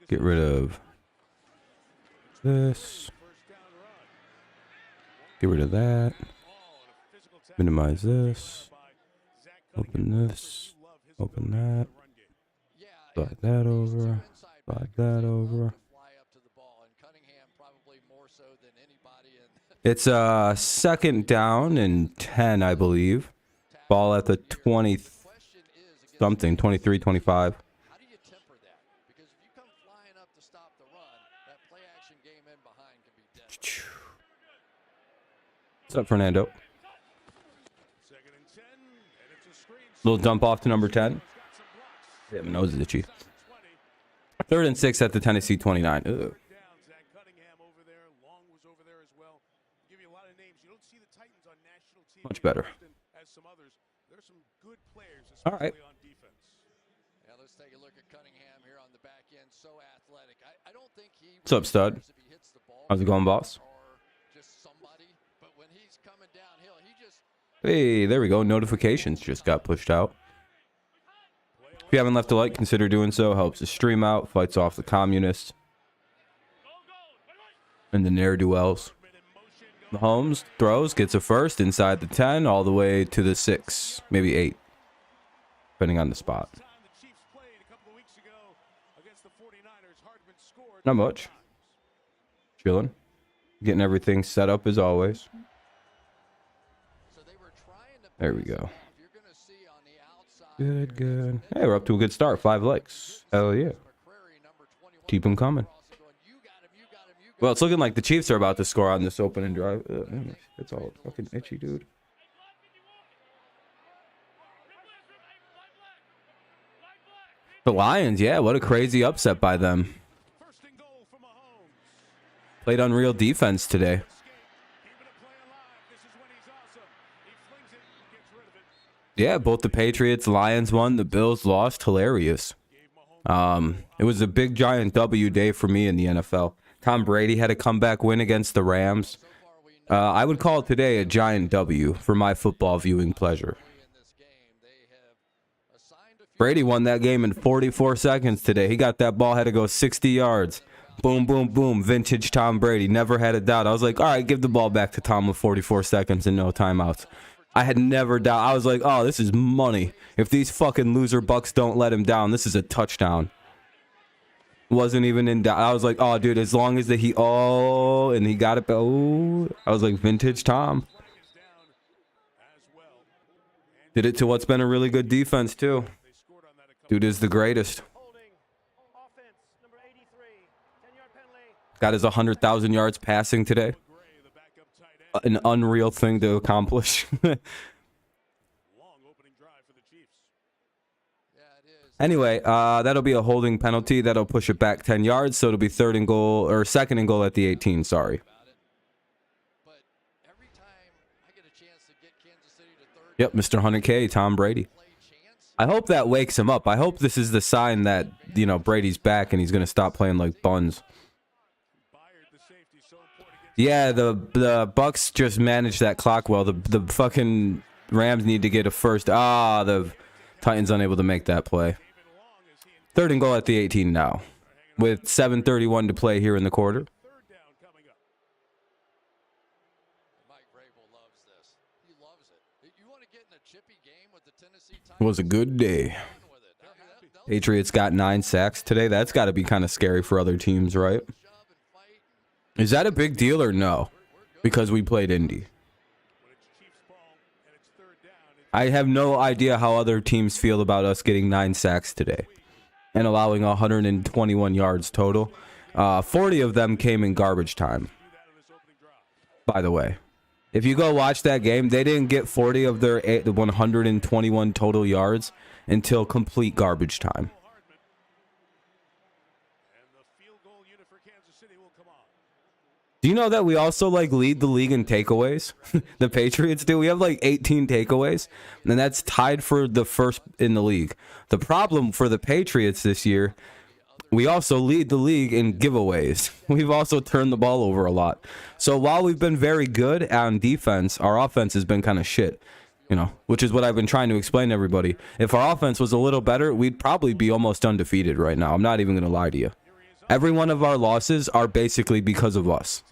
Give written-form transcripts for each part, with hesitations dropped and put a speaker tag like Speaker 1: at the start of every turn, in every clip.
Speaker 1: Get rid of this. Get rid of that. Minimize this. Open this. Open that. Slide that over. Slide that over. It's second down and 10, I believe. Ball at the 20 something, 23, 25.
Speaker 2: How do you temper that? Because if you come flying up to stop the run, that play action game in behind can be deadly.
Speaker 1: What's up, Fernando? Little dump off to number 10. Yeah, my nose is itchy. 3rd and 6 at the Tennessee 29. Ugh. Much better. All right.
Speaker 2: Now let's take a look at Cunningham here on the back end. So athletic. I don't think he.
Speaker 1: What's up, stud? How's it going, boss?
Speaker 2: Just somebody, but when he's coming downhill, he just.
Speaker 1: Hey, there we go. Notifications just got pushed out. If you haven't left a like, consider doing so. Helps the stream out. Fights off the communists and the ne'er-do-wells. Mahomes throws, gets a first inside the 10, all the way to the 6, maybe 8, depending on the spot. Not much. Chilling. Getting everything set up as always. There we go. Good, good. Hey, we're up to a good start. 5 likes. Hell yeah. Keep them coming. Well, it's looking like the Chiefs are about to score on this opening drive. It's all fucking itchy, dude. The Lions, yeah, what a crazy upset by them. Played unreal defense today. Yeah, both the Patriots, Lions won, the Bills lost. Hilarious. It was a big, giant W day for me in the NFL. Tom Brady had a comeback win against the Rams. I would call it today a giant W for my football viewing pleasure. Brady won that game in 44 seconds today. He got that ball, had to go 60 yards. Boom, boom, boom. Vintage Tom Brady. Never had a doubt. I was like, all right, give the ball back to Tom with 44 seconds and no timeouts. I had never doubt. I was like, oh, this is money. If these fucking loser Bucks don't let him down, this is a touchdown. Wasn't even in doubt. I was like, oh, dude, as long as and he got it. Oh, I was like, vintage Tom. Did it to what's been a really good defense, too. Dude is the greatest. Got his 100,000 yards passing today. An unreal thing to accomplish. Anyway, that'll be a holding penalty. That'll push it back 10 yards, so it'll be 3rd and goal, or 2nd and goal at the 18, sorry. Yep, Mr. 100K, Tom Brady. I hope that wakes him up. I hope this is the sign that, you know, Brady's back and he's going to stop playing like buns. Yeah, the Bucks just managed that clock well. The fucking Rams need to get a first. The Titans unable to make that play. 3rd and goal at the 18 now, with 7:31 to play here in the quarter. It was a good day. Patriots got 9 sacks today. That's got to be kind of scary for other teams, right? Is that a big deal or no? Because we played Indy. I have no idea how other teams feel about us getting 9 sacks today and allowing 121 yards total. 40 of them came in garbage time, by the way. If you go watch that game, they didn't get 40 of their 121 total yards until complete garbage time. Do you know that we also lead the league in takeaways? The Patriots do. We have 18 takeaways, and that's tied for the first in the league. The problem for the Patriots this year, we also lead the league in giveaways. We've also turned the ball over a lot. So while we've been very good on defense, our offense has been kind of shit. You know, which is what I've been trying to explain to everybody. If our offense was a little better, we'd probably be almost undefeated right now. I'm not even going to lie to you. Every one of our losses are basically because of us.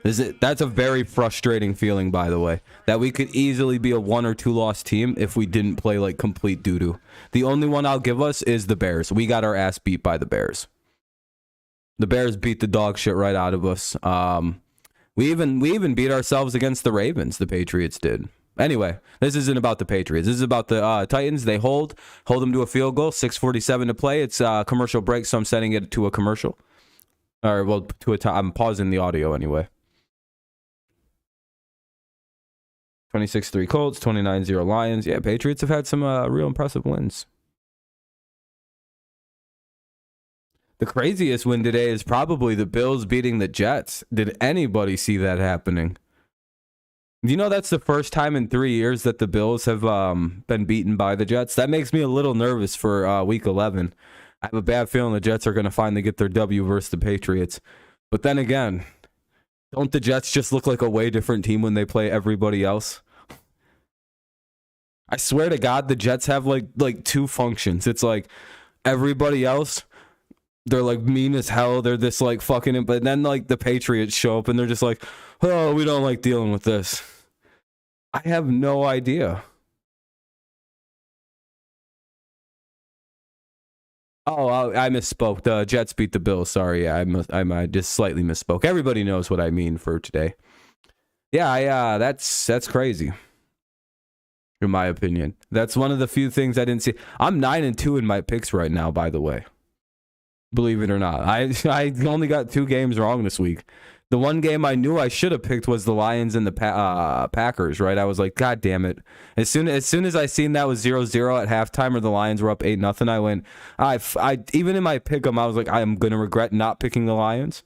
Speaker 1: That's a very frustrating feeling, by the way, that we could easily be a 1 or 2 loss team if we didn't play like complete doo-doo. The only one I'll give us is the Bears. We got our ass beat by the Bears. The Bears beat the dog shit right out of us. We even beat ourselves against the Ravens. The Patriots did. Anyway, this isn't about the Patriots. This is about the Titans. They hold them to a field goal. 6:47 to play. It's a commercial break, so I'm setting it to a commercial. Or well, to a time. I'm pausing the audio anyway. 26-3 Colts, 29-0 Lions. Yeah, Patriots have had some real impressive wins. The craziest win today is probably the Bills beating the Jets. Did anybody see that happening? You know, that's the first time in 3 years that the Bills have been beaten by the Jets. That makes me a little nervous for Week 11. I have a bad feeling the Jets are going to finally get their W versus the Patriots. But then again, don't the Jets just look like a way different team when they play everybody else? I swear to God, the Jets have like 2 functions. It's like everybody else, they're like mean as hell. They're this like fucking, but then like the Patriots show up and they're just like, oh, we don't like dealing with this. I have no idea. Oh, I misspoke. The Jets beat the Bills. Sorry, yeah, I just slightly misspoke. Everybody knows what I mean for today. Yeah, that's crazy. In my opinion, that's one of the few things I didn't see. I'm 9-2 in my picks right now, by the way. Believe it or not, I only got 2 games wrong this week. The one game I knew I should have picked was the Lions and the Packers. Right, I was like, God damn it! As soon as I seen that was 0-0 at halftime, or the Lions were up 8-0, I went. I even in my pick 'em, I was like, I am gonna regret not picking the Lions.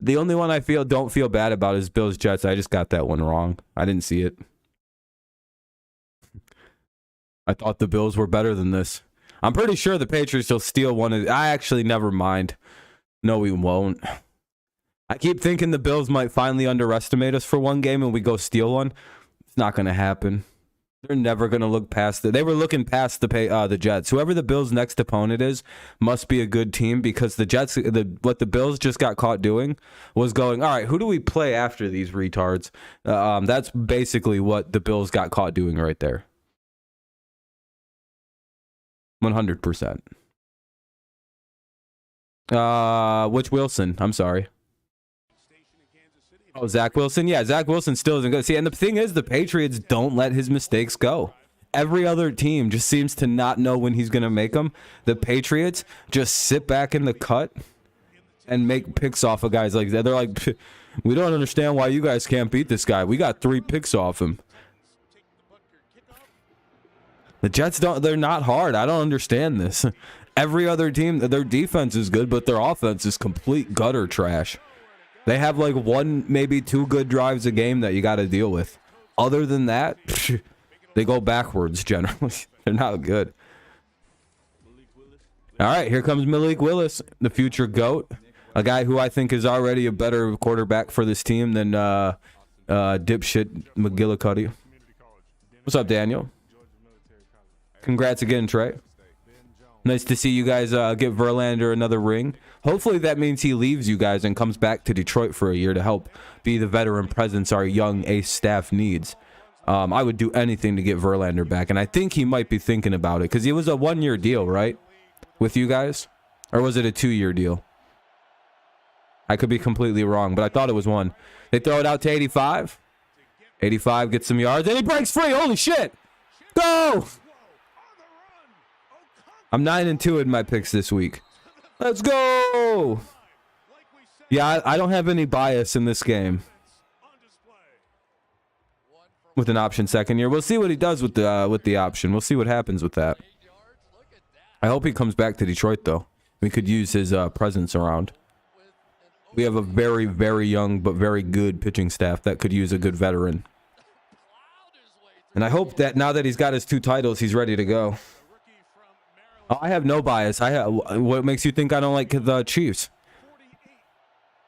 Speaker 1: The only one I don't feel bad about is Bills Jets. I just got that one wrong. I didn't see it. I thought the Bills were better than this. I'm pretty sure the Patriots will steal one of. I actually never mind. No, we won't. I keep thinking the Bills might finally underestimate us for one game and we go steal one. It's not going to happen. They're never going to look past it. They were looking past the Jets. Whoever the Bills' next opponent is must be a good team, because the Jets, what the Bills just got caught doing was going, all right, who do we play after these retards? That's basically what the Bills got caught doing right there. 100%. Which Wilson? I'm sorry. Oh, Zach Wilson? Yeah, Zach Wilson still isn't good. See, and the thing is, the Patriots don't let his mistakes go. Every other team just seems to not know when he's going to make them. The Patriots just sit back in the cut and make picks off of guys like that. They're like, we don't understand why you guys can't beat this guy. We got 3 picks off him. The Jets they're not hard. I don't understand this. Every other team, their defense is good, but their offense is complete gutter trash. They have like 1, maybe 2 good drives a game that you got to deal with. Other than that, they go backwards generally. They're not good. All right, here comes Malik Willis, the future GOAT. A guy who I think is already a better quarterback for this team than dipshit McGillicuddy. What's up, Daniel? Congrats again, Trey. Nice to see you guys get Verlander another ring. Hopefully that means he leaves you guys and comes back to Detroit for a year to help be the veteran presence our young ace staff needs. I would do anything to get Verlander back, and I think he might be thinking about it because he was a 1-year deal, right, with you guys? Or was it a 2-year deal? I could be completely wrong, but I thought it was 1. They throw it out to 85. 85 gets some yards, and he breaks free. Holy shit. Go! I'm 9-2 in my picks this week. Let's go! Yeah, I don't have any bias in this game. With an option second year. We'll see what he does with the option. We'll see what happens with that. I hope he comes back to Detroit, though. We could use his presence around. We have a very, very young but very good pitching staff that could use a good veteran. And I hope that now that he's got his 2 titles, he's ready to go. I have no bias. What makes you think I don't like the Chiefs?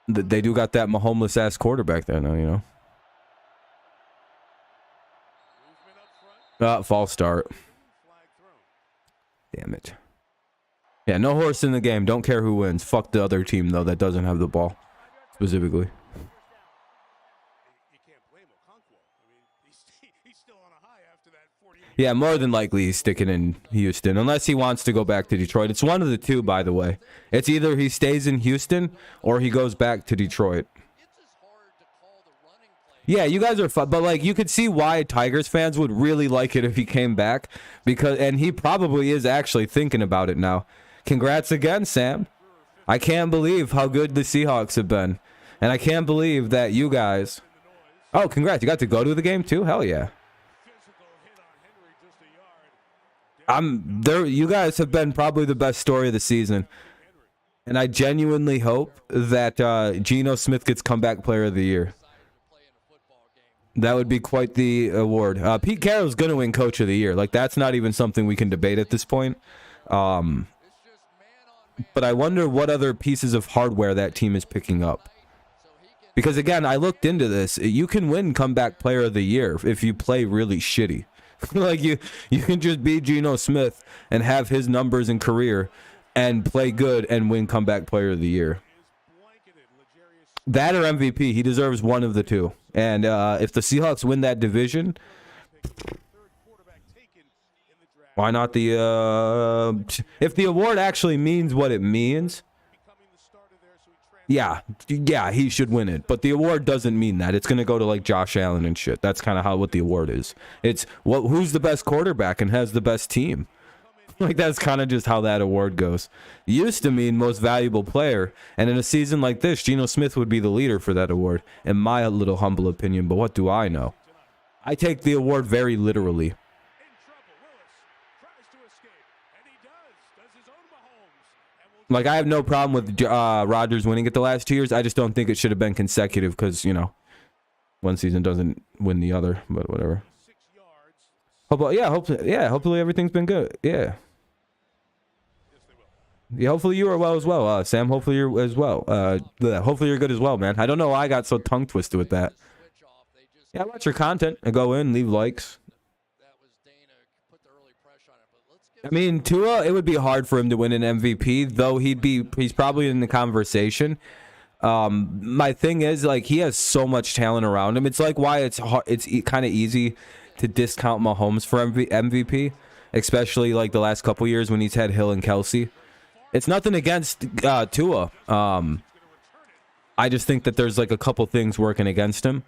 Speaker 1: They do got that Mahomes ass quarterback there now, you know. False start. Damn it. Yeah, no horse in the game. Don't care who wins. Fuck the other team, though, that doesn't have the ball, specifically. Yeah, more than likely he's sticking in Houston, unless he wants to go back to Detroit. It's one of the two, by the way. It's either he stays in Houston or he goes back to Detroit. Yeah, you guys are fun, but like you could see why Tigers fans would really like it if he came back, and he probably is actually thinking about it now. Congrats again, Sam. I can't believe how good the Seahawks have been, and I can't believe that you guys. Oh, congrats! You got to go to the game too. Hell yeah. I'm there. You guys have been probably the best story of the season, and I genuinely hope that Geno Smith gets comeback player of the year. That would be quite the award. Pete Carroll's going to win coach of the year. Like, that's not even something we can debate at this point. But I wonder what other pieces of hardware that team is picking up. Because, again, I looked into this. You can win comeback player of the year if you play really shitty. Like, you can just be Geno Smith and have his numbers in career and play good and win comeback player of the year. That or MVP. He deserves one of the two. And if the Seahawks win that division, why not the if the award actually means what it means, yeah, he should win it. But the award doesn't mean that. It's going to go to like Josh Allen and shit. That's kind of what the award is. It's who's the best quarterback and has the best team. Like, that's kind of just how that award goes. Used to mean most valuable player, and in a season like this, Geno Smith would be the leader for that award, in my little humble opinion, but what do I know? I take the award very literally. Like, I have no problem with Rodgers winning it the last 2 years. I just don't think it should have been consecutive because, you know, one season doesn't win the other, but whatever. Hopefully everything's been good. Yeah. Yeah, hopefully you are well as well, Sam. Hopefully you're as well. Hopefully you're good as well, man. I don't know why I got so tongue twisted with that. Yeah, watch your content and go in, leave likes. I mean, Tua, it would be hard for him to win an MVP, though he's probably in the conversation. My thing is, like, he has so much talent around him. It's like why it's kind of easy to discount Mahomes for MVP, especially like the last couple years when he's had Hill and Kelsey. It's nothing against Tua. I just think that there's like a couple things working against him.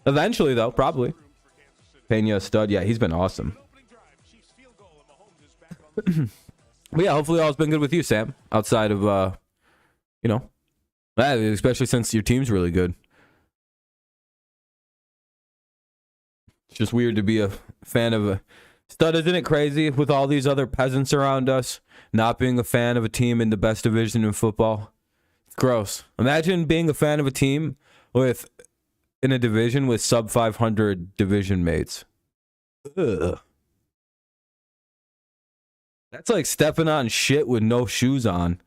Speaker 1: Eventually, though, probably. Pena stud. Yeah, he's been awesome. But yeah, hopefully all's been good with you, Sam. Outside of, you know, especially since your team's really good. It's just weird to be a fan of a stud, isn't it crazy, with all these other peasants around us, not being a fan of a team in the best division in football? It's gross. Imagine being a fan of a team in a division with sub 500 division mates. Ugh. That's like stepping on shit with no shoes on.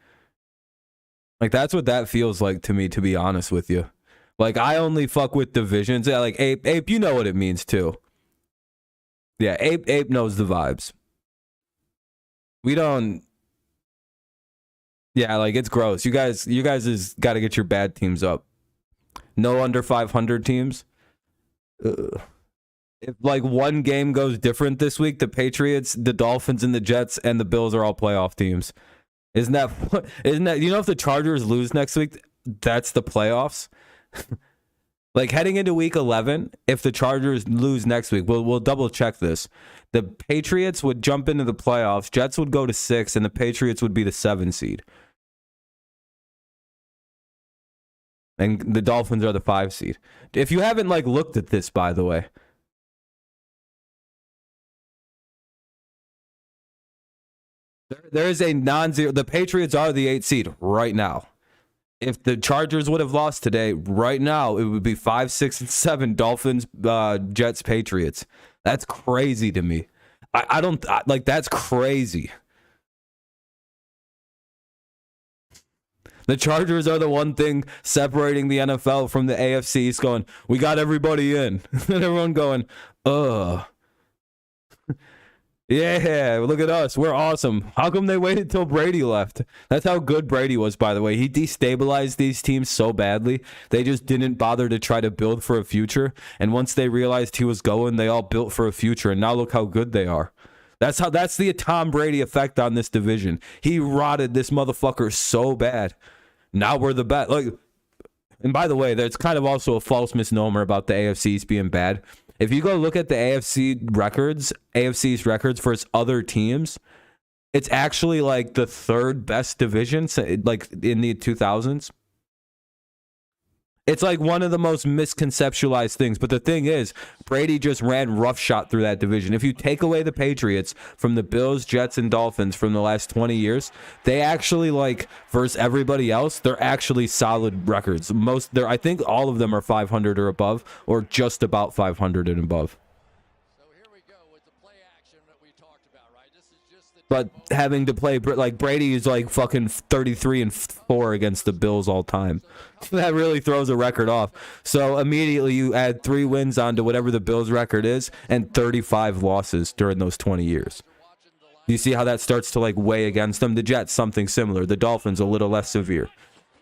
Speaker 1: Like, that's what that feels like to me, to be honest with you. Like, I only fuck with divisions. Yeah, like, Ape, you know what it means, too. Yeah, Ape knows the vibes. We don't... Yeah, like, it's gross. You guys has got to get your bad teams up. No under 500 teams. Ugh. If, like, one game goes different this week, the Patriots, the Dolphins, and the Jets, and the Bills are all playoff teams. Isn't that... You know, if the Chargers lose next week, that's the playoffs? Like, heading into week 11, if the Chargers lose next week, we'll double check this. The Patriots would jump into the playoffs, Jets would go to 6, and the Patriots would be the 7 seed. And the Dolphins are the 5 seed. If you haven't, like, looked at this, by the way. There is a non-zero. The Patriots are the 8 seed right now. If the Chargers would have lost today, right now, it would be 5, 6, and 7 Dolphins, Jets, Patriots. That's crazy to me. I don't like, that's crazy. The Chargers are the one thing separating the NFL from the AFC East going, we got everybody in. And everyone going, ugh. Yeah, look at us. We're awesome. How come they waited till Brady left? That's how good Brady was, by the way. He destabilized these teams so badly. They just didn't bother to try to build for a future. And once they realized he was going, they all built for a future. And now look how good they are. That's the Tom Brady effect on this division. He rotted this motherfucker so bad. Now we're the best. Like, and by the way, there's kind of also a false misnomer about the AFC East being bad. If you go look at the AFC's records for its other teams, it's actually like the third best division, like in the 2000s. It's like one of the most misconceptualized things. But the thing is, Brady just ran roughshod through that division. If you take away the Patriots from the Bills, Jets, and Dolphins from the last 20 years, they actually, like, versus everybody else, they're actually solid records. I think all of them are 500 or above, or just about 500 and above.
Speaker 2: So here we go with the play action that we talked about, right? This is just the
Speaker 1: But having to play, like, Brady is like fucking 33-4 against the Bills all time. That really throws a record off. So immediately you add 3 wins onto whatever the Bills record is and 35 losses during those 20 years. You see how that starts to like weigh against them? The Jets, something similar. The Dolphins, a little less severe.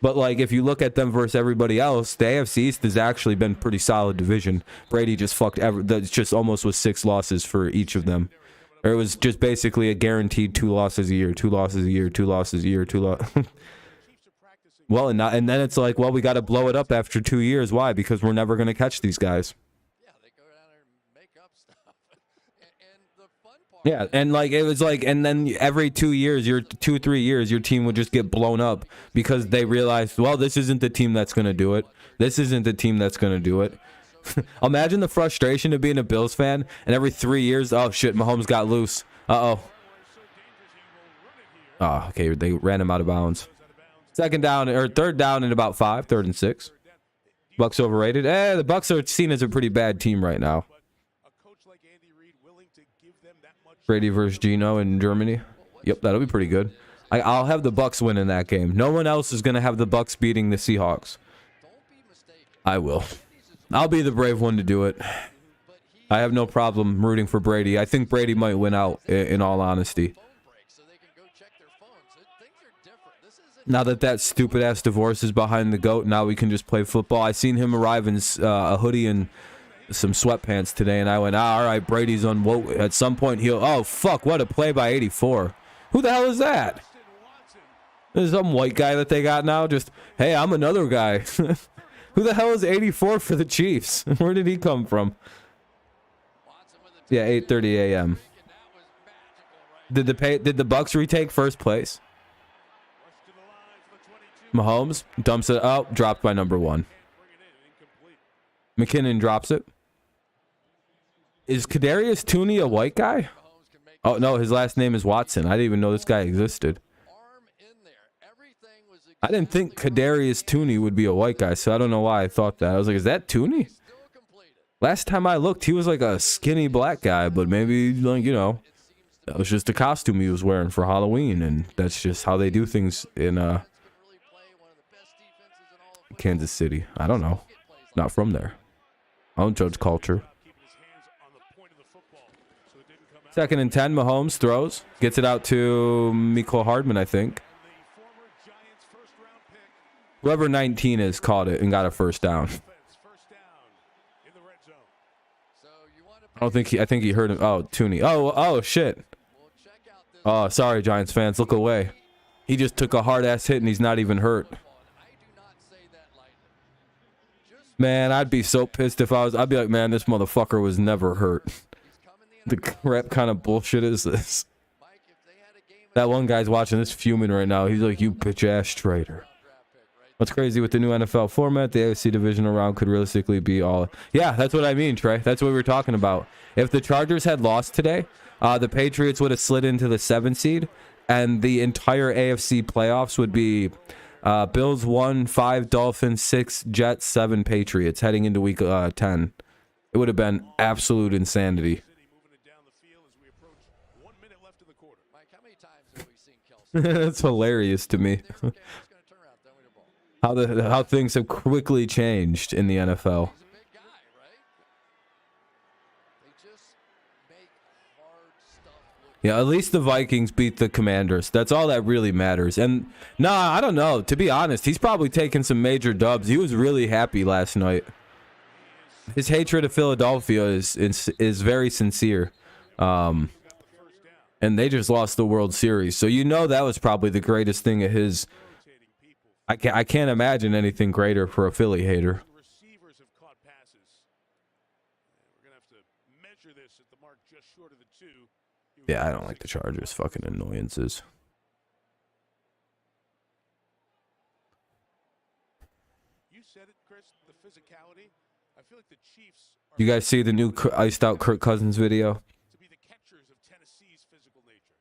Speaker 1: But like if you look at them versus everybody else, the AFC East has actually been pretty solid division. Brady just fucked it's just almost was 6 losses for each of them. Or it was just basically a guaranteed 2 losses a year, 2 losses a year, 2 losses a year, 2 losses. Well, and then it's like, well, we got to blow it up after 2 years. Why? Because we're never going to catch these guys.
Speaker 2: Yeah, they go down there and make up stuff. and the fun part.
Speaker 1: Yeah, and like it was like, and then every 2 years, 3 years, your team would just get blown up because they realized, well, this isn't the team that's going to do it. This isn't the team that's going to do it. Imagine the frustration of being a Bills fan, and every 3 years, oh shit, Mahomes got loose. Oh, okay, they ran him out of bounds. Third down and about 5, 3rd and 6. Bucks overrated. The Bucks are seen as a pretty bad team right now. Brady versus Geno in Germany. Yep, that'll be pretty good. I'll have the Bucks win in that game. No one else is going to have the Bucks beating the Seahawks. I will. I'll be the brave one to do it. I have no problem rooting for Brady. I think Brady might win out, in all honesty. Now that stupid-ass divorce is behind the GOAT, now we can just play football. I seen him arrive in a hoodie and some sweatpants today, and I went, all right, Brady's on woke. At some point, oh, fuck, what a play by 84. Who the hell is that? There's some white guy that they got now. Just, hey, I'm another guy. Who the hell is 84 for the Chiefs? Where did he come from? Yeah, 8:30 a.m. Did the Bucks retake first place? Mahomes dumps it out, dropped by number 1. McKinnon drops it. Is Kadarius Toney a white guy? Oh, no, his last name is Watson. I didn't even know this guy existed. I didn't think Kadarius Toney would be a white guy, so I don't know why I thought that. I was like, is that Toney? Last time I looked, he was like a skinny black guy, but maybe, like, you know, that was just a costume he was wearing for Halloween, and that's just how they do things in Kansas City. I don't know. Not from there. I don't judge culture. 2nd and 10, Mahomes throws. Gets it out to Mecole Hardman, I think. Whoever 19 is caught it and got a first down. I think he heard him. Oh, Toney. Oh, shit. Oh, sorry, Giants fans. Look away. He just took a hard-ass hit and he's not even hurt. Man, I'd be so pissed if I'd be like, man, this motherfucker was never hurt. The crap kind of bullshit is this? That one guy's watching this fuming right now. He's like, you bitch-ass traitor. What's crazy with the new NFL format, the AFC divisional round could realistically be all... Yeah, that's what I mean, Trey. That's what we were talking about. If the Chargers had lost today, the Patriots would have slid into the 7th seed, and the entire AFC playoffs would be Bills 1, 5 Dolphins, 6 Jets, 7 Patriots heading into week 10. It would have been absolute insanity. That's hilarious to me. How things have quickly changed in the NFL.
Speaker 2: He's a big guy, right? They just make hard stuff look.
Speaker 1: Yeah, at least the Vikings beat the Commanders. That's all that really matters. And nah, I don't know. To be honest, he's probably taken some major dubs. He was really happy last night. His hatred of Philadelphia is very sincere. And they just lost the World Series. So you know that was probably the greatest thing of his. I can't imagine anything greater for a Philly hater.
Speaker 3: Receivers have caught passes. We're going to have to measure this at the mark just short of the 2.
Speaker 1: Yeah, I don't like the Chargers. Fucking annoyances.
Speaker 3: You said it, Chris, the physicality. I feel like the Chiefs are
Speaker 1: You guys see the new iced out Kirk Cousins video?
Speaker 3: to be the catchers of Tennessee's physical nature.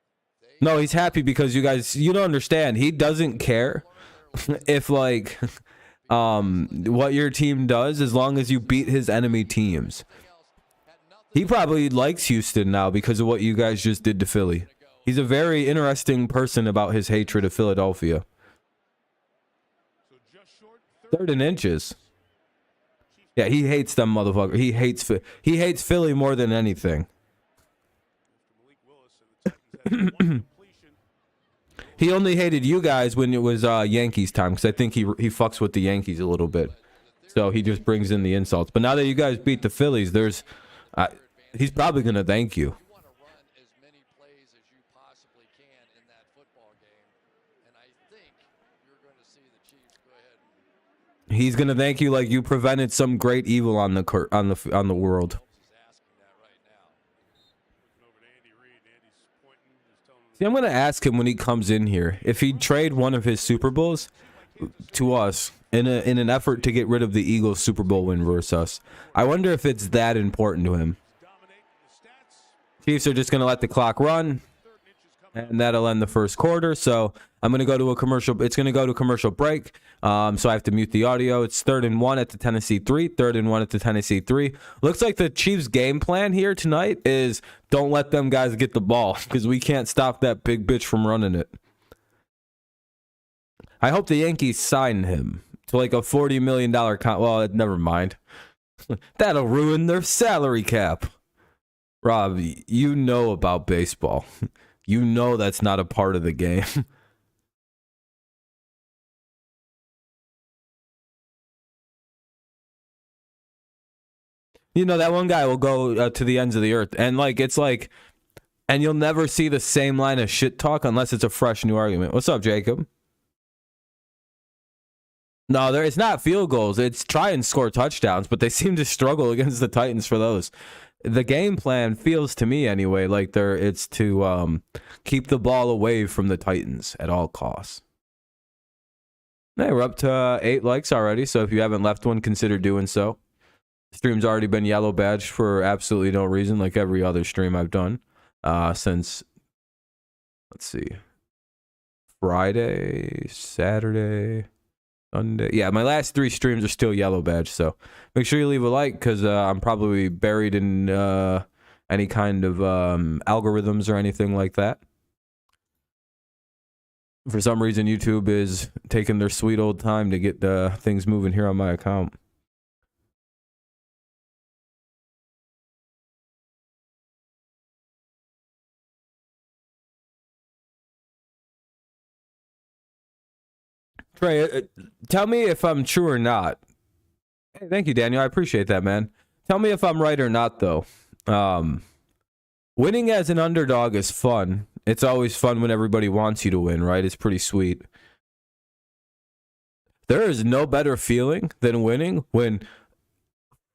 Speaker 1: No, he's happy because you don't understand. He doesn't care if like what your team does as long as you beat his enemy teams. He probably likes Houston now because of what you guys just did to Philly. He's a very interesting person about his hatred of Philadelphia.
Speaker 3: So just short,
Speaker 1: 3rd and inches. Yeah, he hates them motherfucker. He hates Philly more than anything.
Speaker 3: Malik Willis and the Titans had one completion.
Speaker 1: He only hated you guys when it was Yankees time because I think he fucks with the Yankees a little bit. So he just brings in the insults. But now that you guys beat the Phillies, he's probably going to thank you.
Speaker 2: You want to run as many plays as you possibly can in that football game, and I think you're going to see the Chiefs go ahead and
Speaker 1: He's going to thank you like you prevented some great evil on the world.
Speaker 2: is asking that right now.
Speaker 3: Looking over to Andy Reid. Andy's pointing, just telling him
Speaker 1: See, I'm going to ask him when he comes in here if he'd trade one of his Super Bowls to us in an effort to get rid of the Eagles Super Bowl win versus us. I wonder if it's that important to him.
Speaker 3: dominate the stats.
Speaker 1: Chiefs are just going to let the clock run,
Speaker 3: 3rd and inches coming.
Speaker 1: and that'll end the first quarter. So I'm going to go to a commercial. It's going to go to commercial break. So I have to mute the audio. It's 3rd and 1 at the Tennessee 3. 3rd and 1 at the Tennessee 3. Looks like the Chiefs' game plan here tonight is don't let them guys get the ball because we can't stop that big bitch from running it. I hope the Yankees sign him to like a $40 million well, never mind. That'll ruin their salary cap. Rob, you know about baseball. You know that's not a part of the game. You know, that one guy will go to the ends of the earth. And and you'll never see the same line of shit talk unless it's a fresh new argument. What's up, Jacob? No, it's not field goals. It's try and score touchdowns, but they seem to struggle against the Titans for those. The game plan feels to me anyway like it's to keep the ball away from the Titans at all costs. Hey, we're up to 8 likes already, so if you haven't left one, consider doing so. Stream's already been yellow badged for absolutely no reason, like every other stream I've done since, let's see, Friday, Saturday, Sunday. Yeah, my last 3 streams are still yellow badged, so make sure you leave a like because I'm probably buried in any kind of algorithms or anything like that. For some reason, YouTube is taking their sweet old time to get things moving here on my account. Trey, tell me if I'm true or not. Hey, thank you, Daniel. I appreciate that, man. Tell me if I'm right or not, though. Winning as an underdog is fun. It's always fun when everybody wants you to win, right? It's pretty sweet. There is no better feeling than winning when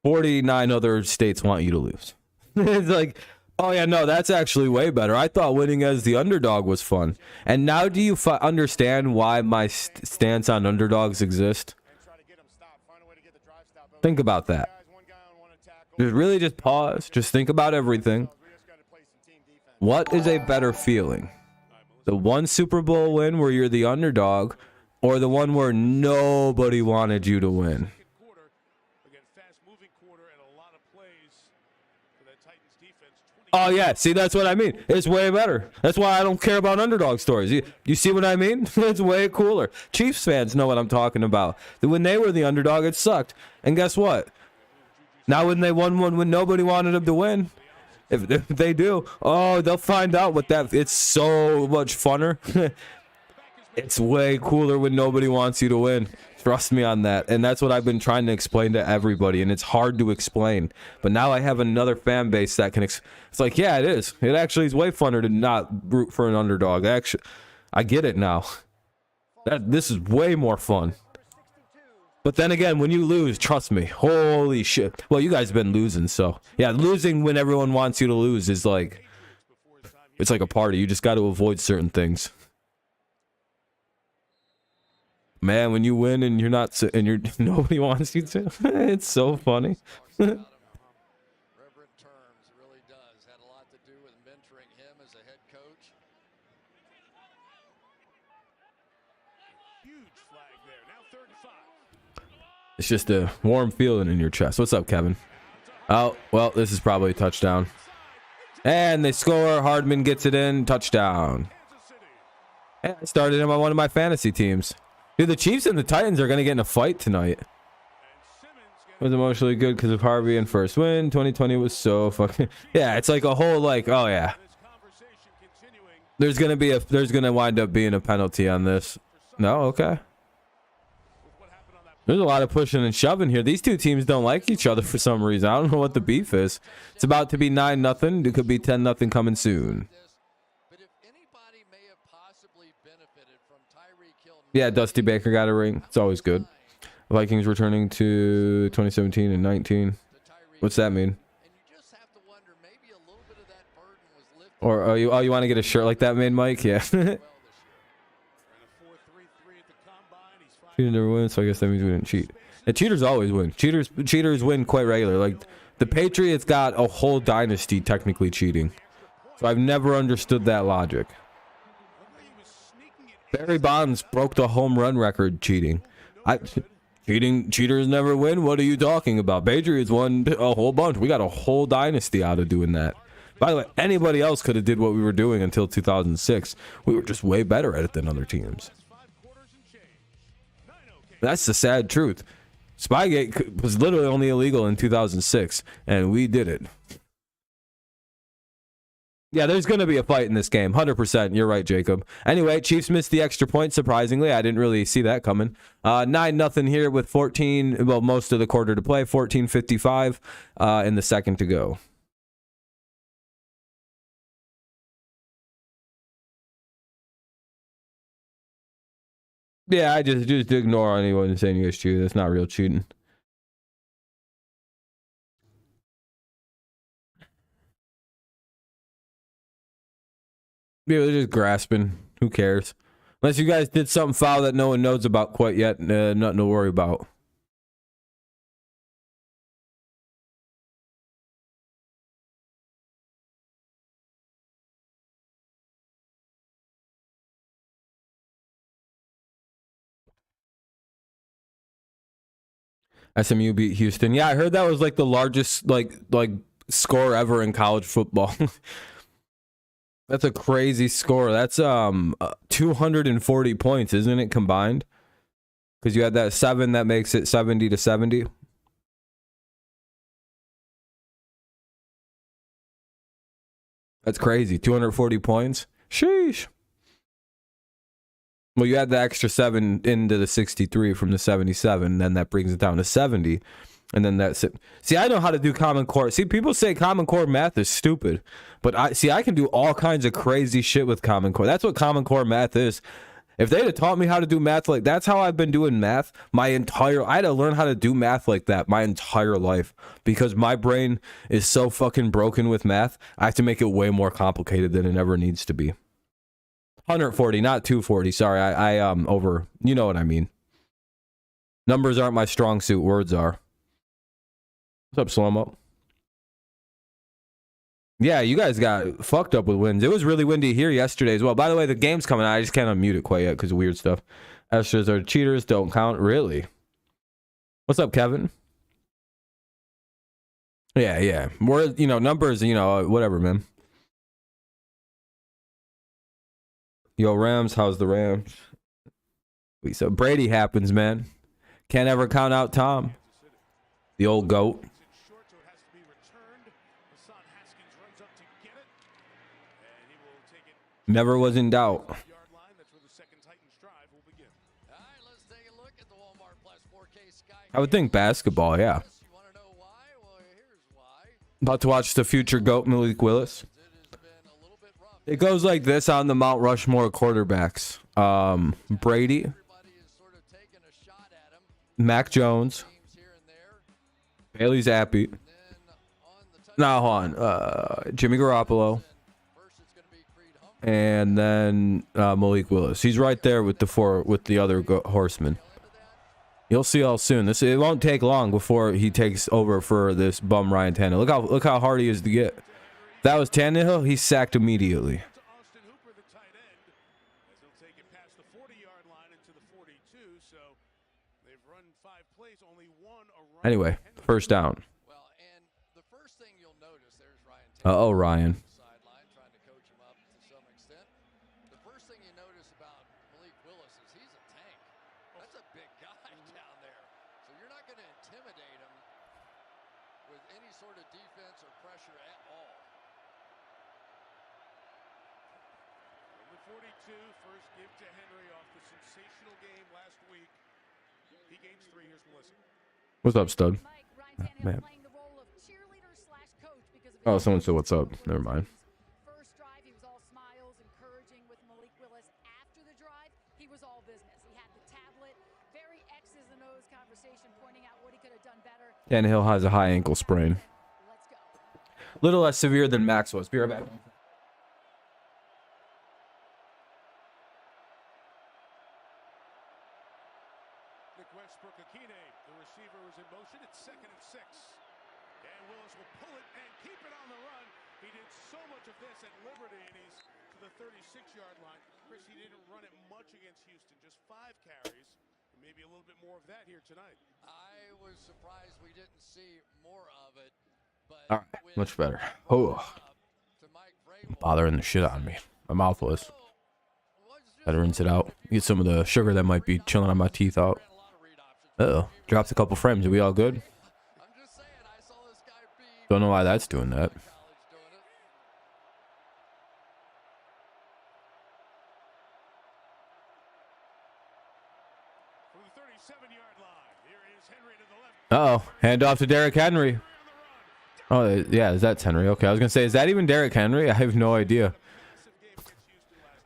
Speaker 1: 49 other states want you to lose. It's like, oh, yeah, no, that's actually way better. I thought winning as the underdog was fun. And now do you understand why my stance on underdogs exist? Think about that. Really just pause. Just think about everything. What is a better feeling? The one Super Bowl win where you're the underdog or the one where nobody wanted you to win? Oh, yeah. See, that's what I mean. It's way better. That's why I don't care about underdog stories. You see what I mean? It's way cooler. Chiefs fans know what I'm talking about. When they were the underdog, it sucked. And guess what? Now when they won one when nobody wanted them to win, if they do, oh, they'll find out what that... It's so much funner. It's way cooler when nobody wants you to win. Trust me on that. And that's what I've been trying to explain to everybody. And it's hard to explain. But now I have another fan base that can... It's like, yeah, it is. It actually is way funner to not root for an underdog. Actually, I get it now. This is way more fun. But then again, when you lose, trust me, holy shit. Well, you guys have been losing, so... Yeah, losing when everyone wants you to lose is like... It's like a party. You just got to avoid certain things. Man, when you win and you're not, and you're nobody wants you to, it's so funny.
Speaker 2: Reverend terms, really does. Had a lot to do with mentoring him as a head coach.
Speaker 3: Huge flag there. Now 35.
Speaker 1: It's just a warm feeling in your chest. What's up, Kevin? Oh, well, this is probably a touchdown. And they score. Hardman gets it in. Touchdown. And I started him on one of my fantasy teams. Dude, the Chiefs and the Titans are going to get in a fight tonight. It was emotionally good because of Harvey and first win. 2020 was so fucking... Yeah, it's like a whole like, oh yeah. There's going to wind up being a penalty on this. No, okay. There's a lot of pushing and shoving here. These two teams don't like each other for some reason. I don't know what the beef is. It's about to be 9-0. It could be 10-0 coming soon. Yeah, Dusty Baker got a ring. It's always good. Vikings returning to 2017 and 19. What's that mean? Or you want to get a shirt like that made, Mike? Yeah. Cheater never wins, so I guess that means we didn't cheat. And cheaters always win. Cheaters win quite regular. Like the Patriots got a whole dynasty technically cheating. So I've never understood that logic. Barry Bonds broke the home run record cheating. Cheaters never win. What are you talking about? Patriots won a whole bunch. We got a whole dynasty out of doing that. By the way, anybody else could have did what we were doing until 2006. We were just way better at it than other teams. That's the sad truth. Spygate was literally only illegal in 2006, and we did it. Yeah, there's going to be a fight in this game. 100%. You're right, Jacob. Anyway, Chiefs missed the extra point, surprisingly. I didn't really see that coming. 9-0 here with 14, well, most of the quarter to play. 14:55 in the second to go. Yeah, I just ignore anyone saying you guys cheated. That's not real cheating. Yeah, they're just grasping. Who cares? Unless you guys did something foul that no one knows about quite yet. Nothing to worry about. SMU beat Houston. Yeah, I heard that was like the largest like score ever in college football. That's a crazy score. That's 240 points, isn't it, combined? Because you had that 7 that makes it 70-70. That's crazy. 240 points. Sheesh. Well, you add the extra 7 into the 63 from the 77, then that brings it down to 70. And then that's it. See, I know how to do Common Core. See, people say Common Core math is stupid. But I can do all kinds of crazy shit with Common Core. That's what Common Core math is. If they'd have taught me how to do math like that's how I've been doing math I had to learn how to do math like that my entire life. Because my brain is so fucking broken with math, I have to make it way more complicated than it ever needs to be. 140, not 240. Sorry, I over. You know what I mean. Numbers aren't my strong suit. Words are. What's up, Slomo? Yeah, you guys got fucked up with winds. It was really windy here yesterday as well. By the way, the game's coming out. I just can't unmute it quite yet because of weird stuff. Astros are cheaters. Don't count. Really? What's up, Kevin? Yeah, yeah. We're, numbers, whatever, man. Yo, Rams, how's the Rams? So Brady happens, man. Can't ever count out Tom. The old GOAT. Never was in doubt. I would think basketball, yeah. About to watch the future GOAT, Malik Willis. It goes like this on the Mount Rushmore quarterbacks. Brady, Mac Jones, Bailey Zappi. Now, hold on. Jimmy Garoppolo. And then Malik Willis. He's right there with the other horsemen. You'll see all soon. It won't take long before he takes over for this bum Ryan Tannehill. Look how hard he is to get. If that was Tannehill, he's sacked immediately. Anyway, first down. Uh-oh, Ryan. What's up, stud? Man. Oh, someone said what's up. Never mind.
Speaker 4: First drive, he was all smiles, encouraging with Malik Willis. After the drive, he was all business. He had the tablet, very X's and O's conversation, pointing out what he could have done better.
Speaker 1: Tannehill has a high ankle sprain.
Speaker 4: Let's go.
Speaker 1: Little less severe than Max was. Be right back. All right, much better. Oh, bothering the shit out of me. My mouth was. Gotta rinse it out. Get some of the sugar that might be chilling on my teeth out. Uh-oh. Dropped a couple frames. Are we all good? Don't know why that's doing that. Uh-oh. Hand off to Derrick Henry. Oh, yeah, that's Henry. Okay, I was going to say, is that even Derrick Henry? I have no idea.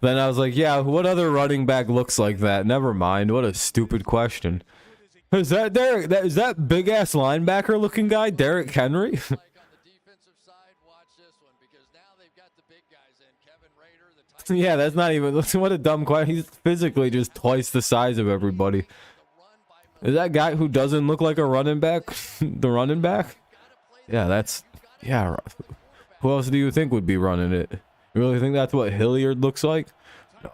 Speaker 1: Then I was like, yeah, what other running back looks like that? Never mind. What a stupid question. Is that Derrick? Is that big-ass linebacker-looking guy Derrick Henry? Yeah, that's not even... What a dumb question. He's physically just twice the size of everybody. Is that guy who doesn't look like a running back the running back? Yeah, that's... Yeah. Who else do you think would be running it? You really think that's what Hilliard looks like? No.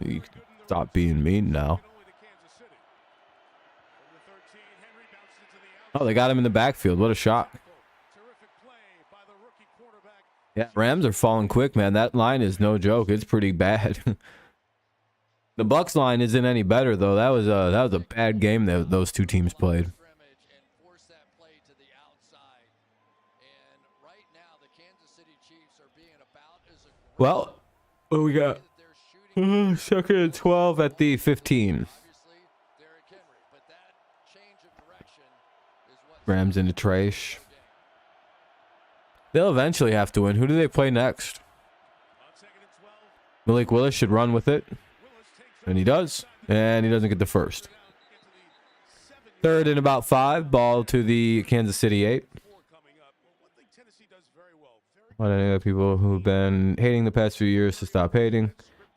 Speaker 1: You stop being mean now. Oh, they got him in the backfield. What a shot. Yeah, Rams are falling quick, man. That line is no joke. It's pretty bad. The Bucs line isn't any better, though. That was a bad game that those two teams played. Well, what we got? Second and 12 at the 15. Rams into trash. They'll eventually have to win. Who do they play next? Malik Willis should run with it. And he does. And he doesn't get the first. Third and about 5. Ball to the Kansas City 8. What any other people who've been hating the past few years to stop hating?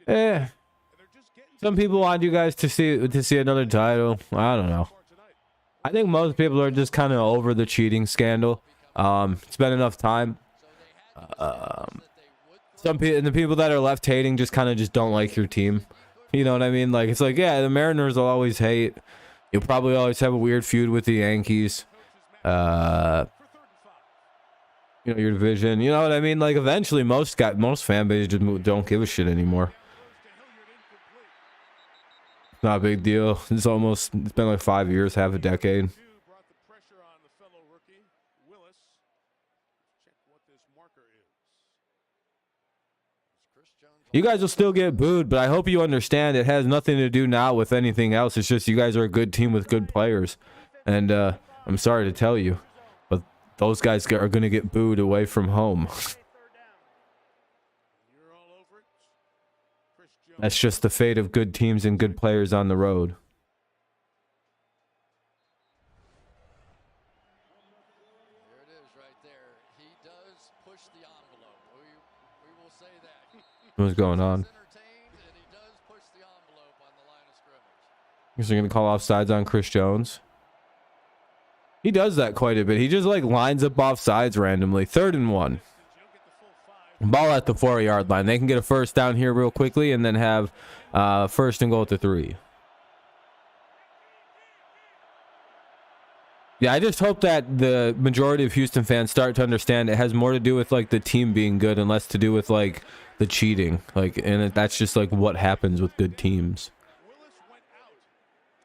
Speaker 1: Some people want you guys to see another title. I don't know. I think most people are just kind of over the cheating scandal. It's been enough time. The people that are left hating just kind of just don't like your team. You know what I mean? Like, it's like, yeah, the Mariners will always hate. You'll probably always have a weird feud with the Yankees. your division. You know what I mean? Like eventually most fan bases just don't give a shit anymore. Not a big deal. It's been like 5 years, half a decade.
Speaker 3: Brought the pressure on the fellow rookie, Willis. Check what this marker is.
Speaker 1: You guys will still get booed, but I hope you understand it has nothing to do now with anything else. It's just you guys are a good team with good players. And I'm sorry to tell you, but those guys are going to get booed away from home.
Speaker 3: You're all over it. Chris Jones.
Speaker 1: That's just the fate of good teams and good players on the road.
Speaker 2: There it is right there. He does push the envelope. We will say that.
Speaker 1: What's going on?
Speaker 2: He's entertained, and he does push the envelope on the line of scrimmage.
Speaker 1: Guess they're going to call offsides on Chris Jones. He does that quite a bit. He just like lines up offsides randomly. 3rd and 1. Ball at the 4-yard line. They can get a first down here real quickly and then have first and goal at the 3. Yeah, I just hope that the majority of Houston fans start to understand it has more to do with like the team being good and less to do with like the cheating. That's just like what happens with good teams.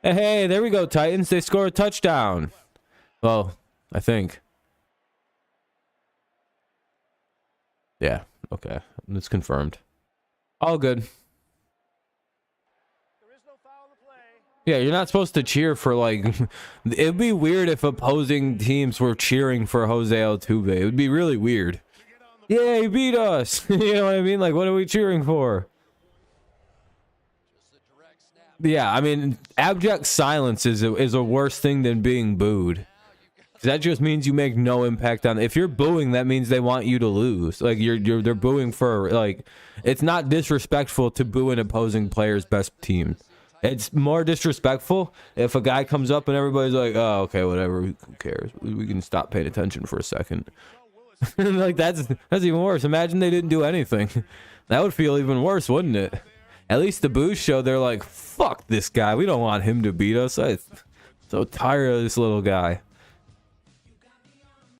Speaker 1: Hey, there we go, Titans. They score a touchdown. Well, I think. Yeah, okay. It's confirmed. All good. Yeah, you're not supposed to cheer for like... It'd be weird if opposing teams were cheering for Jose Altuve. It would be really weird. Yeah, he beat us. You know what I mean? Like, what are we cheering for? Yeah, I mean, abject silence is a worse thing than being booed. That just means you make no impact on. If you're booing, that means they want you to lose. Like they're booing for like. It's not disrespectful to boo an opposing player's best team. It's more disrespectful if a guy comes up and everybody's like, "Oh, okay, whatever. Who cares? We can stop paying attention for a second." Like that's even worse. Imagine they didn't do anything. That would feel even worse, wouldn't it? At least the boos show they're like, "Fuck this guy. We don't want him to beat us." I'm so tired of this little guy.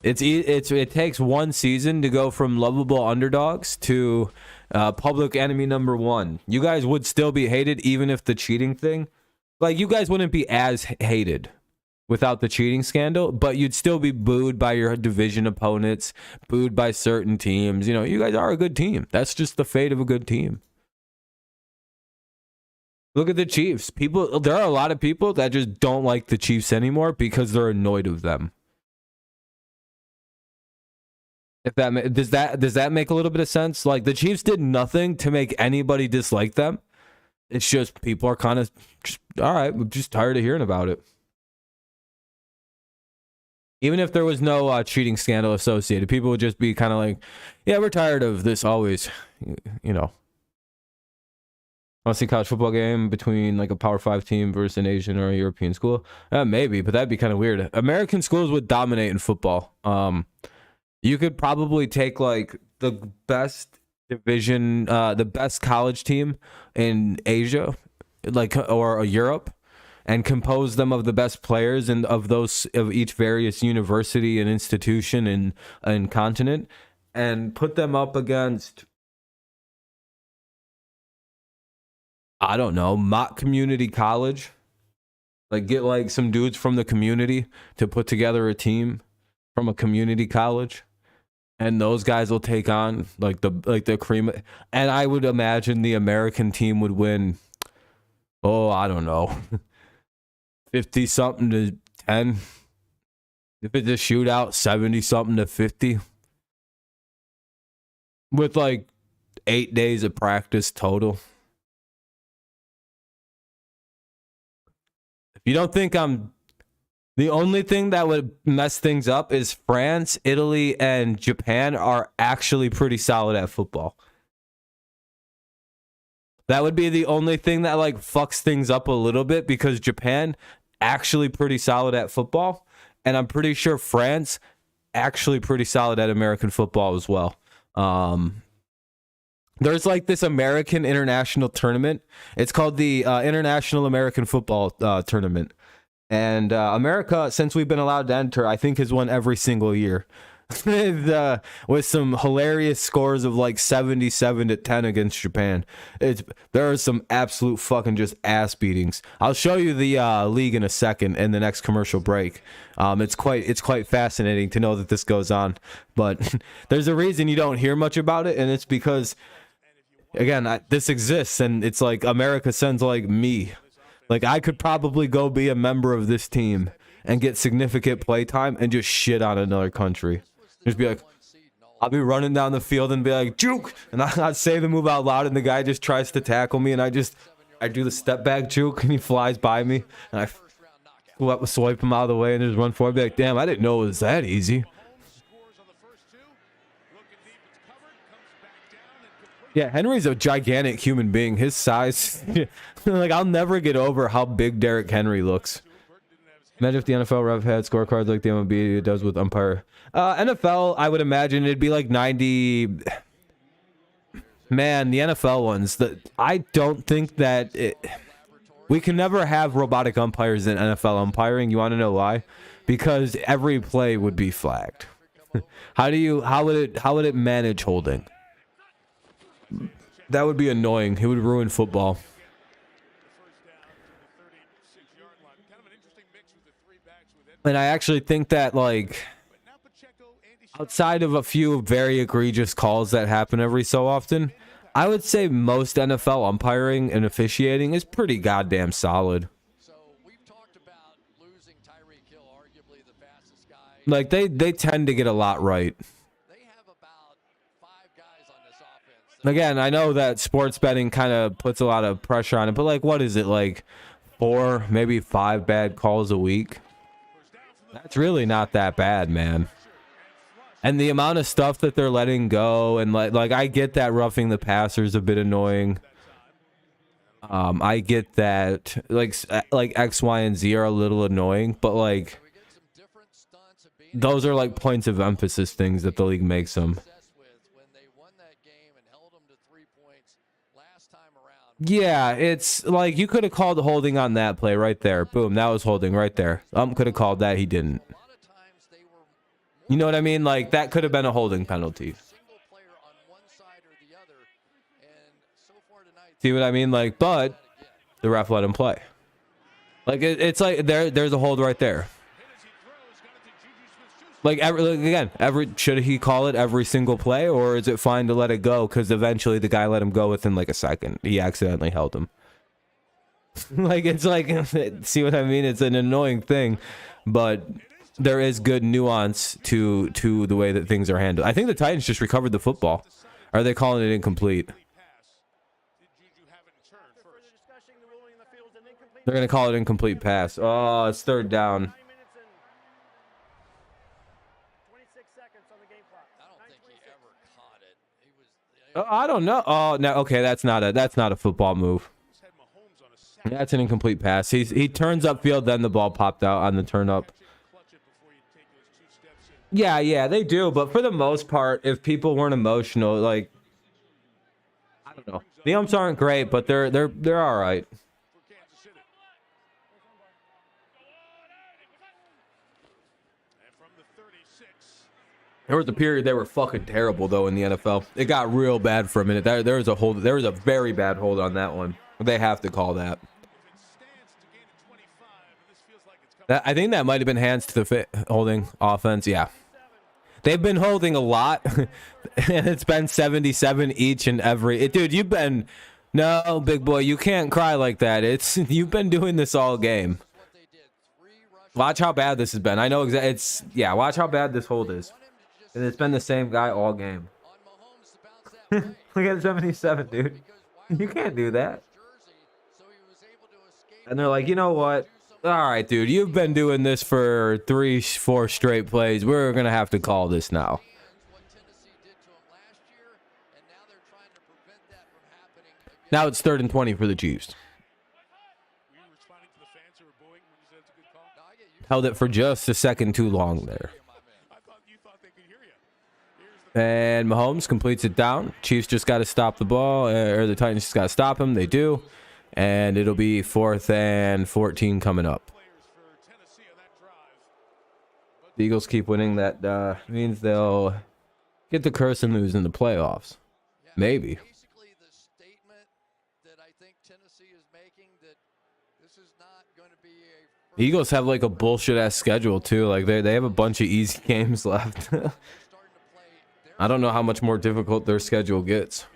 Speaker 1: It takes one season to go from lovable underdogs to public enemy number 1. You guys would still be hated even if the cheating thing, like you guys wouldn't be as hated without the cheating scandal, but you'd still be booed by your division opponents, booed by certain teams. You know, you guys are a good team. That's just the fate of a good team. Look at the Chiefs. There are a lot of people that just don't like the Chiefs anymore because they're annoyed of them. If that does that make a little bit of sense? Like the Chiefs did nothing to make anybody dislike them. It's just people are kind of just all right. We're just tired of hearing about it. Even if there was no cheating scandal associated, people would just be kind of like, "Yeah, we're tired of this always." You know. Want to see a college football game between like a Power 5 team versus an Asian or a European school? Maybe, but that'd be kind of weird. American schools would dominate in football. You could probably take like the best division, the best college team in Asia, like or Europe, and compose them of the best players and of each various university and institution and continent, and put them up against, I don't know, Mott Community College. Like get like some dudes from the community to put together a team from a community college. And those guys will take on like the cream. And I would imagine the American team would win. Oh, I don't know. 50 something to 10. If it's a shootout, 70 something to 50. With like 8 days of practice total. If you don't think the only thing that would mess things up is France, Italy, and Japan are actually pretty solid at football. That would be the only thing that like fucks things up a little bit because Japan actually pretty solid at football. And I'm pretty sure France actually pretty solid at American football as well. There's like this American international tournament. It's called the International American Football Tournament. And America, since we've been allowed to enter, I think has won every single year. with some hilarious scores of like 77-10 against Japan. There are some absolute fucking just ass beatings. I'll show you the league in a second in the next commercial break. It's quite fascinating to know that this goes on, but there's a reason you don't hear much about it, and it's because, again, this exists, and it's like America sends like me. Like, I could probably go be a member of this team and get significant play time and just shit on another country. Just be like, I'll be running down the field and be like, juke, and I'd say the move out loud, and the guy just tries to tackle me, and I do the step back juke, and he flies by me, and I swipe him out of the way and just run forward. Be like, damn, I didn't know it was that easy. Yeah, Henry's a gigantic human being. His size, like, I'll never get over how big Derrick Henry looks. Imagine if the NFL ref had scorecards like the MLB does with umpire. NFL, I would imagine it'd be like 90. Man, the NFL ones. I don't think that we can never have robotic umpires in NFL umpiring. You want to know why? Because every play would be flagged. How would it manage holding? That would be annoying. It would ruin football. And I actually think that, like, outside of a few very egregious calls that happen every so often, I would say most NFL umpiring and officiating is pretty goddamn solid.
Speaker 2: So we've talked about losing Tyreek Hill, arguably the fastest guy.
Speaker 1: Like, they tend to get a lot right.
Speaker 2: They have about 5 guys on this offense.
Speaker 1: Again, I know that sports betting kind of puts a lot of pressure on it, but, like, what is it, like 4, maybe 5 bad calls a week? That's really not that bad, man. And the amount of stuff that they're letting go, and like I get that roughing the passer is a bit annoying. I get that like X, Y, and Z are a little annoying, but like those are like points of emphasis things that the league makes them. Yeah, it's like you could have called holding on that play right there. Boom, that was holding right there. Could have called that. He didn't. You know what I mean? Like, that could have been a holding penalty. See what I mean? Like, but the ref let him play. Like, it's like there's a hold right there. Like, should he call it every single play, or is it fine to let it go? Because eventually the guy let him go within like a second. He accidentally held him. Like, it's like, see what I mean? It's an annoying thing, but there is good nuance to the way that things are handled. I think the Titans just recovered the football. Are they calling it incomplete? They're going to call it incomplete pass. Oh, it's 3rd down. I don't know. Oh, no. Okay, that's not a football move. That's an incomplete pass. He turns upfield, then the ball popped out on the turn up. Yeah, they do. But for the most part, if people weren't emotional, like, I don't know. The umps aren't great, but they're all right. There was a period they were fucking terrible though in the NFL. It got real bad for a minute. There was a very bad hold on that one. They have to call that. I think that might have been hands to the holding offense. Yeah, they've been holding a lot, and it's been 77 each and every. Dude, no, big boy, you can't cry like that. You've been doing this all game. Watch how bad this has been. I know exactly. Watch how bad this hold is. And it's been the same guy all game. Look at 77, dude. You can't do that. And they're like, you know what? All right, dude, you've been doing this for 3-4 straight plays. We're going to have to call this now. Now it's 3rd and 20 for the Chiefs. Held it for just a second too long there. And Mahomes completes it down. Chiefs just got to stop the ball, or the Titans just got to stop him. They do. And it'll be 4th and 14 coming up. The Eagles keep winning. That means they'll get the curse and lose in the playoffs.
Speaker 2: Yeah,
Speaker 1: Maybe.
Speaker 2: basically the statement that I think Tennessee is making that this is not going to be a
Speaker 1: The Eagles have like a bullshit ass schedule too. Like they have a bunch of easy games left.
Speaker 2: starting to play their
Speaker 1: I don't know how much more difficult their schedule gets.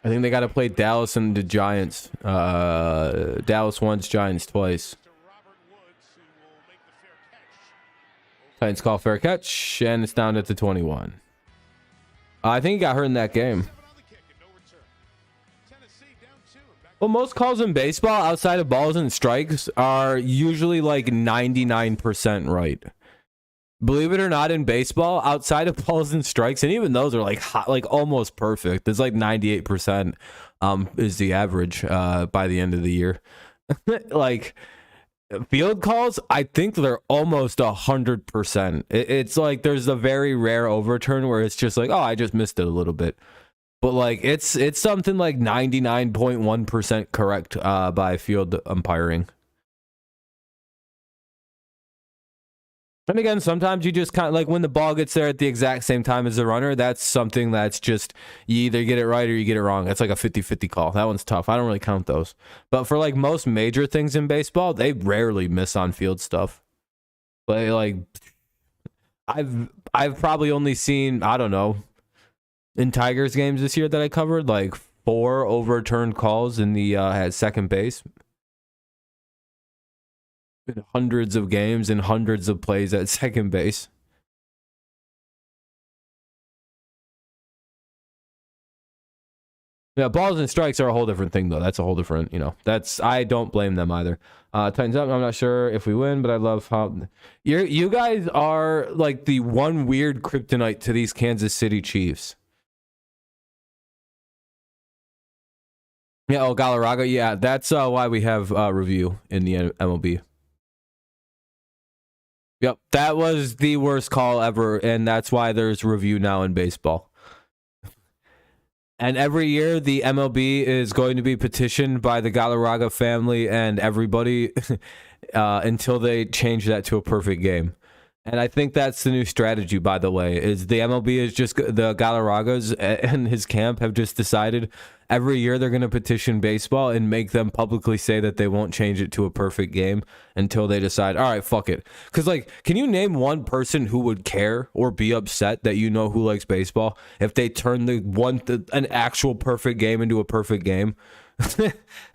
Speaker 1: I think they got to play Dallas and the Giants. Dallas once, Giants twice. Titans call fair catch, and it's down at the 21. I think he got hurt in that game. Well, most calls in baseball outside of balls and strikes are usually like 99% right. Believe it or not, in baseball, outside of balls and strikes, and even those are like hot, like almost perfect. It's like 98% is the average by the end of the year. Like field calls, I think they're almost 100%. It's like there's a very rare overturn where it's just like, oh, I just missed it a little bit. But like it's something like 99.1% correct by field umpiring. And again, sometimes you just kind of like when the ball gets there at the exact same time as the runner, that's something that's just you either get it right or you get it wrong. It's like a 50-50 call. That one's tough. I don't really count those. But for like most major things in baseball, they rarely miss on field stuff. But like I've probably only seen, I don't know, in Tigers games this year that I covered, like 4 overturned calls in the at second base. In hundreds of games and hundreds of plays at second base. Yeah, balls and strikes are a whole different thing, though. That's a whole different, I don't blame them either. Titans up. I'm not sure if we win, but I love how you guys are like the one weird kryptonite to these Kansas City Chiefs. Yeah, Galarraga. Yeah, that's why we have review in the MLB. Yep, that was the worst call ever, and that's why there's review now in baseball. And every year, the MLB is going to be petitioned by the Galarraga family and everybody until they change that to a perfect game. And I think that's the new strategy, by the way, is the MLB is just, the Galarragas and his camp have just decided every year they're going to petition baseball and make them publicly say that they won't change it to a perfect game until they decide, all right, fuck it. Because, like, can you name one person who would care or be upset that you know who likes baseball if they turn an actual perfect game into a perfect game?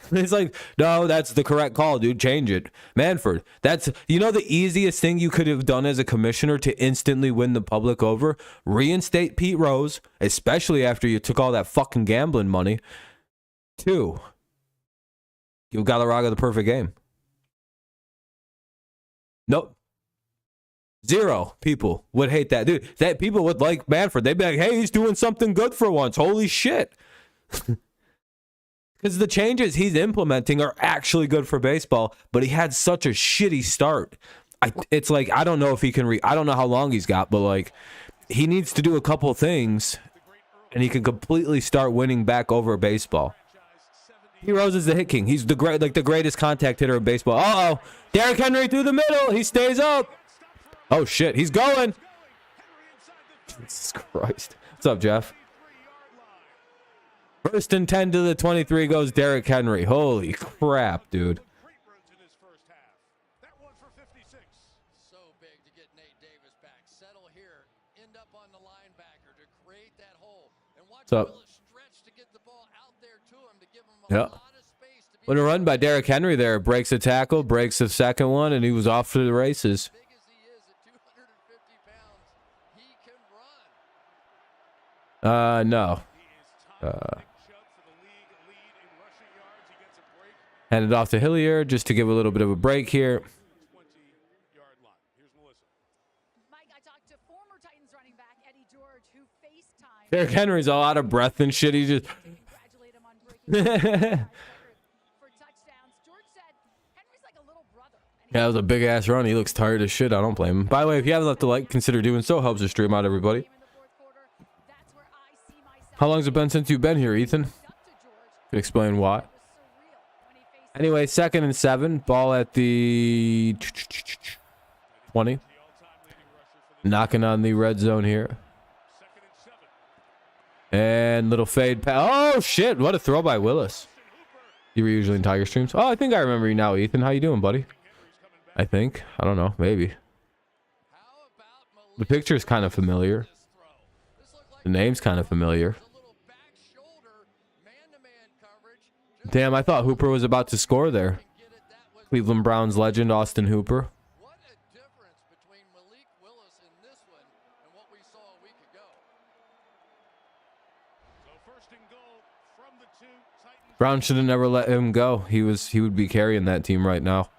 Speaker 1: It's like, no, that's the correct call, dude. Change it. Manford, that's, the easiest thing you could have done as a commissioner to instantly win the public over? Reinstate Pete Rose, especially after you took all that fucking gambling money. 2, give Galarraga the perfect game. Nope. 0 people would hate that. Dude, that people would like Manford. They'd be like, hey, he's doing something good for once. Holy shit. Because the changes he's implementing are actually good for baseball, but he had such a shitty start. It's like, I don't know if he can I don't know how long he's got, but like, he needs to do a couple things, and he can completely start winning back over baseball. He Rose is the hit king. He's the greatest contact hitter in baseball. Uh-oh. Derrick Henry through the middle. He stays up. Oh, shit. He's going. Jesus Christ. What's up, Jeff? 1st and 10 to the 23 goes Derrick Henry. Holy crap, dude.
Speaker 2: so big to get Nate Davis back. Settle here. End up on the linebacker to create that hole. And watch Willis stretch to get the ball out there to him to give him a lot of space to be.
Speaker 1: What a run by Derrick Henry there. Breaks a tackle, breaks the second one, and he was off to the races.
Speaker 2: Big as he is at 250 pounds, he can run.
Speaker 1: No. Handed off to Hillier just to give a little bit of a break here.
Speaker 4: Mike, I talked to former Titans running back Eddie George, who FaceTime.
Speaker 1: Derrick Henry's all out of breath and shit. He just.
Speaker 4: Congratulate him on breaking for touchdowns. George said Henry's like a little brother.
Speaker 1: Yeah, that was a big ass run. He looks tired as shit. I don't blame him. By the way, if you haven't left a like, consider doing so. Helps the stream out, everybody. How long has it been since you've been here, Ethan? Could explain why. Anyway, 2nd and 7. Ball at the 20. Knocking on the red zone here. And little fade pass. Oh, shit. What a throw by Willis. You were usually in Tiger Streams. Oh, I think I remember you now, Ethan. How you doing, buddy? I think. I don't know. Maybe. The picture is kind of familiar. The name's kind of familiar. Damn, I thought Hooper was about to score there. Cleveland Browns legend Austin Hooper.
Speaker 2: What a difference between Malik Willis in this one and what we saw a week ago.
Speaker 3: So first and goal from the 2. Titans.
Speaker 1: Brown should have never let him go. He would be carrying that team right now.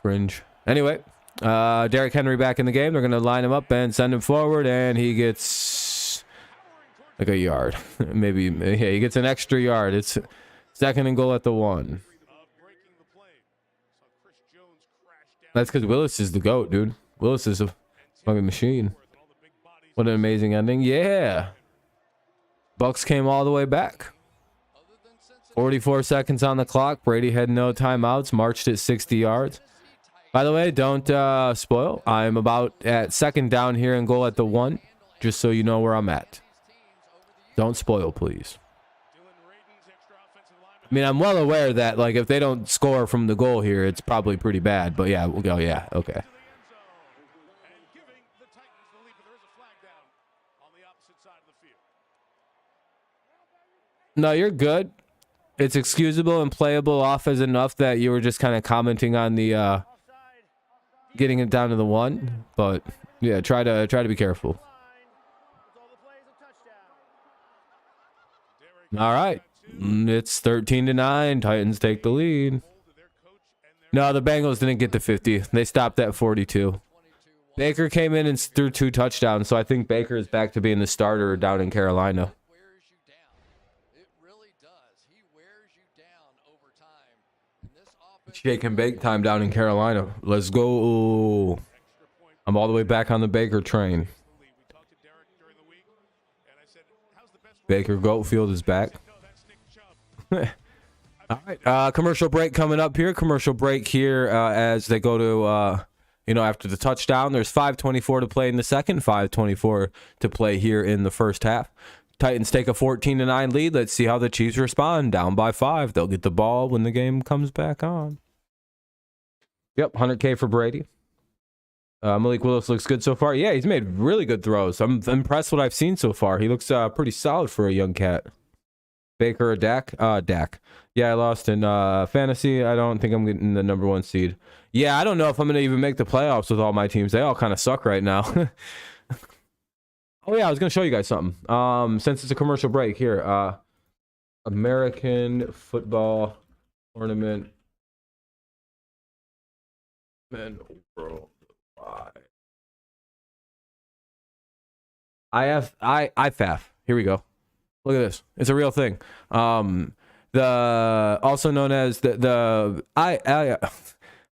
Speaker 1: Cringe. Anyway, Derrick Henry back in the game. They're going to line him up and send him forward, and he gets like a yard. Maybe, yeah, he gets an extra yard. It's second and goal at the 1. That's because Willis is the GOAT, dude. Willis is a fucking machine. What an amazing ending. Yeah. Bucks came all the way back. 44 seconds on the clock. Brady had no timeouts. Marched it 60 yards. By the way, don't spoil. I'm about at second down here and goal at the 1. Just so you know where I'm at. Don't spoil, please. I mean, I'm well aware that, like, if they don't score from the goal here, it's probably pretty bad. But yeah, we'll go. Yeah, okay. No, you're good. It's excusable and playable off as enough that you were just kind of commenting on the getting it down to the 1. But yeah, try to be careful. All right. It's 13-9. Titans take the lead. No, the Bengals didn't get to 50. They stopped at 42. Baker came in and threw 2 touchdowns, so I think Baker is back to being the starter down in Carolina. Shake and bake time down in Carolina. Let's go. I'm all the way back on the Baker train. Baker Goatfield is back. All right, commercial break coming up here. Commercial break here as they go to, after the touchdown. There's 5:24 to play in the second, 5:24 to play here in the first half. Titans take a 14-9 lead. Let's see how the Chiefs respond. Down by 5. They'll get the ball when the game comes back on. Yep, 100K for Brady. Malik Willis looks good so far. Yeah, he's made really good throws. I'm impressed what I've seen so far. He looks pretty solid for a young cat. Baker or Dak? Dak. Yeah, I lost in fantasy. I don't think I'm getting the number 1 seed. Yeah, I don't know if I'm going to even make the playoffs with all my teams. They all kind of suck right now. Oh, yeah, I was going to show you guys something. Since it's a commercial break here. American Football Tournament. Men worldwide. IFAF. Here we go. Look at this. It's a real thing. The also known as I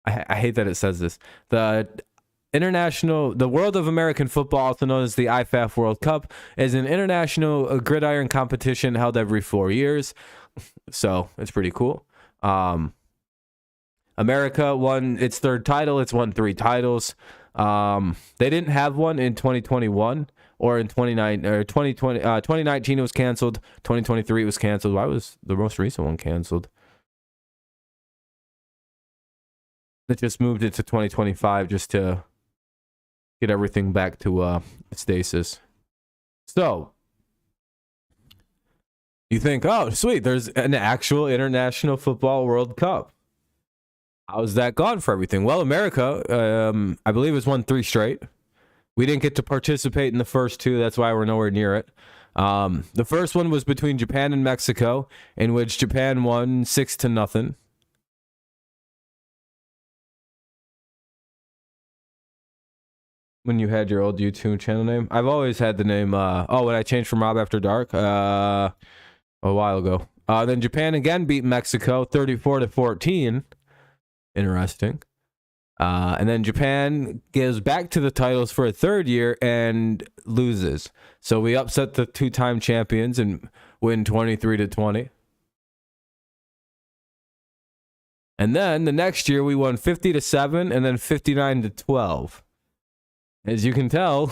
Speaker 1: hate that it says this. The World of American Football, also known as the IFAF World Cup, is an international gridiron competition held every 4 years. So it's pretty cool. America won its 3rd title. It's won 3 titles. They didn't have one in 2021 or in 2019 it was canceled. 2023 it was canceled. Why was the most recent one canceled? It just moved it to 2025 just to get everything back to stasis. So you think, oh, sweet, there's an actual International Football World Cup. How's that gone for everything? Well, America, I believe, has won 3 straight. We didn't get to participate in the first 2. That's why we're nowhere near it. The first one was between Japan and Mexico, in which Japan won 6-0. When you had your old YouTube channel name? I've always had the name, when I changed from Rob After Dark, a while ago. Then Japan again beat Mexico 34-14. Interesting. And then Japan gives back to the titles for a 3rd year and loses. So we upset the 2-time champions and win 23-20. And then the next year we won 50-7 and then 59-12. As you can tell,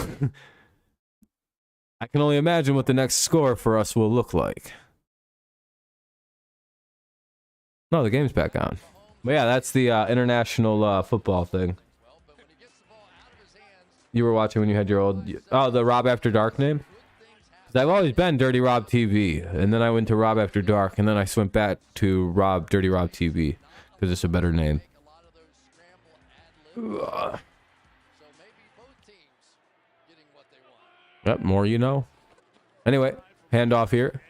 Speaker 1: I can only imagine what the next score for us will look like. No, the game's back on. But yeah, that's the international football thing. You were watching when you had your old... Oh, the Rob After Dark name? 'Cause I've always been Dirty Rob TV. And then I went to Rob After Dark. And then I went back to Dirty Rob TV. Because it's a better name. Yep, more you know. Anyway, handoff here.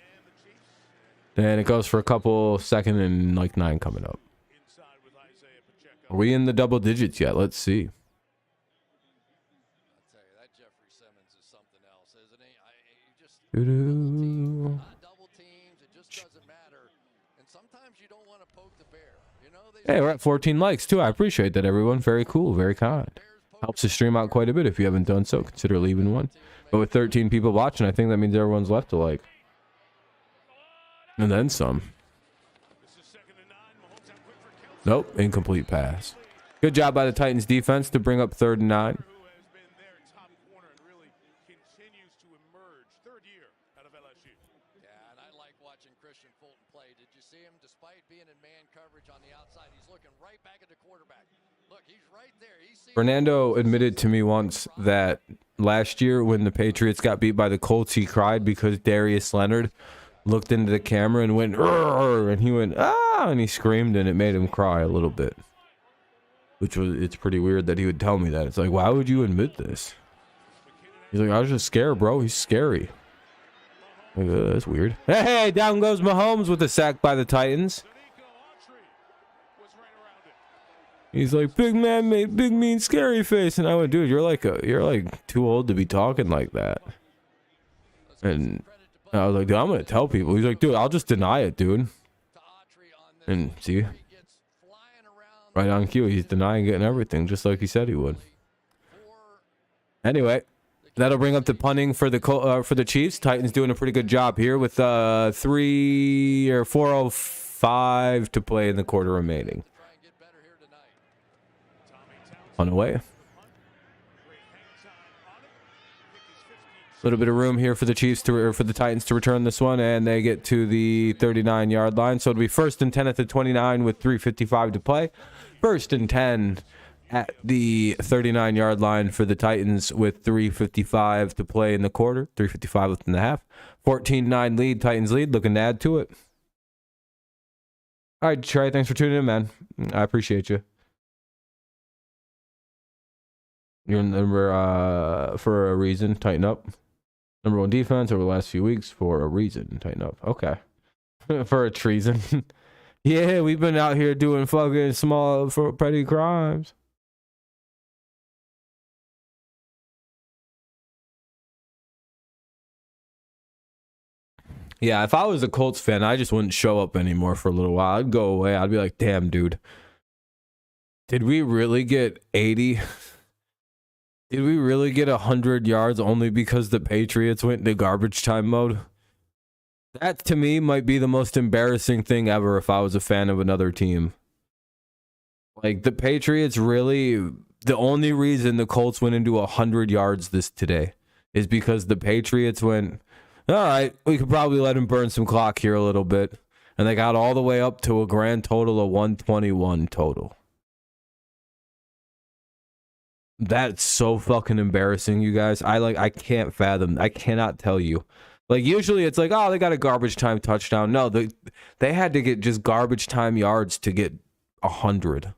Speaker 1: And it goes for a couple second and like 9 coming up. Are we in the double digits yet? Let's see. Hey, we're at 14 likes too. I appreciate that, everyone. Very cool, very kind. Helps the stream out quite a bit. If you haven't done so, consider leaving one. But with 13 people watching, I think that means everyone's left a like. And then some. Nope, incomplete pass. Good job by the Titans defense to bring up 3rd and 9. Fernando admitted to me once that last year when the Patriots got beat by the Colts, he cried because Darius Leonard looked into the camera and went, "Rrr," and he went, "Ah," and he screamed, and it made him cry a little bit. It's pretty weird that he would tell me that. It's like, why would you admit this? He's like, I was just scared, bro. He's scary. Like, that's weird. Hey, down goes Mahomes with a sack by the Titans. He's like, big man made big mean scary face, and I went, dude, you're like too old to be talking like that. And I was like, dude, I'm gonna tell people. He's like, dude, I'll just deny it, dude. And see, right on cue, he's denying getting everything, just like he said he would. Anyway, that'll bring up the punting for the Chiefs. Titans doing a pretty good job here with 3 or 4:05 to play in the quarter remaining. On the way. A little bit of room here for the Chiefs or for the Titans to return this one, and they get to the 39-yard line. So it'll be 1st and 10 at the 29 with 3:55 to play. 1st and 10 at the 39-yard line for the Titans with 3:55 to play in the quarter. 3:55 left in the half. 14-9 lead. Titans lead. Looking to add to it. All right, Trey. Thanks for tuning in, man. I appreciate you. You're number for a reason. Tighten up. Number 1 defense over the last few weeks for a reason. Tighten up. Okay. For a treason. Yeah, we've been out here doing fucking small for petty crimes. Yeah, if I was a Colts fan, I just wouldn't show up anymore for a little while. I'd go away. I'd be like, damn, dude. Did we really get 80? Did we really get 100 yards only because the Patriots went into garbage time mode? That, to me, might be the most embarrassing thing ever if I was a fan of another team. Like, the Patriots really... The only reason the Colts went into 100 yards today is because the Patriots went, all right, we could probably let him burn some clock here a little bit. And they got all the way up to a grand total of 121 total. That's so fucking embarrassing, you guys. I can't fathom. I cannot tell you. Like, usually it's like, oh, they got a garbage time touchdown. No, they had to get just garbage time yards to get 100.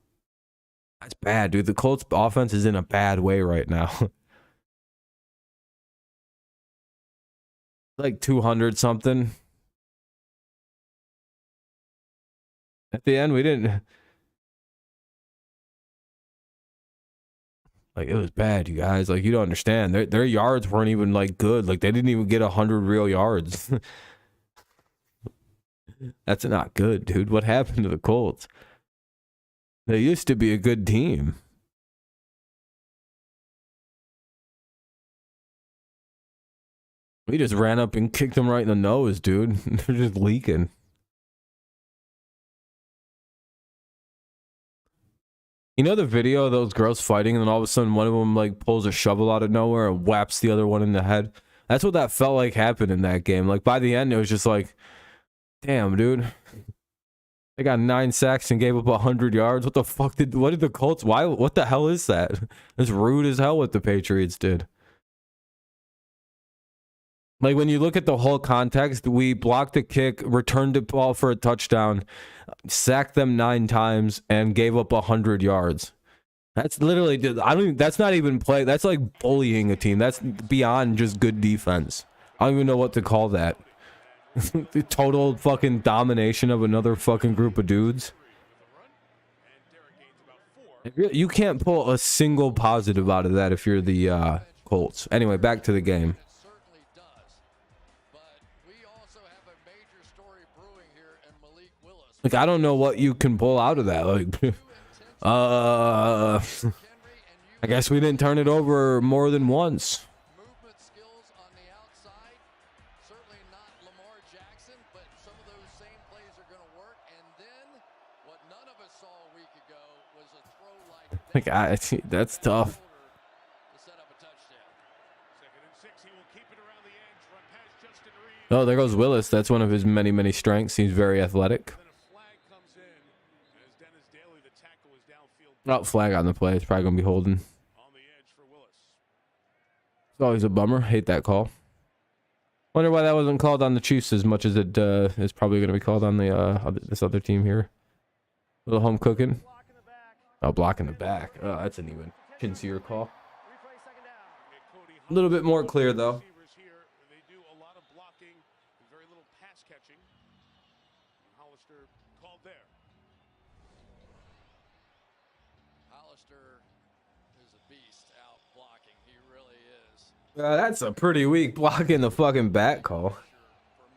Speaker 1: That's bad, dude. The Colts offense is in a bad way right now. Like 200 something. At the end, we didn't... Like, it was bad, you guys. Like, you don't understand. Their yards weren't even, like, good. Like, they didn't even get 100 real yards. That's not good, dude. What happened to the Colts? They used to be a good team. We just ran up and kicked them right in the nose, dude. They're just leaking. You know the video of those girls fighting, and then all of a sudden one of them like pulls a shovel out of nowhere and whaps the other one in the head? That's what that felt like happened in that game. Like by the end, it was just like, damn, dude. They got 9 sacks and gave up 100 yards. What the fuck what did the Colts, what the hell is that? It's rude as hell what the Patriots did. Like when you look at the whole context, we blocked a kick, returned the ball for a touchdown, sacked them 9 times, and gave up 100 yards. That's literally, that's not even play. That's like bullying a team. That's beyond just good defense. I don't even know what to call that. The total fucking domination of another fucking group of dudes. You can't pull a single positive out of that if you're the Colts. Anyway, back to the game. Like, I don't know what you can pull out of that. Like, I guess we didn't turn it over more than once.
Speaker 2: Movement skills on the outside. Certainly not Lamar Jackson, but some of those same plays are going to work. And then what none of us saw a week ago was a throw like
Speaker 1: Like, that's tough.
Speaker 2: to set up a touchdown.
Speaker 3: 2nd and 6. He will keep it around the edge. Run past Justin Reed.
Speaker 1: Oh, there goes Willis. That's one of his many, many strengths. He's very athletic.
Speaker 3: Then a flag comes in as Dennis Daly, the tackle, is downfield
Speaker 1: Oh, flag on the play. It's probably going to be holding.
Speaker 3: on the edge for Willis.
Speaker 1: It's always a bummer. Hate that call. Wonder why that wasn't called on the Chiefs as much as it is probably going to be called on the this other team here. Little home cooking. Oh, blocking the back. Oh, that's an even sincere call. A little bit more clear, though.
Speaker 3: Receivers here, they do a lot of blocking and very little pass catching. Hollister called there.
Speaker 2: Hollister is a beast out blocking. He really is.
Speaker 1: That's a pretty weak block in the fucking back call.
Speaker 2: For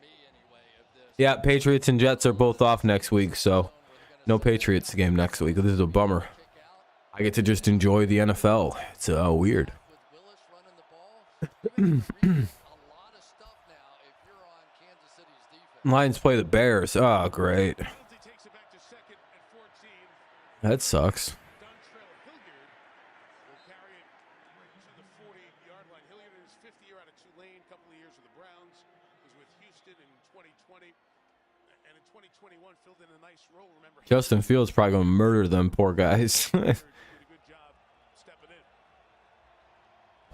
Speaker 2: me, anyway, of this.
Speaker 1: Yeah, Patriots and Jets are both off next week, so no Patriots game next week. This is a bummer. I get to just enjoy the NFL. It's weird.
Speaker 2: With Willis running the ball, you have to read a lot of stuff now if you're on Kansas City's defense.
Speaker 1: Lions play the Bears. Oh, great.
Speaker 3: Penalty takes it back to 2nd and 14.
Speaker 1: That sucks.
Speaker 3: Dontrell Hilliard will carry it to the 40-yard line. Hilliard in his 5th year out of Tulane, a couple of years with the Browns, was with Houston in 2020, and in 2021 filled in a nice role. Remember,
Speaker 1: Justin Fields probably going to murder them poor guys.
Speaker 3: doing a good job stepping in.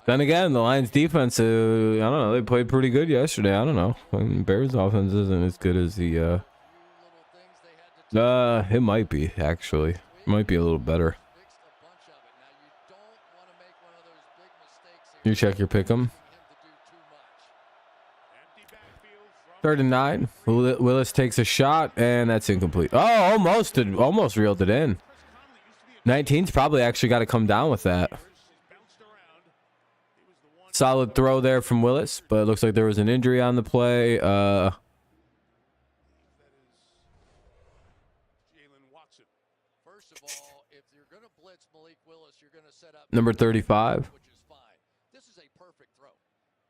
Speaker 1: Then again, the Lions defense, I don't know, they played pretty good yesterday. I don't know. I mean, Bears offense isn't as good as the,
Speaker 2: Little things they had to
Speaker 1: it might be, actually. It might be a little better.
Speaker 2: fix a bunch of it. Now, you don't want to make one of those big mistakes here.
Speaker 1: You check your pick 'em.
Speaker 2: Him to do too much.
Speaker 3: Empty backfield
Speaker 1: 3rd and 9. Willis takes a shot, and that's incomplete. Oh, almost reeled it in. 19's probably actually got to come down with that.
Speaker 3: bounced around. He was the one.
Speaker 1: Solid throw there from Willis, but it looks like there was an injury on the play.
Speaker 3: That is Jalen Watson.
Speaker 2: First of all, if you're going to blitz Malik Willis, you're going to set up
Speaker 1: Number 35.
Speaker 2: which is fine. This is a perfect throw.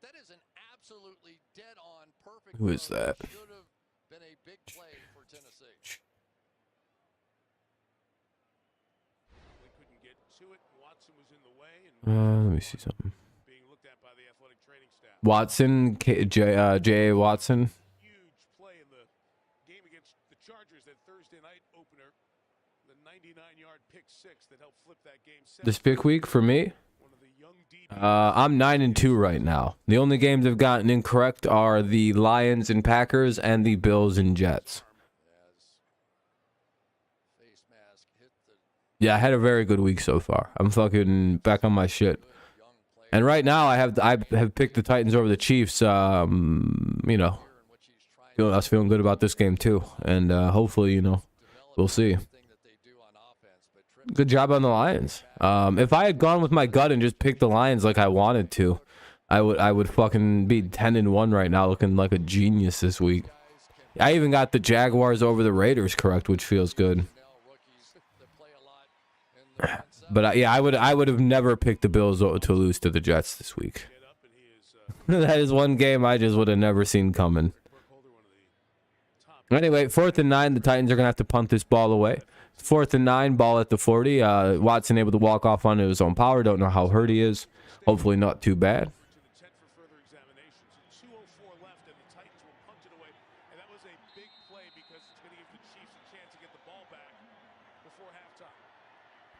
Speaker 2: That is an absolutely dead-on perfect
Speaker 1: Who is
Speaker 2: throw
Speaker 1: that?
Speaker 2: should have been a big play for Tennessee.
Speaker 3: They couldn't get to it. Watson was in the way and
Speaker 1: Let me see something.
Speaker 3: being looked at by the athletic training staff.
Speaker 1: Watson, J.A. Watson.
Speaker 3: Huge play in the game against the Chargers, that Thursday night opener. The 99-yard pick six that helped flip that game.
Speaker 1: This pick week for me,
Speaker 3: One of the young
Speaker 1: I'm 9-2 right now. The only games I've gotten incorrect are the Lions and Packers and the Bills and Jets.
Speaker 2: As face mask hit the
Speaker 1: Yeah, I had a very good week so far. I'm fucking back on my shit.
Speaker 2: young player
Speaker 1: And right now I have picked the Titans over the Chiefs. You know,
Speaker 2: in which he's trying
Speaker 1: I was feeling good about this game too. And hopefully, you know, we'll see.
Speaker 2: thing that they do on offense, but Tripp
Speaker 1: Good job on the Lions. If I had gone with my gut and just picked the Lions like I wanted to, I would fucking be 10-1 right now, looking like a genius this week. I even got the Jaguars over the Raiders correct, which feels good.
Speaker 2: now rookies that play a lot in the front seven.
Speaker 1: But yeah, I would have never picked the Bills to lose to the Jets this week.
Speaker 3: get up, and he is
Speaker 1: That is one game I just would have never seen coming.
Speaker 3: Burkholder, one of the top.
Speaker 1: Anyway, 4th and 9, the Titans are gonna have to punt this ball away. 4th and 9, ball at the 40. Watson able to walk off onto his own power. Don't know how hurt he is. Hopefully not too bad.
Speaker 3: To the 10 for further examinations. 2:04 left, and the Titans will punt it away. And that was a big play because it's going to give the Chiefs a chance to get the ball back before halftime.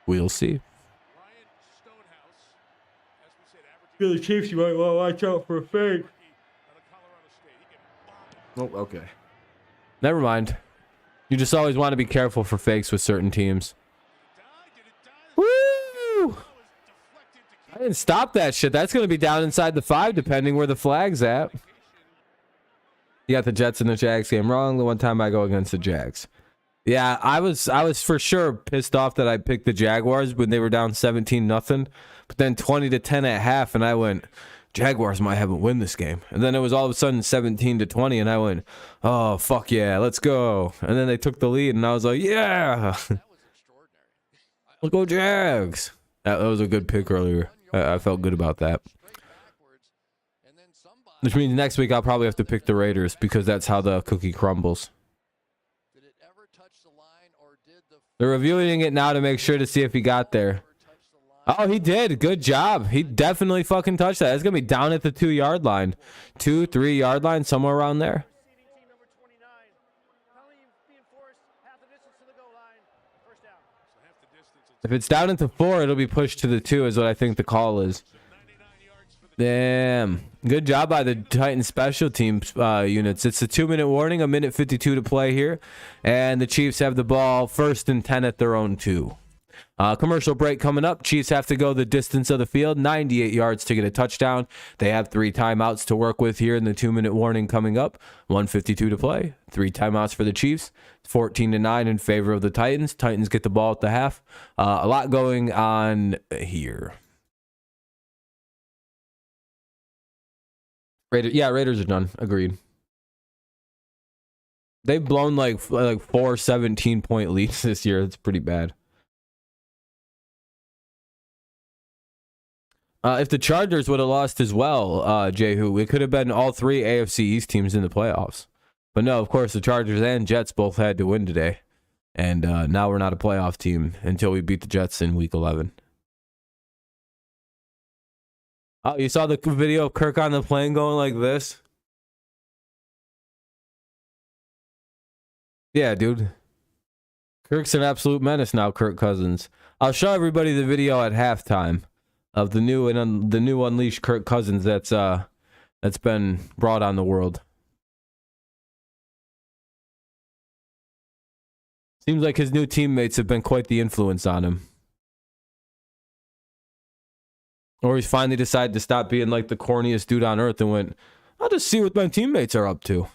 Speaker 1: We'll see.
Speaker 3: Ryan Stonehouse, as we said, averaging
Speaker 1: The Chiefs, you might want to watch out for a fake.
Speaker 3: out of Colorado State. He can bomb it.
Speaker 1: Oh, okay. Never mind. You just always want to be careful for fakes with certain teams.
Speaker 3: Did it die?
Speaker 1: Woo!
Speaker 3: Was deflected to
Speaker 1: I didn't stop that shit. That's going to be down inside the 5, depending where the flag's at. You got the Jets and the Jags game wrong. The one time I go against the Jags. Yeah, I was for sure pissed off that I picked the Jaguars when they were down 17-0, but then 20-10 at half, and I went, Jaguars might have a win this game. And then it was all of a sudden 17-20, and I went, oh, fuck yeah, let's go. And then they took the lead, and I was like, yeah,
Speaker 2: That was extraordinary.
Speaker 1: let's go Jags. That was a good pick earlier. I felt good about that.
Speaker 2: Straight backwards, and then somebody.
Speaker 1: Which means next week I'll probably have to pick the Raiders because that's how the cookie crumbles.
Speaker 2: Did it ever touch the line, or did the
Speaker 1: They're reviewing it now to make sure to see if he got there.
Speaker 2: ever touch the line?
Speaker 1: Oh, he did. Good job. He definitely fucking touched that. It's going to be down at the 2-yard line. 2-3 yard line, somewhere around there.
Speaker 5: Receiving team number 29. Penalty being forced half the distance to the goal line. First down.
Speaker 3: So half the distance.
Speaker 1: If it's down at the 4, it'll be pushed to the 2 is what I think the call is.
Speaker 3: 99 yards for the
Speaker 1: Damn. Good job by the Titans special teams units. It's a 2-minute warning, 1:52 to play here. And the Chiefs have the ball 1st and 10 at their own 2. Commercial break coming up. Chiefs have to go the distance of the field, 98 yards to get a touchdown. They have 3 timeouts to work with here in the 2-minute warning coming up. 1:52 to play. 3 timeouts for the Chiefs. 14-9 in favor of the Titans. Titans get the ball at the half. A lot going on here. Raiders are done. Agreed. They've blown like 4 17-point leads this year. It's pretty bad. If the Chargers would have lost as well, Jehu, it could have been all 3 AFC East teams in the playoffs. But no, of course, the Chargers and Jets both had to win today. And now we're not a playoff team until we beat the Jets in Week 11. Oh, you saw the video of Kirk on the plane going like this? Yeah, dude. Kirk's an absolute menace now, Kirk Cousins. I'll show everybody the video at halftime of the new unleashed Kirk Cousins that's been brought on the world. Seems like his new teammates have been quite the influence on him. Or he's finally decided to stop being like the corniest dude on earth and went, I'll just see what my teammates are up to.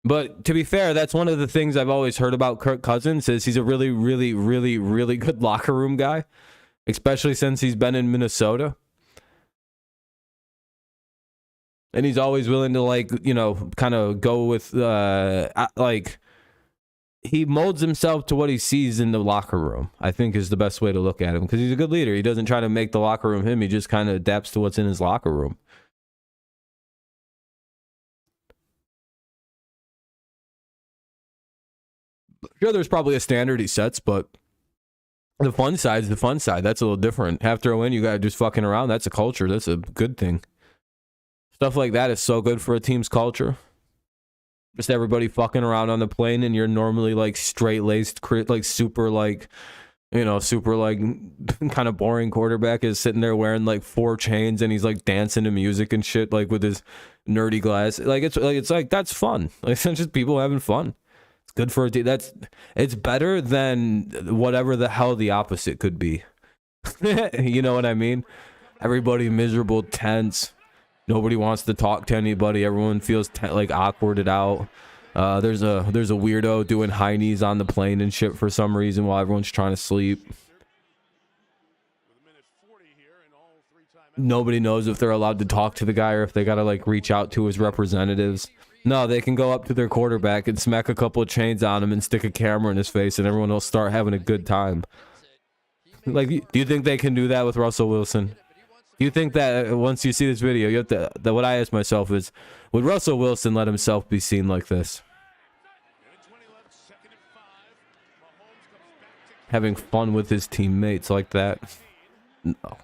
Speaker 1: But to be fair, that's one of the things I've always heard about Kirk Cousins is he's a really, really, really, really good locker room guy, especially since he's been in Minnesota. And he's always willing to kind of go with he molds himself to what he sees in the locker room, I think is the best way to look at him because he's a good leader. He doesn't try to make the locker room him. He just kind of adapts to what's in his locker room. Sure, there's probably a standard he sets, but the fun side's the fun side. That's a little different. After a win, you got to just fucking around. That's a culture. That's a good thing. Stuff like that is so good for a team's culture. Just everybody fucking around on the plane, and you're normally like straight-laced, like super like kind of boring quarterback is sitting there wearing like 4 chains, and he's like dancing to music and shit, like with his nerdy glass. It's like that's fun. Like it's just people having fun. It's good for a team. It's better than whatever the hell the opposite could be. You know what I mean? Everybody miserable, tense. Nobody wants to talk to anybody. Everyone feels awkwarded out. There's a weirdo doing high knees on the plane and shit for some reason while everyone's trying to sleep. Nobody knows if they're allowed to talk to the guy or if they gotta reach out to his representatives. No, they can go up to their quarterback and smack a couple of chains on him and stick a camera in his face, and everyone will start having a good time. Do you think they can do that with Russell Wilson? Do you think that once you see this video, you have to? That what I ask myself is, would Russell Wilson let himself be seen like this? having fun with his teammates like that. No.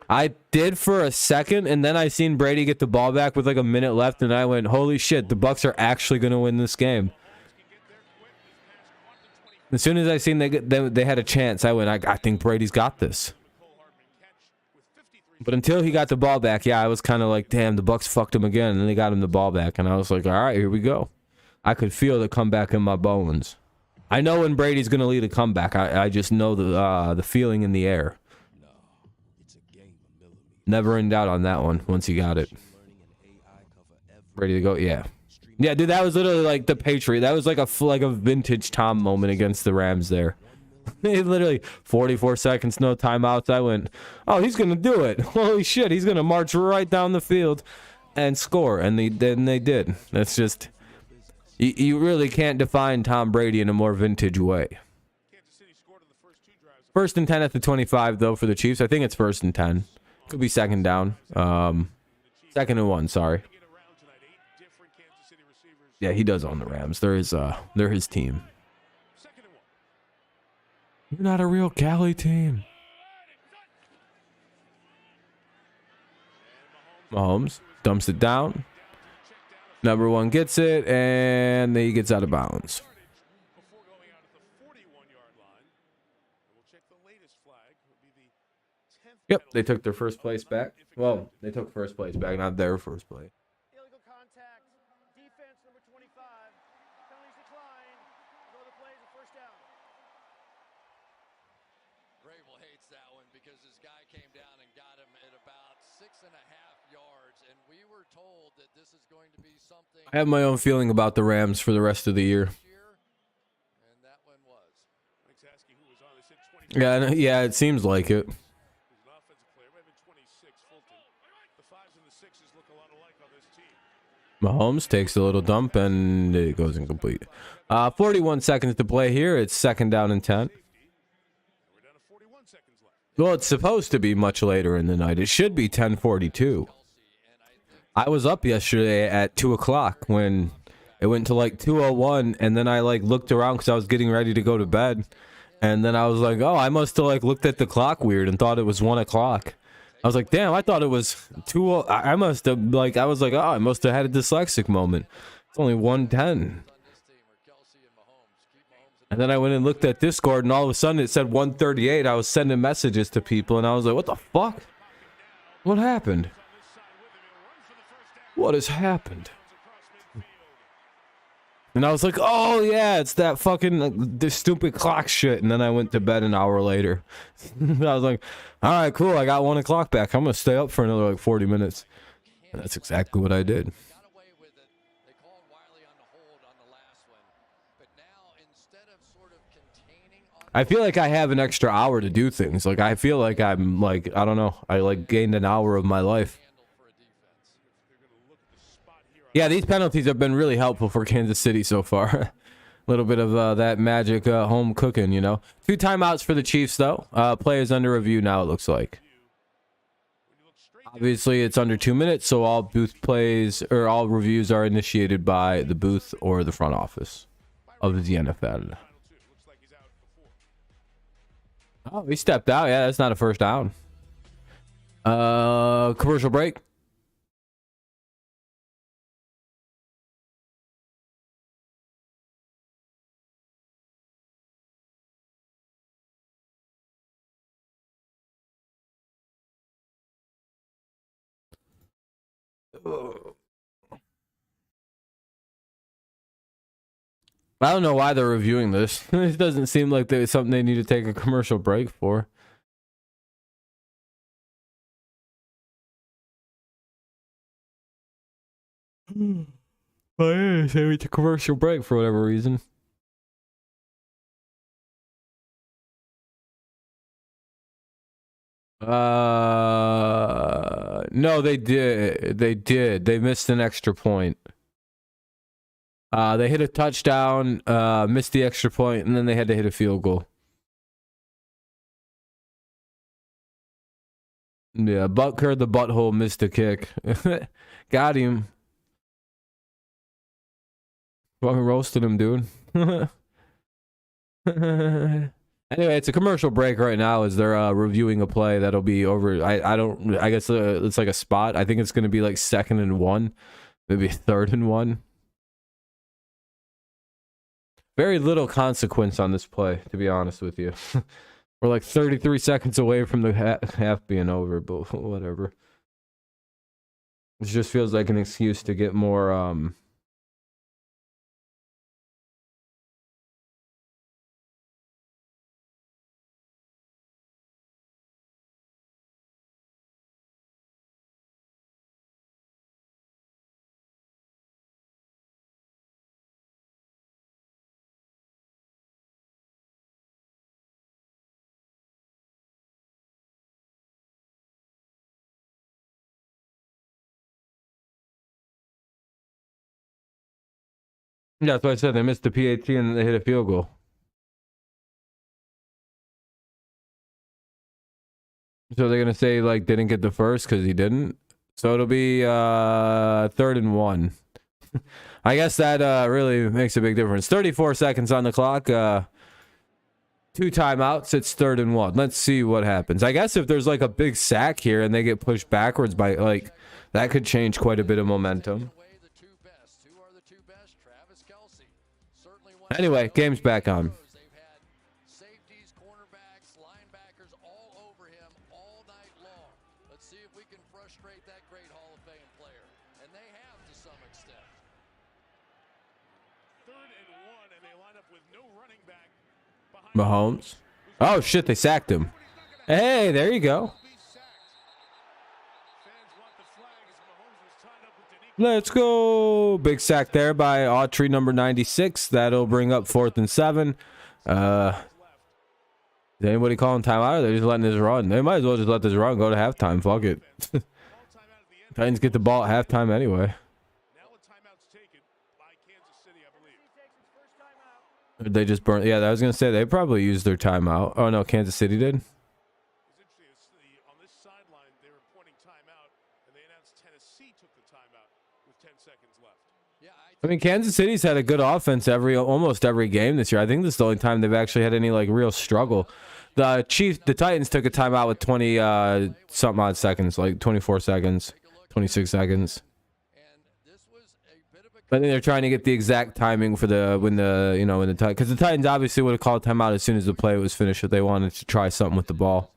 Speaker 1: I did for a second, and then I seen Brady get the ball back with like a minute left, and I went, holy shit, the Bucs are actually going to win this game. As soon as I seen they had a chance, I went, I think Brady's got this. But until he got the ball back, yeah, I was kind of like, damn, the Bucs fucked him again, and then they got him the ball back, and I was like, all right, here we go. I could feel the comeback in my bones. I know when Brady's going to lead a comeback. I just know the feeling in the air. Never in doubt on that one once he got it. Ready to go, yeah. Yeah, dude, that was literally like the Patriot. That was like a vintage Tom moment against the Rams there. Literally 44 seconds, no timeouts. I went, oh, he's going to do it. Holy shit, he's going to march right down the field and score. And then they did. That's just, you really can't define Tom Brady in a more vintage way. First and 10 at the 25, though, for the Chiefs. I think it's first and 10. Could be second down. Second and 1, sorry. Yeah, he does own the Rams. They're his team. You're not a real Cali team. Mahomes dumps it down. Number 1 gets it, and he gets out of bounds. Yep, they took their first place back. Well, they took first place back, not their first place.
Speaker 5: Illegal contact. Defense number 25. Penalties declined. Throw the plays and first down.
Speaker 2: Grable hates that one because this guy came down and got him at about 6.5 yards, and we were told that this is going to be something.
Speaker 1: I have my own feeling about the Rams for the rest of the year.
Speaker 2: And that one was.
Speaker 1: Yeah, it seems like it. Mahomes takes a little dump, and it goes incomplete. 41 seconds to play here. It's second down and 10. Well, it's supposed to be much later in the night. It should be 10:42. I was up yesterday at 2 o'clock when it went to like 2:01, and then I like looked around because I was getting ready to go to bed, and then I was like, oh, I must have like looked at the clock weird and thought it was 1 o'clock. I was like, damn, I thought it was 2. I must have like, I was like, oh, I must have had a dyslexic moment. It's only 1:10. And then I went and looked at Discord, and all of a sudden it said 1:38. I was sending messages to people, and I was like, what the fuck? What happened? What has happened? And I was like, oh, yeah, it's that fucking this stupid clock shit. And then I went to bed an hour later. I was like, all right, cool. I got 1 o'clock back. I'm going to stay up for another like 40 minutes. And that's exactly what I did. I feel like I have an extra hour to do things. Like, I feel like I'm like, I don't know. I like gained an hour of my life. Yeah, these penalties have been really helpful for Kansas City so far. A little bit of that magic home cooking, you know. 2 timeouts for the Chiefs, though. Play is under review now, it looks like. Obviously, it's under 2 minutes, so all booth plays or all reviews are initiated by the booth or the front office of the NFL. Oh, he stepped out. Yeah, that's not a first down. Commercial break. I don't know why they're reviewing this. It doesn't seem like there's something they need to take a commercial break for. But yeah, say we took a commercial break for whatever reason. No, they did. They missed an extra point. They hit a touchdown, missed the extra point, and then they had to hit a field goal. Yeah, Butker the butthole missed a kick. Got him. Fucking roasted him, dude. Anyway, it's a commercial break right now as they're reviewing a play that'll be over. I guess it's like a spot. I think it's going to be like 2nd and 1, maybe 3rd and 1. Very little consequence on this play, to be honest with you. We're like 33 seconds away from the half being over, but whatever. It just feels like an excuse to get more Yeah, that's what I said. They missed the PAT and they hit a field goal. So they're gonna say like didn't get the first because he didn't. So it'll be 3rd and 1. I guess that really makes a big difference. 34 seconds on the clock. 2 timeouts. It's 3rd and 1. Let's see what happens. I guess if there's like a big sack here and they get pushed backwards by like that could change quite a bit of momentum. Anyway, game's back on.
Speaker 2: They've had safeties, cornerbacks, linebackers all over him all night long. Let's see if we can frustrate that great Hall of Fame player. And they have to some extent.
Speaker 3: 3rd and 1, and they line up with no running back behind
Speaker 1: Mahomes. Oh shit, they sacked him. Hey, there you go.
Speaker 3: Fans want the flag as Mahomes was tied up with Danique.
Speaker 1: Let's go. Big sack there by Autry, number 96. That'll bring up 4th and 7. Is anybody calling timeout? Or they're just letting this run. They might as well just let this run. Go to halftime. Fuck it. Titans get the ball at halftime anyway.
Speaker 3: Now a timeout's taken by Kansas City, I believe.
Speaker 1: They just burnt. Yeah, I was gonna say they probably used their timeout. Oh no, Kansas City did.
Speaker 3: It's interesting. On this sideline, they were pointing timeout, and they announced Tennessee took the timeout with 10 seconds left.
Speaker 2: Yeah,
Speaker 1: I mean, Kansas City's had a good offense almost every game this year. I think this is the only time they've actually had any like real struggle. The Titans took a timeout with 20 something odd seconds, like 24 seconds, 26 seconds.
Speaker 2: and this was a bit of a
Speaker 1: I think they're trying to get the exact timing for when the because the Titans obviously would have called timeout as soon as the play was finished if they wanted to try something with the ball.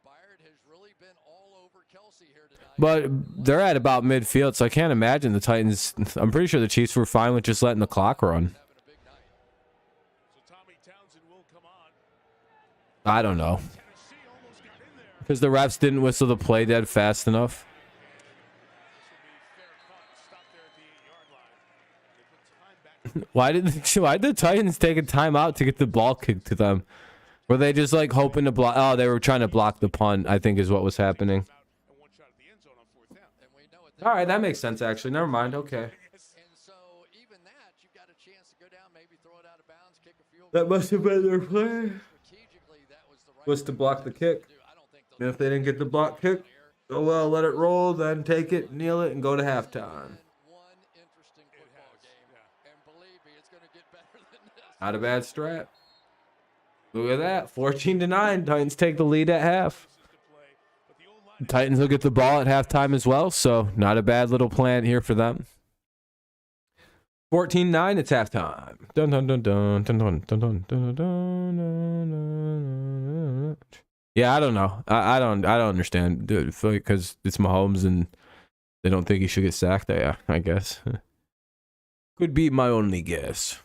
Speaker 2: Byard has really been all over Kelsey here tonight.
Speaker 1: But they're at about midfield, so I can't imagine the Titans. I'm pretty sure the Chiefs were fine with just letting the clock run.
Speaker 2: Having a big night.
Speaker 3: So Tommy Townsend will come on.
Speaker 1: I don't know
Speaker 3: Tennessee almost got in there.
Speaker 1: because the refs didn't whistle the play dead fast enough.
Speaker 3: This will be fair punt. Stop there at the yard line. They put time back.
Speaker 1: Why did the Titans take a timeout to get the ball kicked to them? Were they just like hoping to block? Oh, they were trying to block the punt, I think is what was happening.
Speaker 3: And one shot at the end zone on 4th down.
Speaker 2: And we know it.
Speaker 1: All right, that makes sense actually. Never mind. Okay.
Speaker 2: And so even that, you've got a chance to go down, maybe throw it out of bounds, kick a field
Speaker 1: That
Speaker 2: goal.
Speaker 1: must have been their plan.
Speaker 2: Strategically, that was the right
Speaker 1: Was to block the kick.
Speaker 2: to do. I don't think
Speaker 1: And if they didn't get the block kick, oh well, let it roll, then take it, kneel it, and go to halftime.
Speaker 2: one interesting football game. And believe me, it's going to get better than this.
Speaker 1: Not a bad strat. Look at that, 14-9. Titans take the lead at half. The Titans will get the ball at halftime as well, so not a bad little plan here for them. 14-9, it's halftime. Dun, dun, dun, dun, dun, dun, dun, dun, dun, dun, dun. Yeah, I don't know. I don't understand, dude, because it's Mahomes and they don't think he should get sacked. Yeah, I guess. Could be my only guess.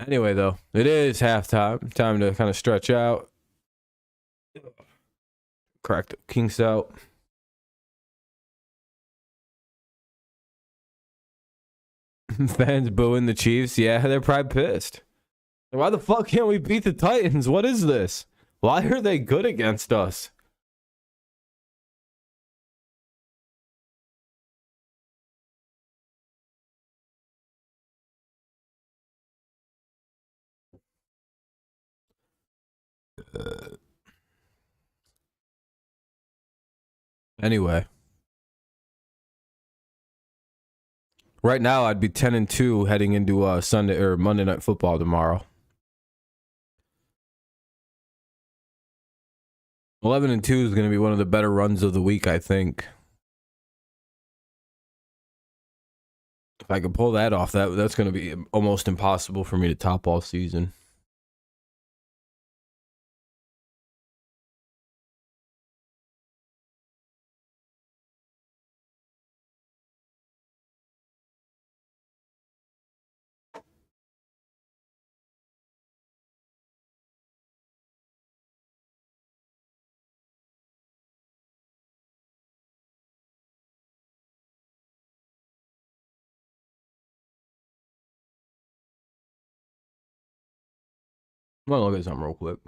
Speaker 1: Anyway, though, it is halftime. Time to kind of stretch out. Crack the kinks out. Fans booing the Chiefs. Yeah, they're probably pissed. Why the fuck can't we beat the Titans? What is this? Why are they good against us? Anyway. Right now, I'd be 10-2 heading into Sunday or Monday Night Football tomorrow. 11-2 is going to be one of the better runs of the week, I think. If I could pull that off, that's going to be almost impossible for me to top all season. I'm gonna look at something real quick.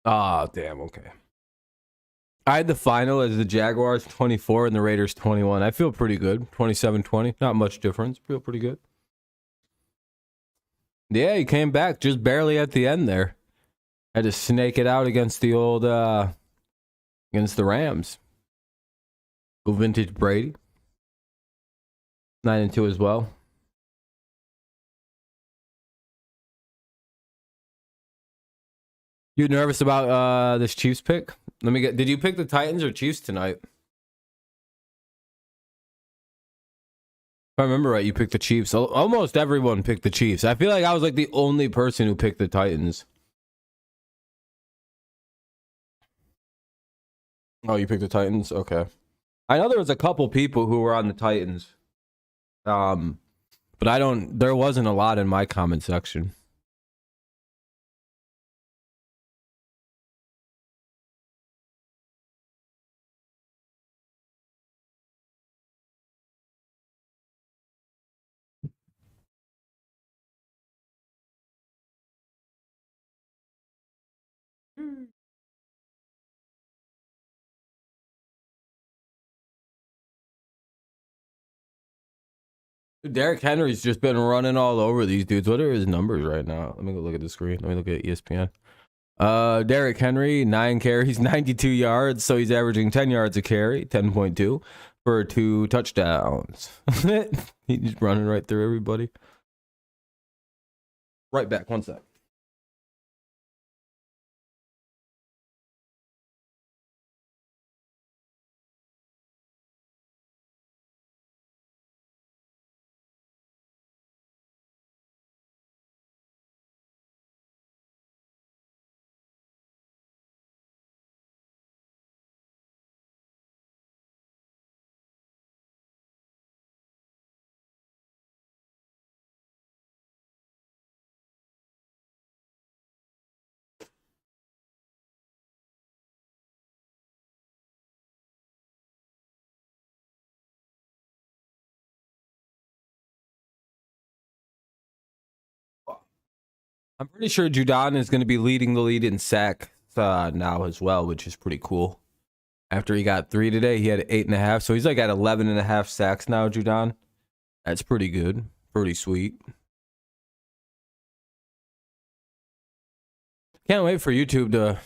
Speaker 1: Ah, damn, okay. I had the final as the Jaguars 24 and the Raiders 21. I feel pretty good. 27-20. Not much difference. Feel pretty good. Yeah, he came back just barely at the end there. Had to snake it out against the old against the Rams. Go vintage Brady. 9-2 as well. You nervous about this Chiefs pick? Did you pick the Titans or Chiefs tonight? If I remember right, you picked the Chiefs. Almost everyone picked the Chiefs. I feel like I was like the only person who picked the Titans. Oh, you picked the Titans? Okay. I know there was a couple people who were on the Titans. But there wasn't a lot in my comment section. Derrick Henry's just been running all over these dudes. What are his numbers right now? Let me go look at the screen. Let me look at ESPN. Derrick Henry, 9 carries, 92 yards. So he's averaging 10 yards a carry, 10.2 for 2 touchdowns. He's running right through everybody. Right back. One sec. I'm pretty sure Judon is going to be leading the lead in sacks now as well, which is pretty cool. After he got 3 today, he had 8.5. So he's like at 11.5 sacks now, Judon. That's pretty good. Pretty sweet. Can't wait for YouTube to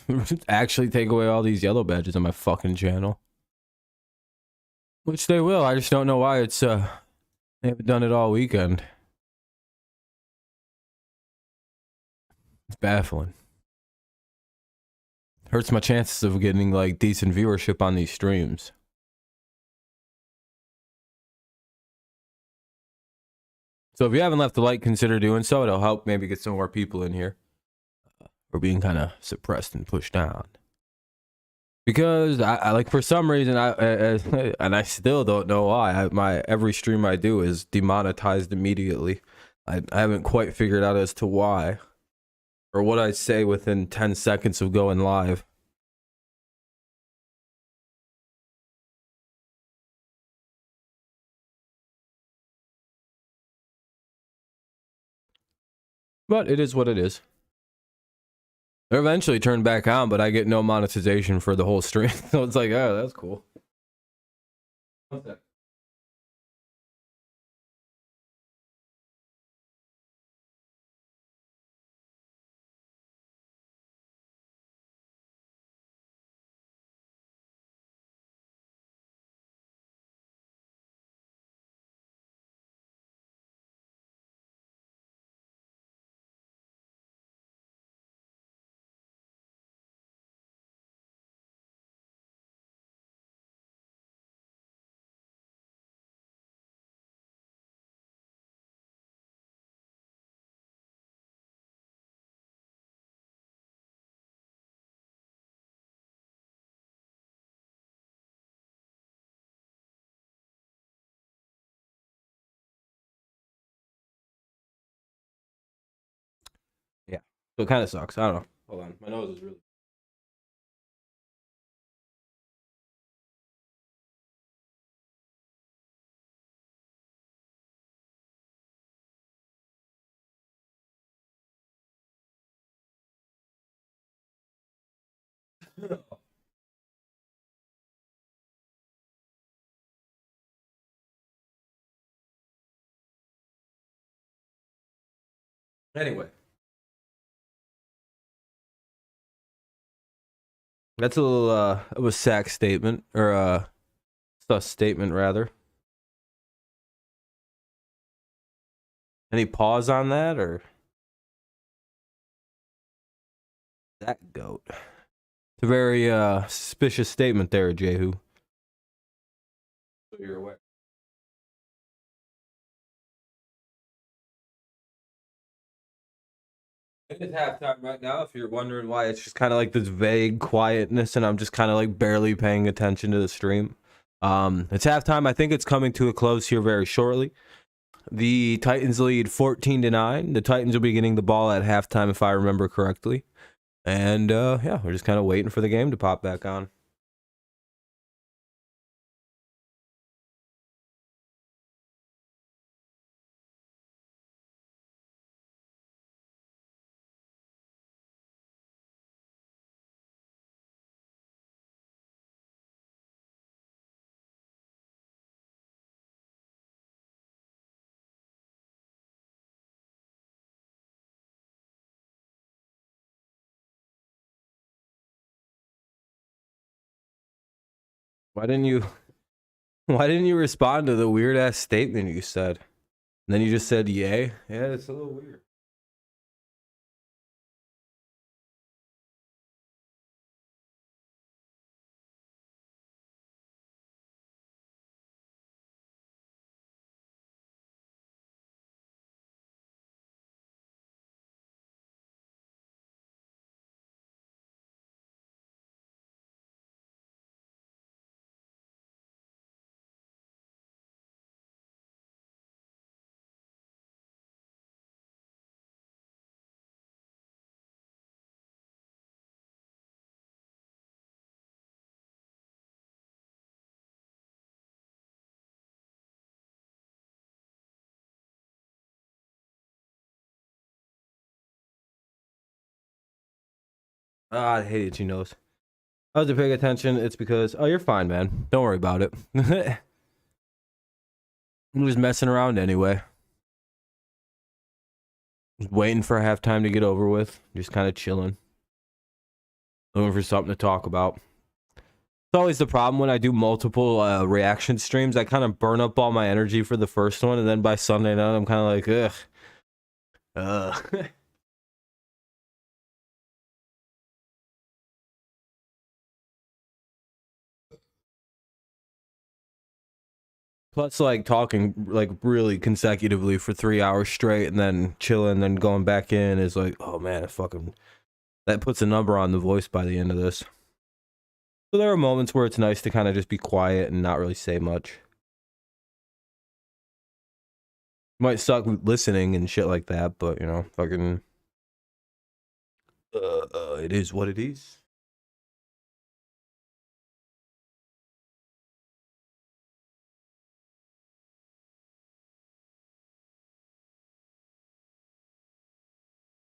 Speaker 1: actually take away all these yellow badges on my fucking channel. Which they will. I just don't know why it's they haven't done it all weekend. It's baffling. Hurts my chances of getting like decent viewership on these streams. So if you haven't left a like, consider doing so. It'll help maybe get some more people in here. We're being kind of suppressed and pushed down. Because I like for some reason and I still don't know why my every stream I do is demonetized immediately. I haven't quite figured out as to why. Or what I say within 10 seconds of going live. But it is what it is. They're eventually turned back on, but I get no monetization for the whole stream. So it's like, oh, that's cool. One sec. So it kind of sucks. I don't know. Hold on. My nose is really. Anyway, that's a little of a sack statement, or sus statement rather. Any pause on that, or that goat? It's a very suspicious statement there, Jehu. So you're aware. It is halftime right now. If you're wondering why it's just kind of like this vague quietness, and I'm just kind of like barely paying attention to the stream. It's halftime. I think it's coming to a close here very shortly. The Titans lead 14-9. The Titans will be getting the ball at halftime, if I remember correctly. And yeah, we're just kind of waiting for the game to pop back on. Why didn't you respond to the weird ass statement you said? And then you just said yay? Yeah, it's a little weird. Ah, I hate it, you know. I wasn't paying attention. It's because, oh, you're fine, man. Don't worry about it. I'm just messing around anyway. Just waiting for halftime to get over with. Just kind of chilling. Looking for something to talk about. It's always the problem when I do multiple reaction streams. I kind of burn up all my energy for the first one, and then by Sunday night, I'm kind of like, ugh. Plus, like, talking, like, really consecutively for 3 hours straight and then chilling, then going back in is like, oh, man, that puts a number on the voice by the end of this. So there are moments where it's nice to kind of just be quiet and not really say much. Might suck listening and shit like that, but, you know, fucking... it is what it is.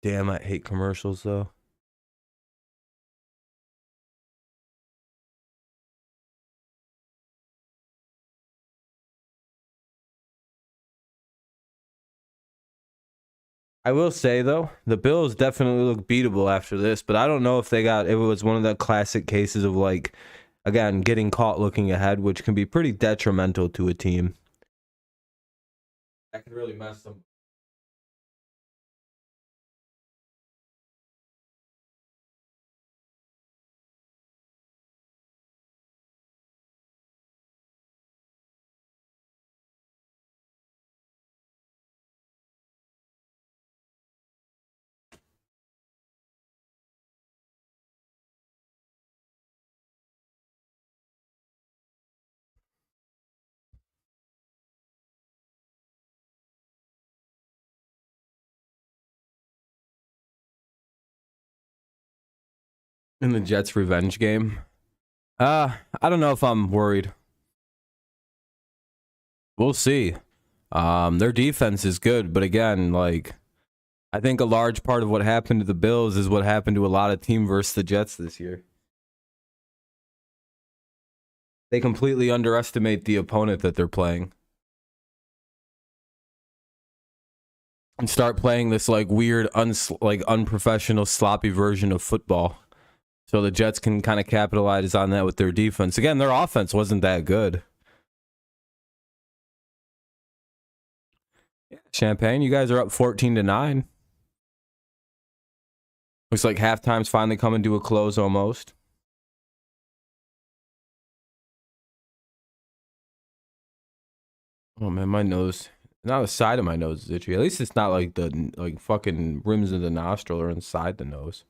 Speaker 1: Damn, I hate commercials, though. I will say, though, the Bills definitely look beatable after this, but I don't know if it was one of the classic cases of, like, again, getting caught looking ahead, which can be pretty detrimental to a team. That can really mess them. in the Jets revenge game. I don't know if I'm worried. We'll see. Their defense is good, but again, like, I think a large part of what happened to the Bills is what happened to a lot of teams versus the Jets this year. They completely underestimate the opponent that they're playing. And start playing this like weird, unprofessional, sloppy version of football. So the Jets can kind of capitalize on that with their defense. Again, their offense wasn't that good. Champagne, you guys are up 14-9. Looks like halftime's finally coming to a close almost. Oh man, my nose. Now the side of my nose is itchy. At least it's not like the fucking rims of the nostril or inside the nose.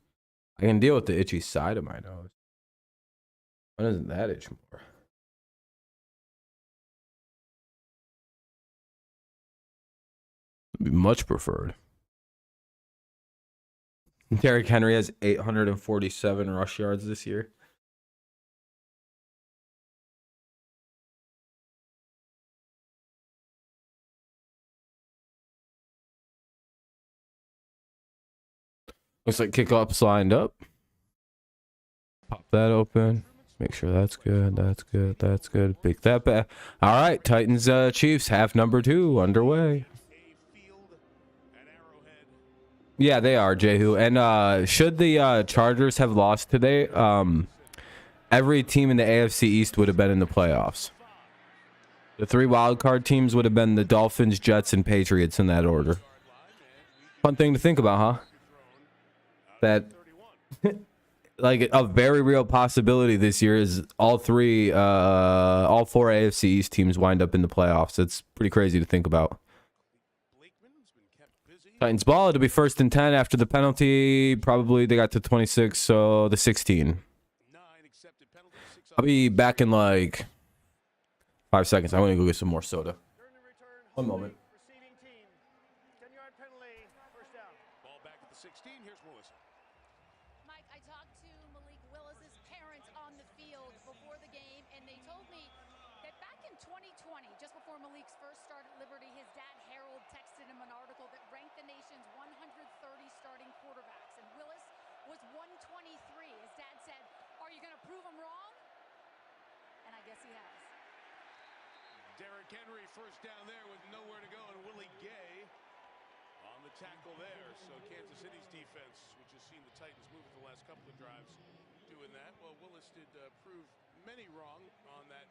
Speaker 1: I can deal with the itchy side of my nose. Why doesn't that itch more? Would be much preferred. Derrick Henry has 847 rush yards this year. Looks like kickoff's lined up. Pop that open. Make sure that's good. That's good. That's good. Pick that back. All right, Titans Chiefs half number 2 underway. Yeah, they are, Jehu. And should the Chargers have lost today, every team in the AFC East would have been in the playoffs. The 3 wildcard teams would have been the Dolphins, Jets, and Patriots in that order. Fun thing to think about, huh? That like a very real possibility this year is all 4 AFC East teams wind up in the playoffs. It's pretty crazy to think about. Titans ball. It'll be 1st and 10 after the penalty. Probably they got to 26, so the 16. I'll be back in like 5 seconds. I want to go get some more soda. 1 moment.
Speaker 3: Ball back at the 16. Here's Willis.
Speaker 4: Mike, I talked to Malik Willis's parents on the field before the game, and they told me that back in 2020, just before Malik's first start at Liberty, his dad Harold texted him an article that ranked the nation's 130 starting quarterbacks, and Willis was 123. His dad said, "Are you going to prove him wrong?" And I guess he has.
Speaker 3: Derrick Henry first down there with nowhere to go, and Willie Gay on the tackle there. So Kansas City's defense, which has seen the Titans move the last couple of drives, doing that. Well, Willis did prove many wrong on that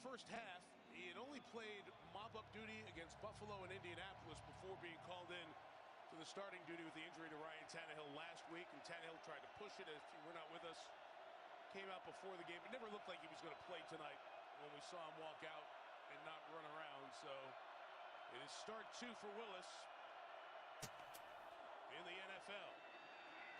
Speaker 3: first half. He had only played mop-up duty against Buffalo and Indianapolis before being called in to the starting duty with the injury to Ryan Tannehill last week. And Tannehill tried to push it as you were not with us. Came out before the game. It never looked like he was going to play tonight when we saw him walk out and not run around. So it is start 2 for Willis in the NFL.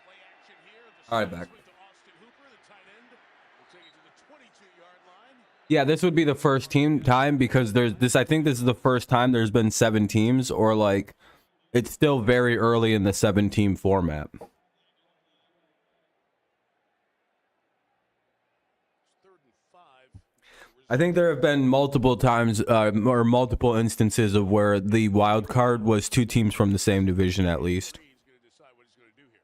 Speaker 3: Play action here.
Speaker 1: All right, back.
Speaker 3: To Austin Hooper, the tight end, will take it to the 22-yard line.
Speaker 1: Yeah, this would be the first time because there's this. I think this is the first time there's been 7 teams, or like it's still very early in the 7-team format. I think there have been multiple times or multiple instances of where the wild card was 2 teams from the same division at least.
Speaker 3: He's going to decide what he's going to do here.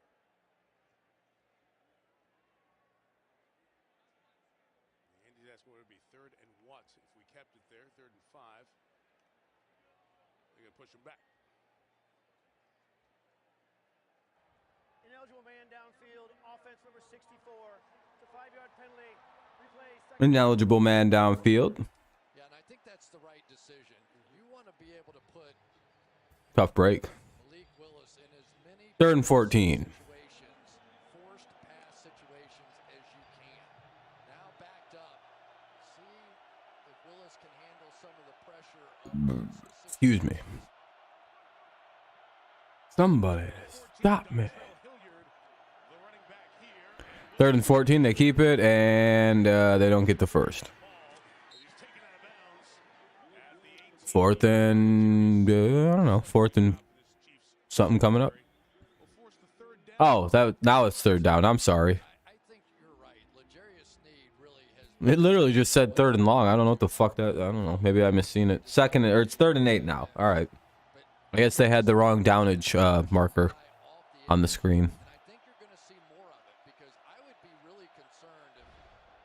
Speaker 3: Andy's asking what it would be 3rd and what if we kept it there. 3rd and 5. They're going to push him back.
Speaker 5: Ineligible man downfield, offense number 64. It's a 5-yard penalty. Replay,
Speaker 1: Ineligible man downfield.
Speaker 2: Yeah, and I think that's the right decision. You want to be able to put
Speaker 1: Tough break.
Speaker 2: Malik Willis in as many
Speaker 1: 3rd and 14.
Speaker 2: forced pass situations as you can. Now backed up. See if Willis can handle some of the pressure of
Speaker 1: Excuse me. Somebody stop me. 3rd and 14, they keep it, and they don't get the first. 4th and, I don't know, 4th and something coming up. Oh, now it's 3rd down. I'm sorry. It literally just said 3rd and long. I don't know what the fuck that. I don't know. Maybe I misseen it. Second, or it's 3rd and 8 now. All right. I guess they had the wrong downage marker on the screen.
Speaker 2: And I think you're going to see more of it because I would be really concerned if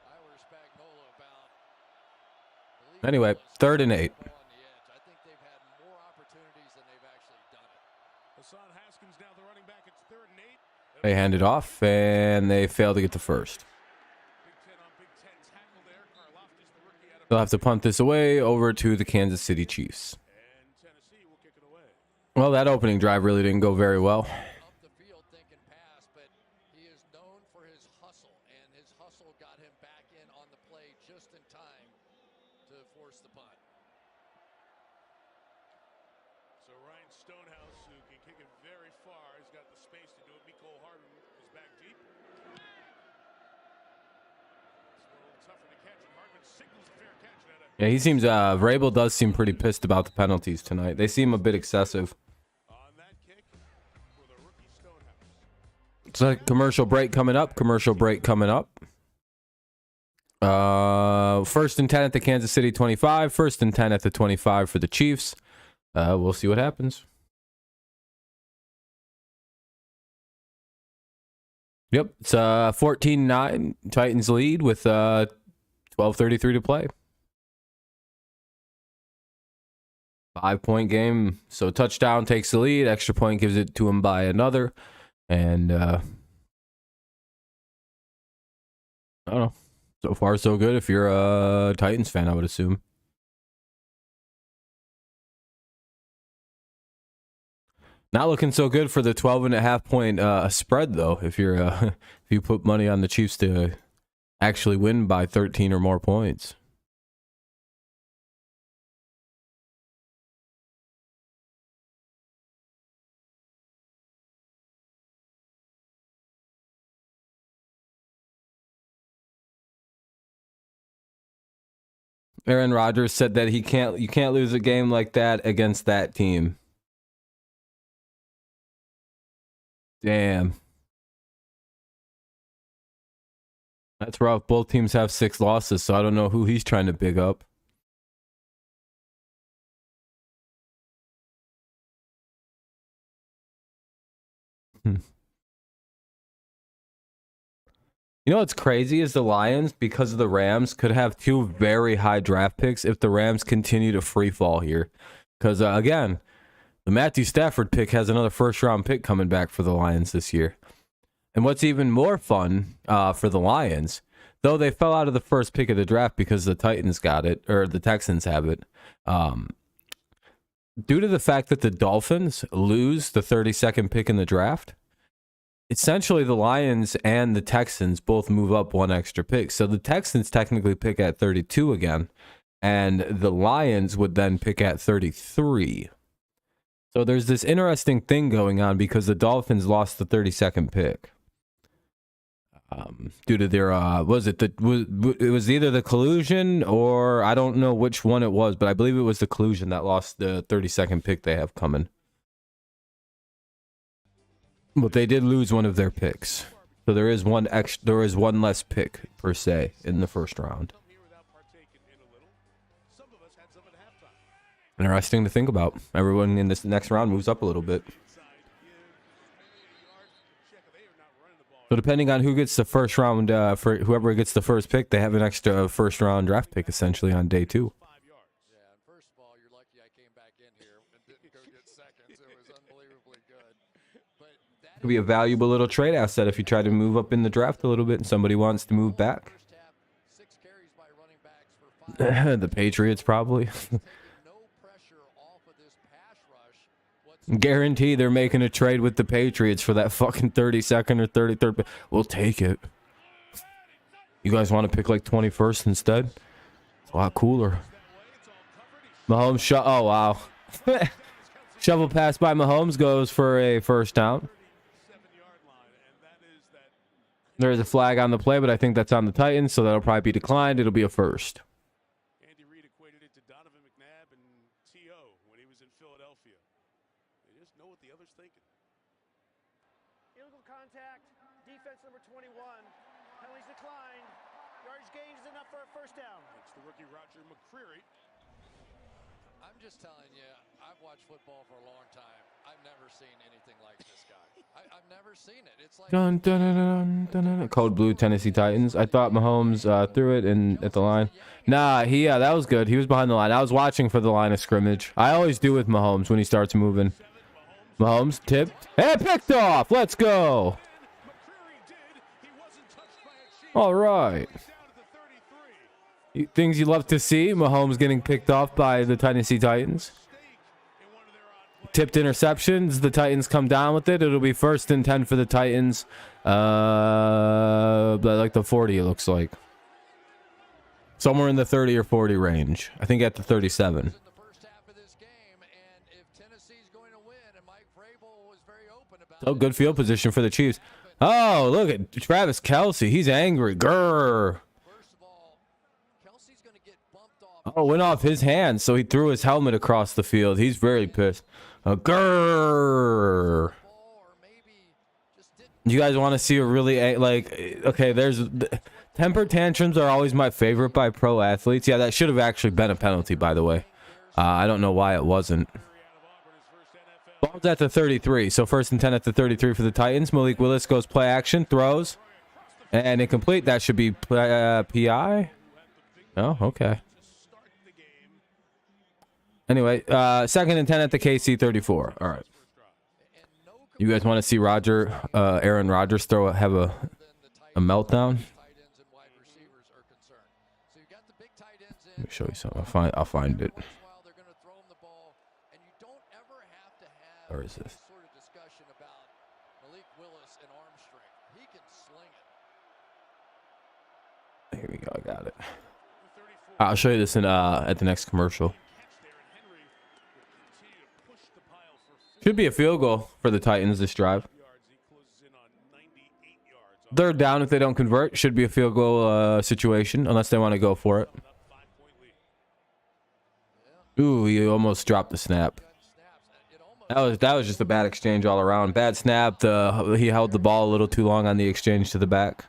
Speaker 2: I were Spagnuolo about.
Speaker 1: Anyway, 3rd and 8.
Speaker 2: On the edge. I think they've had more opportunities than they've actually done it.
Speaker 3: Hassan Haskins now the running back. It's 3rd and 8.
Speaker 1: They hand it off, and they fail to get the first.
Speaker 3: Big 10 on Big 10 tackle there. Karlaftis, the rookie out of
Speaker 1: They'll have to punt this away over to the Kansas City Chiefs.
Speaker 3: and Tennessee will kick it away.
Speaker 1: Well, that opening drive really didn't go very well.
Speaker 2: Up the field thinking pass, but he is known for his hustle, and his hustle got him back in on the play just in time to force the punt.
Speaker 3: So Ryan Stonehouse, who can kick it very far, has got the space to do it. Mecole Hardman is back deep. It's a little tougher to catch, and Hardman signals a fair catch.
Speaker 1: Yeah, he seems, Vrabel does seem pretty pissed about the penalties tonight. They seem a bit excessive.
Speaker 3: On that kick for the rookie Stonehouse.
Speaker 1: It's a commercial break coming up. Commercial break coming up. 1st and 10 at the Kansas City 25. 1st and 10 at the 25 for the Chiefs. We'll see what happens. Yep, it's 14-9. Titans lead with 12:33 to play. 5-point game. So touchdown takes the lead. Extra point gives it to him by another. And I don't know. So far, so good if you're a Titans fan, I would assume. Not looking so good for the 12.5-point spread, though, if you're if you put money on the Chiefs to actually win by 13 or more points. Aaron Rodgers said that you can't lose a game like that against that team. Damn. That's rough. Both teams have 6 losses, so I don't know who he's trying to big up. You know what's crazy is the Lions, because of the Rams, could have 2 very high draft picks if the Rams continue to free fall here. Because, again, the Matthew Stafford pick has another first-round pick coming back for the Lions this year. And what's even more fun for the Lions, though they fell out of the first pick of the draft because the Titans got it, or the Texans have it, due to the fact that the Dolphins lose the 32nd pick in the draft, essentially the Lions and the Texans both move up 1 extra pick. So the Texans technically pick at 32 again, and the Lions would then pick at 33. So there's this interesting thing going on because the Dolphins lost the 32nd pick. Due to their, it was either the collusion or I don't know which one it was, but I believe it was the collusion that lost the 32nd pick they have coming. But they did lose one of their picks. So there is one less pick per se in the first round. Interesting to think about. Everyone in this next round moves up a little bit. So depending on who gets the first round, for whoever gets the first pick, they have an extra first round draft pick essentially on day 2.
Speaker 2: Yeah, and first of all, you're lucky I came back in here and didn't go get seconds. It was unbelievably good. But that
Speaker 1: Could be a valuable little trade asset if you try to move up in the draft a little bit and somebody wants to move back.
Speaker 2: first half, 6 carries by running backs for 5.
Speaker 1: The Patriots probably.
Speaker 2: No pressure off of this pass rush.
Speaker 1: Guarantee they're making a trade with the Patriots for that fucking 32nd or 33rd. We'll take it. You guys want to pick like 21st instead? It's a lot cooler. Mahomes shot. Oh, wow. Shovel pass by Mahomes goes for a first down. There's a flag on the play, but I think that's on the Titans, so that'll probably be declined. It'll be a first.
Speaker 3: Andy Reid equated it to Donovan McNabb and T.O. when he was in Philadelphia. They just know what the other's thinking.
Speaker 5: Illegal contact, defense number 21. Penalties declined. Yardage gain is enough for a first down.
Speaker 3: It's the rookie Roger McCreary.
Speaker 2: I'm just telling you, I've watched football for a long time. I've never seen anything like this guy. I've never seen it. It's like
Speaker 1: Dun, dun, dun, dun, dun, dun. Code blue Tennessee Titans. I thought Mahomes threw it in at the line. Nah, that was good. He was behind the line. I was watching for the line of scrimmage. I always do with Mahomes when he starts moving. Mahomes tipped. Hey, picked off. Let's go. All right. Things you love to see. Mahomes getting picked off by the Tennessee Titans. Tipped interceptions. The Titans come down with it. It'll be 1st and 10 for the Titans. Like the 40, it looks like. Somewhere in the 30 or 40 range. I think at the 37. Oh, good field position for the Chiefs. Oh, look at Travis Kelsey. He's angry. Grrr. Oh, went off his hand, so he threw his helmet across the field. He's very pissed. Grrr. You guys want to see a really, okay, there's... Temper tantrums are always my favorite by pro athletes. Yeah, that should have actually been a penalty, by the way. I don't know why it wasn't. Ball's at the 33, so 1st and 10 at the 33 for the Titans. Malik Willis goes play action, throws, and incomplete. That should be PI. Oh, okay. Anyway, 2nd and 10 at the KC 34. All right. You guys want to see Aaron Rodgers have a meltdown? Let me show you something. I'll find it. Where is this? Here we go. I got it. I'll show you this at the next commercial. Should be a field goal for the Titans this drive. 3rd down if they don't convert. Should be a field goal situation unless they want to go for it. Ooh, he almost dropped the snap. That was just a bad exchange all around. Bad snap. He held the ball a little too long on the exchange to the back.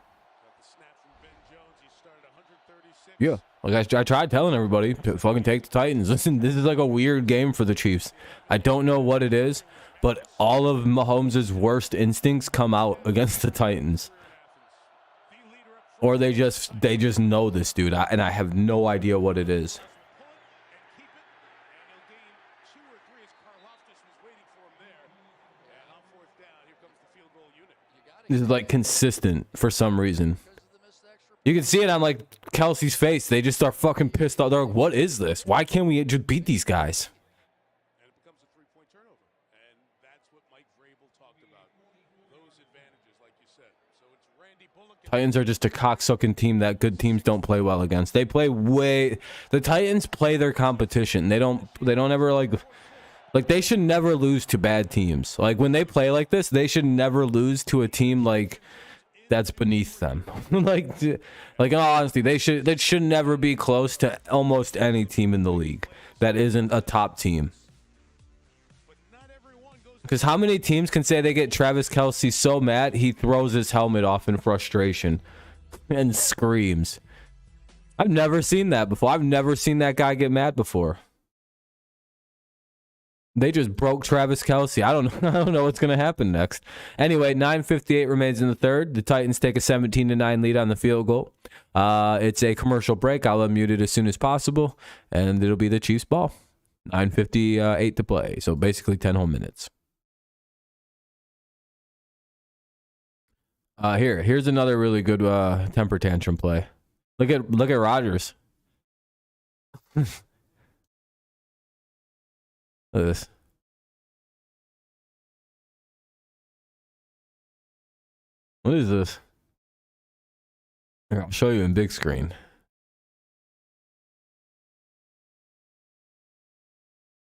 Speaker 1: Yeah, like I tried telling everybody to fucking take the Titans. Listen, this is like a weird game for the Chiefs. I don't know what it is, but all of Mahomes' worst instincts come out against the Titans. Or they just know this dude, and I have no idea what it is. This is like consistent for some reason. You can see it on like Kelsey's face. They just start fucking pissed off. They're like, what is this? Why can't we just beat these guys?
Speaker 3: And it becomes a 3-point turnover. And that's what Mike Vrabel talked about. Those advantages, like you said. So it's Randy Bullock.
Speaker 1: Titans are just a cocksucking team that good teams don't play well against. They play the Titans play their competition. They don't ever like they should never lose to bad teams. Like when they play like this, they should never lose to a team like that's beneath them. like in all honesty, they should never be close to almost any team in the league that isn't a top team. Because how many teams can say they get Travis Kelsey so mad he throws his helmet off in frustration and screams? I've never seen that before. I've never seen that guy get mad before. They just broke Travis Kelsey. I don't know what's going to happen next. Anyway, 9:58 remains in the 3rd. The Titans take a 17-9 lead on the field goal. It's a commercial break. I'll unmute it as soon as possible, and it'll be the Chiefs' ball. 9:58 to play, so basically 10 whole minutes. Here's another really good temper tantrum play. Look at Rodgers. Look at this. What is this? Here, I'll show you in big screen.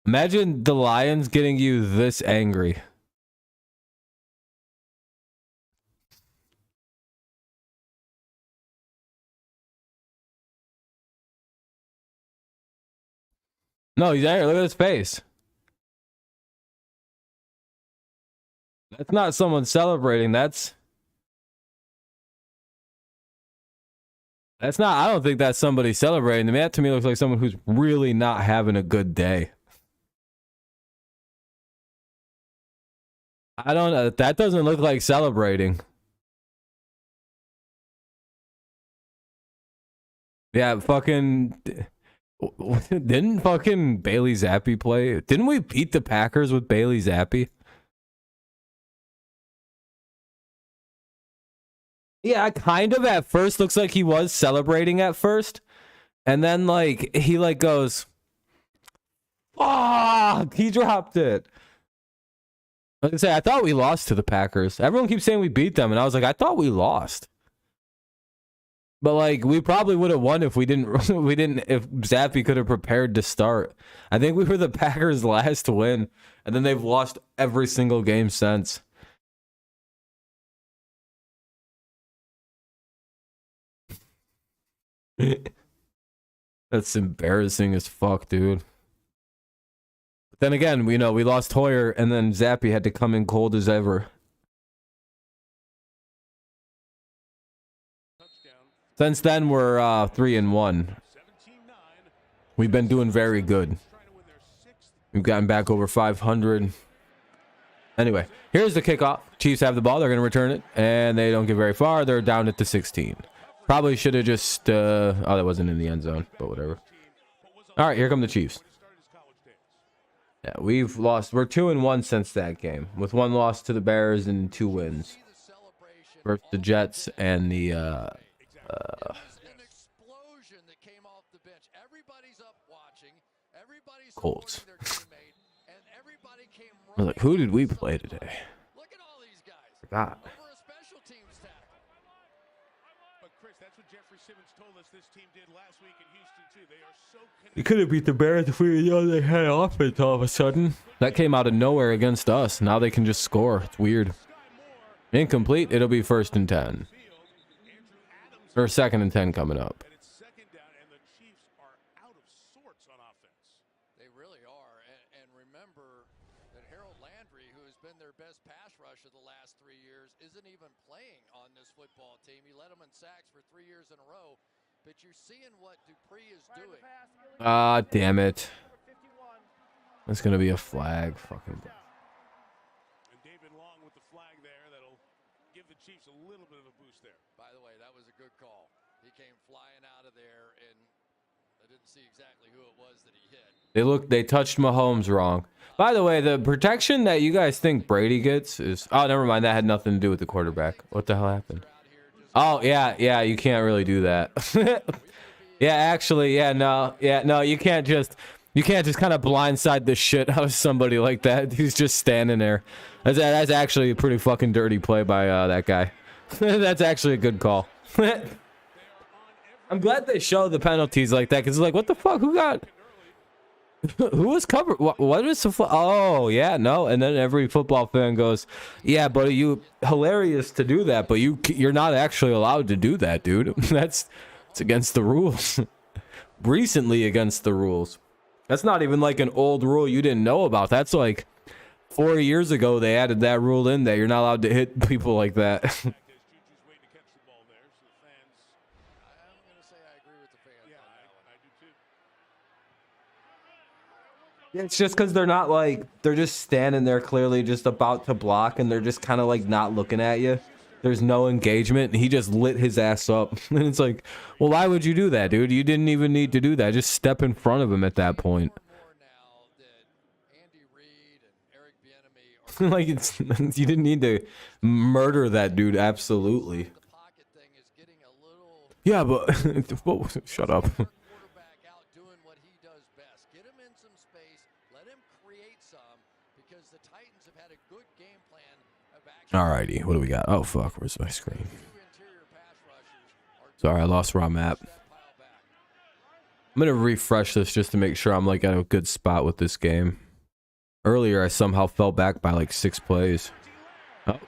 Speaker 1: Imagine the Lions getting you this angry. No, he's angry. Look at his face. That's not someone celebrating. That's That's not, I don't think that's somebody celebrating. That to me looks like someone who's really not having a good day. I don't know. That doesn't look like celebrating. Yeah, fucking. Didn't fucking Bailey Zappi play? Didn't we beat the Packers with Bailey Zappi? Yeah, kind of at first looks like he was celebrating at first. And then like he like goes, fuck, he dropped it. Like I say, I thought we lost to the Packers. Everyone keeps saying we beat them, and I was like, I thought we lost. But like we probably would have won if we didn't if Zappi could have prepared to start. I think we were the Packers' last win, and then they've lost every single game since. That's embarrassing as fuck, dude. But then again, we lost Hoyer, and then Zappi had to come in cold as ever. Since then, we're 3-1. We've been doing very good. We've gotten back over 500. Anyway, here's the kickoff. Chiefs have the ball. They're going to return it, and they don't get very far. They're down at the 16. Probably should have just... oh, that wasn't in the end zone, but whatever. All right, here come the Chiefs. Yeah, we've lost. We're 2-1 since that game, with 1 loss to the Bears and 2 wins. Versus the Jets and the...
Speaker 2: an explosion that came off the bench. Everybody's up watching. Everybody's
Speaker 1: Colts.
Speaker 2: supporting their teammate, and everybody came
Speaker 1: I was like, who did we play today?
Speaker 2: Look at all these guys.
Speaker 1: Forgot.
Speaker 2: Over a special teams tackle.
Speaker 3: But Chris, that's what Jeffrey Simmons told us this team did last week in Houston too. They are so connected.
Speaker 1: We could have beat the Bears if we they had offense all of a sudden. That came out of nowhere against us. Now they can just score. It's weird. Incomplete. It'll be 1st and 10. Or 2nd and 10 coming up.
Speaker 3: And it's 2nd down, and the Chiefs are out of sorts on offense.
Speaker 2: They really are. And remember that Harold Landry, who has been their best pass rusher the last 3 years, isn't even playing on this football team. He led them in sacks for 3 years in a row. But you're seeing what Dupree is doing.
Speaker 1: Ah, damn it. That's going to be a flag. Fucking.
Speaker 3: And David Long with the flag there. That'll give the Chiefs a little bit of a boost there.
Speaker 2: By the way, that was a good call. He came flying out of there, and I didn't see exactly who it was that he hit.
Speaker 1: They touched Mahomes wrong. By the way, the protection that you guys think Brady gets is... Oh, never mind. That had nothing to do with the quarterback. What the hell happened? Oh, yeah, you can't really do that. Yeah, actually, no, you can't just kind of blindside the shit out of somebody like that. He's just standing there. That's actually a pretty fucking dirty play by that guy. That's actually a good call. I'm glad they show the penalties like that, because it's like, what the fuck? Who was covered? What is the... Oh, yeah, no. And then every football fan goes, yeah, buddy, you hilarious to do that, but you're not actually allowed to do that, dude. It's against the rules. Recently against the rules. That's not even like an old rule you didn't know about. That's like 4 years ago they added that rule in that you're not allowed to hit people like that. It's just because they're not like, they're just standing there clearly just about to block, and they're just kind of like not looking at you. There's no engagement, and he just lit his ass up. And it's like, well, why would you do that, dude? You didn't even need to do that. Just step in front of him at that point. Like, you didn't need to murder that dude, absolutely. Yeah, but... Whoa, shut up. Alrighty, what do we got? Oh, fuck, where's my screen? Sorry, I lost raw map. I'm going to refresh this just to make sure I'm like at a good spot with this game. Earlier, I somehow fell back by like 6 plays. Oh.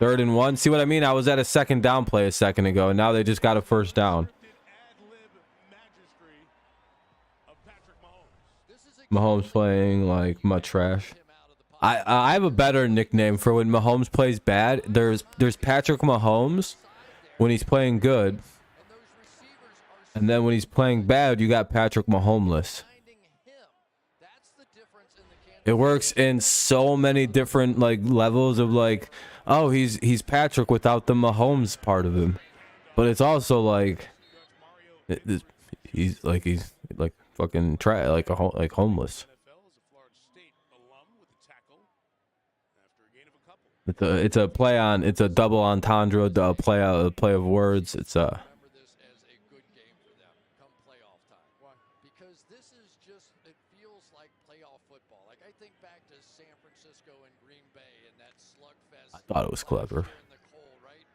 Speaker 1: 3rd and 1. See what I mean? I was at a 2nd down play a second ago, and now they just got a 1st down. Mahomes playing like mud trash. I have a better nickname for when Mahomes plays bad. There's Patrick Mahomes when he's playing good, And then when he's playing bad, you got Patrick Mahomes. It works in so many different like levels of like, oh, he's Patrick without the Mahomes part of him. But it's also like he's like fucking like homeless. It's a play on, it's a double entendre, a play of words. It's
Speaker 2: Remember this as a good game for them come playoff time. Why? Because this is just, it feels like playoff football. Like I think back to San Francisco and Green Bay and that slugfest.
Speaker 1: I thought it was clever.
Speaker 2: In the cold, right?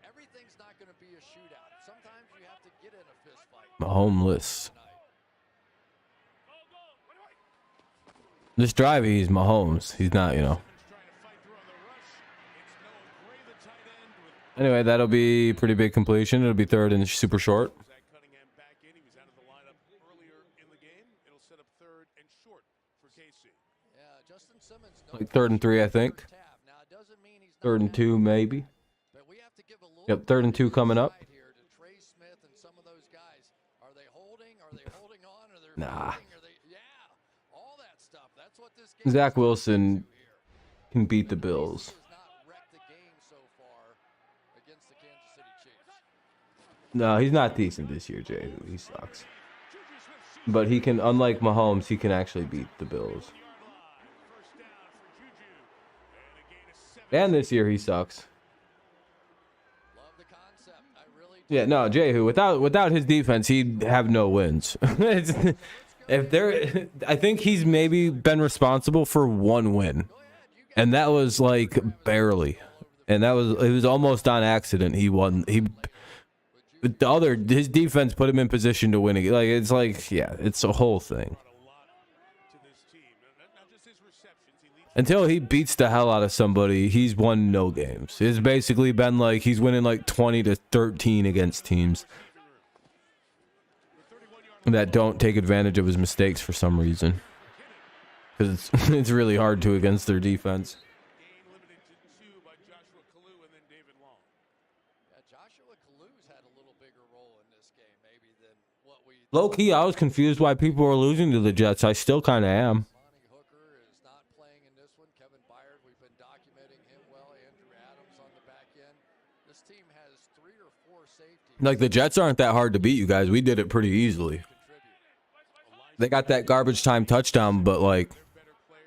Speaker 2: Everything's not going to be a shootout. Sometimes you have to get in a fist fight.
Speaker 1: Mahomes. This drive, he's Mahomes. He's not, you know. Anyway, that'll be pretty big completion. It'll be third and super short. Like third and 3, I think. Third and 2, maybe. Yep, third and 2 coming up. Nah. Zach Wilson can beat the Bills. No, he's not decent this year, Jay. He sucks. But he can, unlike Mahomes, he can actually beat the Bills. And this year he sucks. Yeah, no, Jehu, without his defense, he'd have no wins. If there, I think he's maybe been responsible for 1 win, and that was like barely, and it was almost on accident. He won. His defense put him in position to win. Like it's like, yeah, it's a whole thing. Until he beats the hell out of somebody, he's won no games. It's basically been like he's winning like 20-13 against teams that don't take advantage of his mistakes for some reason. Because it's really hard to against their defense. Low key, I was confused why people were losing to the Jets. I still kind of am. Like the Jets aren't that hard to beat, you guys. We did it pretty easily. They got that garbage time touchdown, but like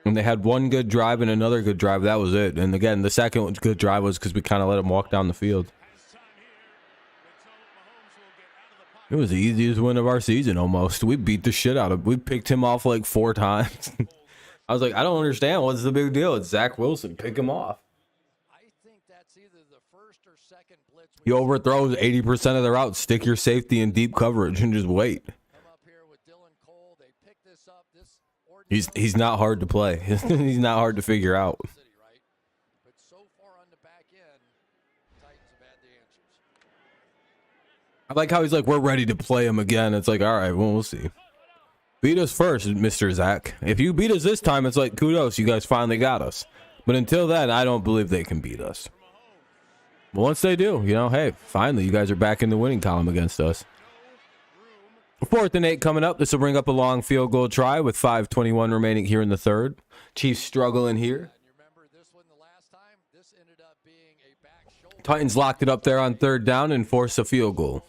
Speaker 1: when they had one good drive and another good drive, that was it. And again, the second good drive was because we kind of let them walk down the field. It was the easiest win of our season almost. We beat the shit out of him. We picked him off like 4 times. I was like, I don't understand. What's the big deal? It's Zach Wilson. Pick him off. He overthrows 80% of the routes. Stick your safety in deep coverage and just wait. He's not hard to play. He's not hard to figure out. I like how he's like, we're ready to play him again. It's like, all right, well, we'll see. Beat us first, Mr. Zach. If you beat us this time, it's like, kudos, you guys finally got us. But until then, I don't believe they can beat us. But once they do, you know, hey, finally, you guys are back in the winning column against us. 4th and 8 coming up. This will bring up a long field goal try with 5:21 remaining here in the third. Chiefs struggling here. Titans locked it up there on 3rd down and forced a field goal.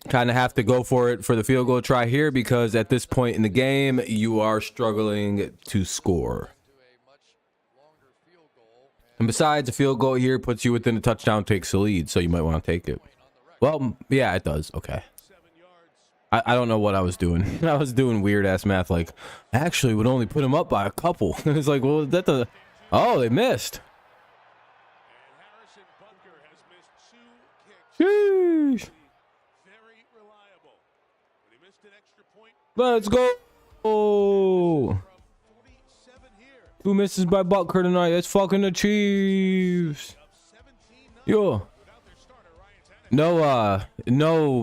Speaker 1: Kind of have to go for it for the field goal try here because at this point in the game, you are struggling to score. And besides, a field goal here puts you within a touchdown, takes the lead, so you might want to take it. Well, yeah, it does. Okay. I don't know what I was doing. I was doing weird-ass math, like, actually would only put him up by a couple. It's like, well, is that the... Oh, they missed. Sheesh. Let's go. Oh. 2 misses by Butker tonight. That's fucking the Chiefs. Yo. No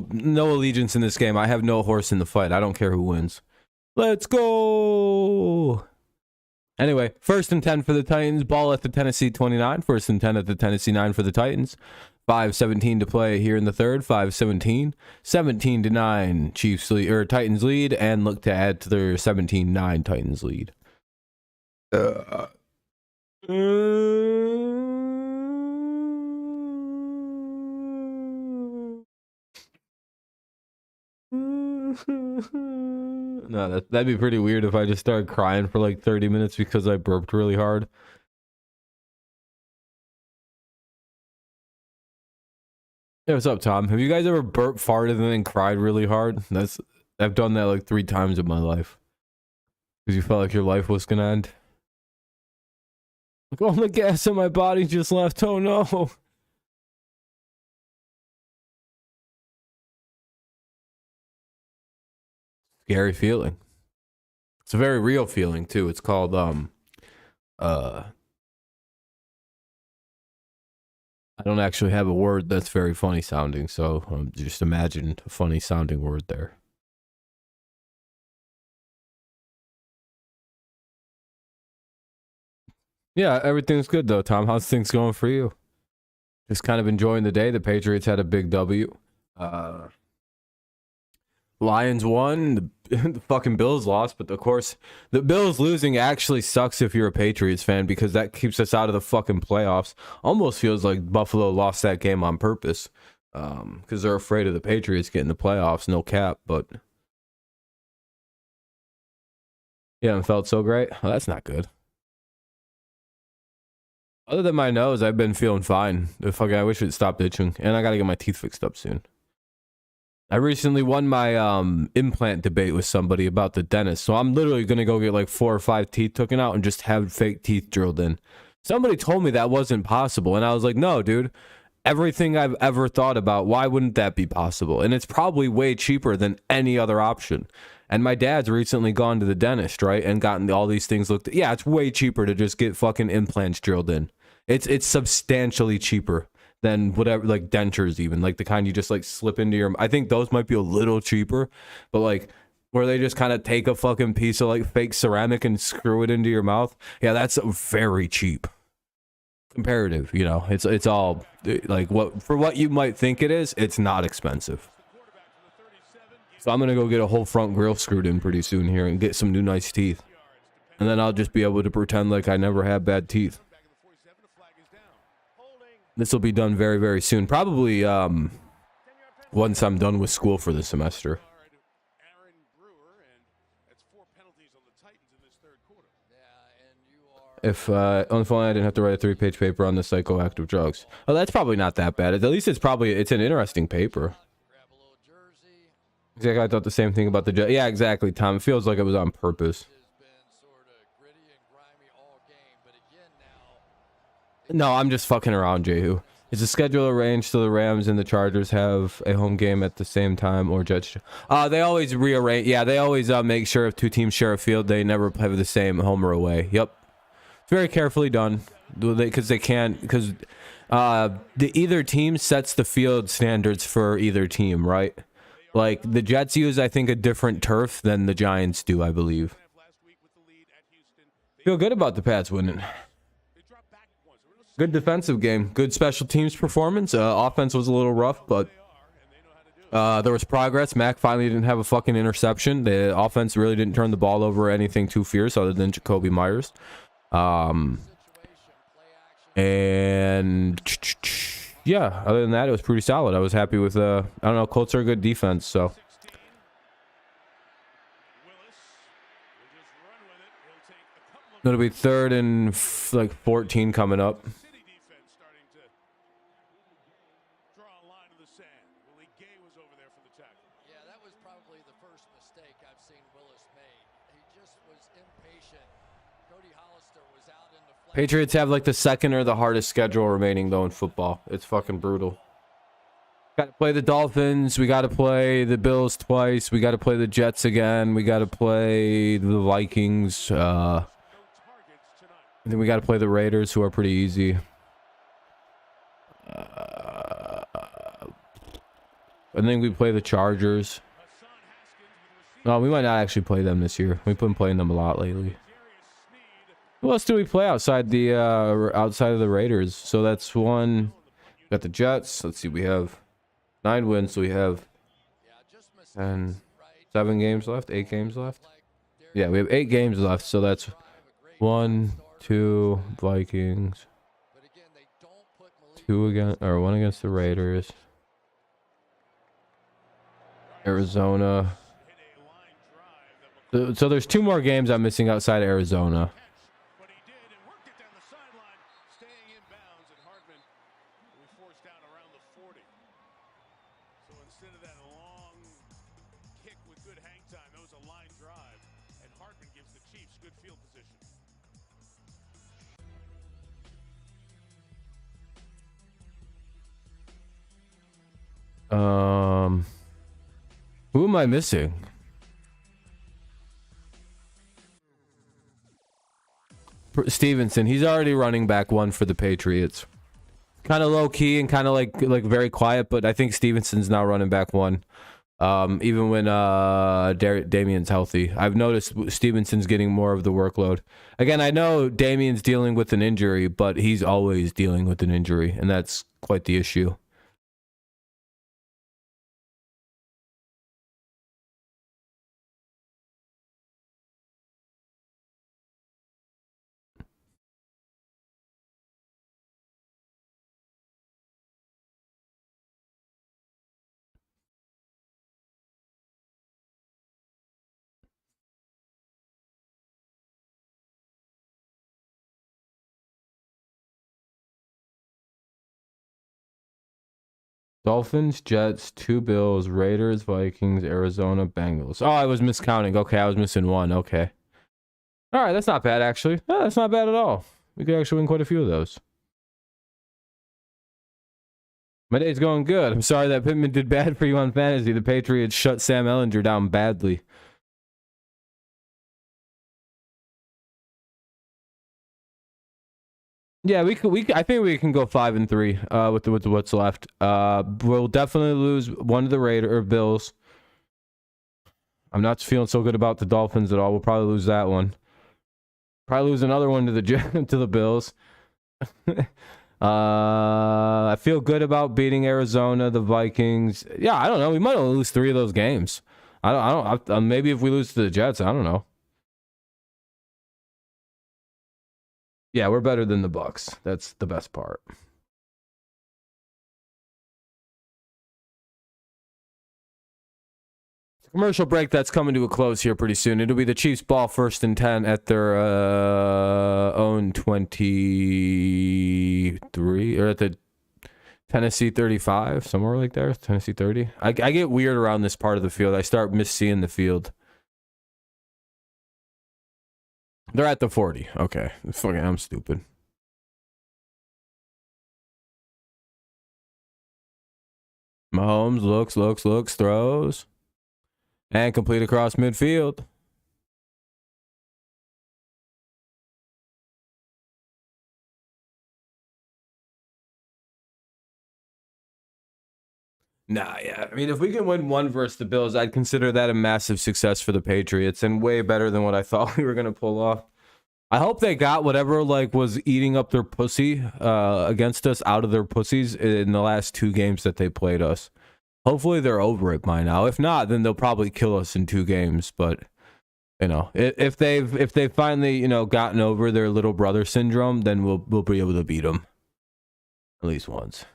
Speaker 1: allegiance in this game. I have no horse in the fight. I don't care who wins. Let's go. Anyway, 1st and 10 for the Titans. Ball at the Tennessee 29. 1st and 10 at the Tennessee 9 for the Titans. 5:17 to play here in the third. 5:17. 17-9 Chiefs lead, or Titans lead, and look to add to their 17-9 Titans lead. No, that'd be pretty weird if I just started crying for like 30 minutes because I burped really hard. Hey, what's up, Tom? Have you guys ever burped, farted, and then cried really hard? I've done that like 3 times in my life. Because you felt like your life was gonna end. Like, all the gas in my body just left. Oh no. Scary feeling. It's a very real feeling too. It's called I don't actually have a word that's very funny sounding, so just imagine a funny sounding word there. Yeah, everything's good though, Tom. How's things going for you? Just kind of enjoying the day. The Patriots had a big W. Lions won. The fucking Bills lost, but of course, the Bills losing actually sucks if you're a Patriots fan because that keeps us out of the fucking playoffs. Almost feels like Buffalo lost that game on purpose because they're afraid of the Patriots getting the playoffs. No cap, but yeah, it felt so great. Well, that's not good. Other than my nose, I've been feeling fine. I wish it stopped itching, and I gotta get my teeth fixed up soon. I recently won my implant debate with somebody about the dentist, so I'm literally going to go get like 4 or 5 teeth taken out and just have fake teeth drilled in. Somebody told me that wasn't possible, and I was like, no, dude. Everything I've ever thought about, why wouldn't that be possible? And it's probably way cheaper than any other option. And my dad's recently gone to the dentist, right, and gotten all these things looked at. Yeah, it's way cheaper to just get fucking implants drilled in. It's substantially cheaper than whatever, like dentures, even like the kind you just like slip into your. I think those might be a little cheaper, but like where they just kind of take a fucking piece of like fake ceramic and screw it into your mouth. Yeah, that's very cheap. Comparative, you know, it's all like what you might think it is. It's not expensive. So I'm gonna go get a whole front grill screwed in pretty soon here and get some new nice teeth, and then I'll just be able to pretend like I never had bad teeth. This will be done very, very soon. Probably once I'm done with school for the semester. If only I didn't have to write a 3-page paper on the psychoactive drugs. Oh, that's probably not that bad. At least it's an interesting paper. Exactly, I thought the same thing about the yeah, exactly, Tom. It feels like it was on purpose. No, I'm just fucking around, Jehu. Is the schedule arranged so the Rams and the Chargers have a home game at the same time, or Jets? They always rearrange. Yeah, they always make sure if 2 teams share a field, they never play the same home or away. Yep, it's very carefully done because they can't because the either team sets the field standards for either team, right? Like the Jets use, I think, a different turf than the Giants do, I believe. Feel good about the Pats winning. Good defensive game. Good special teams performance. Offense was a little rough, but there was progress. Mac finally didn't have a fucking interception. The offense really didn't turn the ball over or anything too fierce other than Jacoby Myers. And yeah, other than that, it was pretty solid. I was happy with, I don't know, Colts are a good defense, so. It'll be 3rd and like 14 coming up. Patriots have like the 2nd or the hardest schedule remaining though in football. It's fucking brutal. Got to play the Dolphins. We got to play the Bills twice. We got to play the Jets again. We got to play the Vikings. And then we got to play the Raiders, who are pretty easy. And then we play the Chargers. No, we might not actually play them this year. We've been playing them a lot lately. Who else do we play outside of the Raiders? So that's 1, Got the Jets. Let's see. We have 9 wins, so we have 7 games left, 8 games left. Yeah, we have 8 games left, so that's 1, 2 Vikings, 2 against, or 1 against the Raiders, Arizona. So there's 2 more games I'm missing outside of Arizona.
Speaker 3: But he did and worked it down the sideline, staying in bounds, and Hardman will be forced down around the 40. So instead of that long kick with good hang time, that was a line drive, and Hardman gives the Chiefs good field position.
Speaker 1: Who am I missing? Stevenson. He's already running back 1 for the Patriots. Kind of low key and kind of like very quiet, but I think Stevenson's now running back 1. Even when Damien's healthy, I've noticed Stevenson's getting more of the workload. Again, I know Damien's dealing with an injury, but he's always dealing with an injury, and that's quite the issue. Dolphins, Jets, 2 Bills, Raiders, Vikings, Arizona, Bengals. Oh, I was miscounting. Okay, I was missing 1. Okay. All right, that's not bad, actually. No, that's not bad at all. We could actually win quite a few of those. My day's going good. I'm sorry that Pittman did bad for you on fantasy. The Patriots shut Sam Ehlinger down badly. Yeah, I think we can go 5-3 with what's left. We'll definitely lose one of the Raiders or Bills. I'm not feeling so good about the Dolphins at all. We'll probably lose that one. Probably lose another one to the Bills. I feel good about beating Arizona, the Vikings. Yeah, I don't know. We might only lose 3 of those games. I don't. Maybe if we lose to the Jets, I don't know. Yeah, we're better than the Bucs. That's the best part. Commercial break that's coming to a close here pretty soon. It'll be the Chiefs ball 1st and 10 at their own 23 or at the Tennessee 35, somewhere like there. Tennessee 30. I get weird around this part of the field. I start misseeing the field. They're at the 40. Okay. Fucking, I'm stupid. Mahomes looks, throws. And complete across midfield. Nah, yeah. I mean, if we can win 1 versus the Bills, I'd consider that a massive success for the Patriots and way better than what I thought we were going to pull off. I hope they got whatever was eating up their pussy against us out of their pussies in the last 2 games that they played us. Hopefully they're over it by now. If not, then they'll probably kill us in 2 games. But if they've finally gotten over their little brother syndrome, then we'll be able to beat them at least once.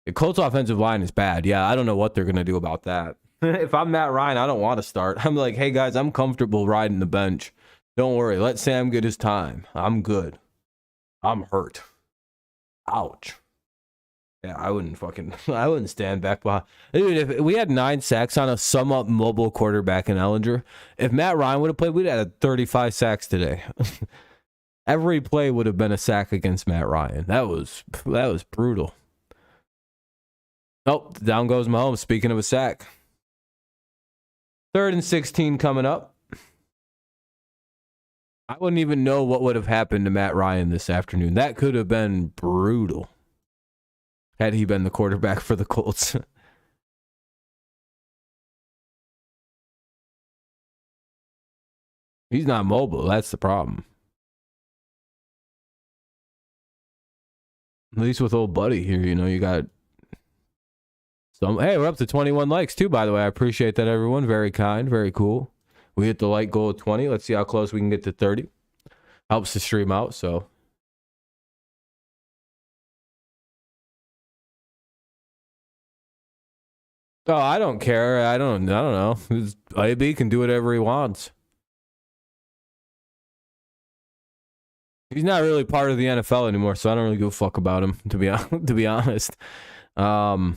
Speaker 1: The Colts offensive line is bad. Yeah, I don't know what they're gonna do about that. If I'm Matt Ryan, I don't want to start. I'm like, hey guys, I'm comfortable riding the bench. Don't worry, let Sam get his time. I'm good. I'm hurt. Ouch. Yeah, I wouldn't stand back behind. Dude, if we had 9 sacks on a somewhat mobile quarterback in Ehlinger, if Matt Ryan would have played, we'd have had 35 sacks today. Every play would have been a sack against Matt Ryan. That was brutal. Oh, down goes Mahomes. Speaking of a sack. 3rd and 16 coming up. I wouldn't even know what would have happened to Matt Ryan this afternoon. That could have been brutal. Had he been the quarterback for the Colts. He's not mobile. That's the problem. At least with old buddy here, you got some. Hey, we're up to 21 likes too, by the way. I appreciate that, everyone. Very kind, very cool. We hit the like goal of 20. Let's see how close we can get to 30. Helps the stream out, so. Oh, I don't care. I don't know. AB can do whatever he wants. He's not really part of the NFL anymore, so I don't really give a fuck about him, to be honest. And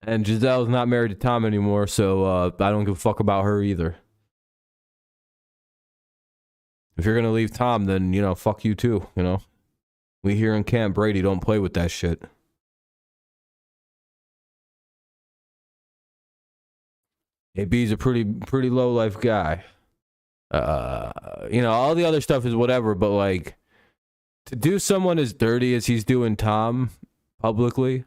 Speaker 1: Gisele's not married to Tom anymore, so I don't give a fuck about her either. If you're gonna leave Tom, then fuck you too. We here in Camp Brady don't play with that shit. AB's a pretty low life guy. All the other stuff is whatever, but like to do someone as dirty as he's doing Tom publicly,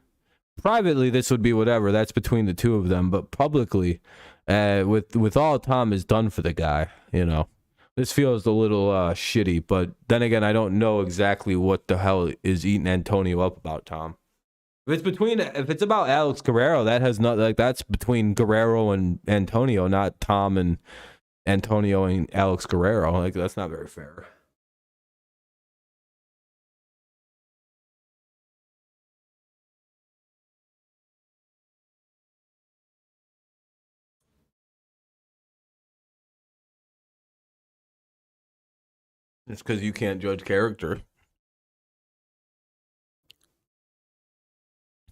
Speaker 1: privately this would be whatever. That's between the two of them, but publicly, with all Tom has done for the guy, this feels a little shitty. But then again, I don't know exactly what the hell is eating Antonio up about Tom. If it's about Alex Guerrero, that has not that's between Guerrero and Antonio, not Tom and Antonio and Alex Guerrero. Like, that's not very fair. It's because you can't judge character.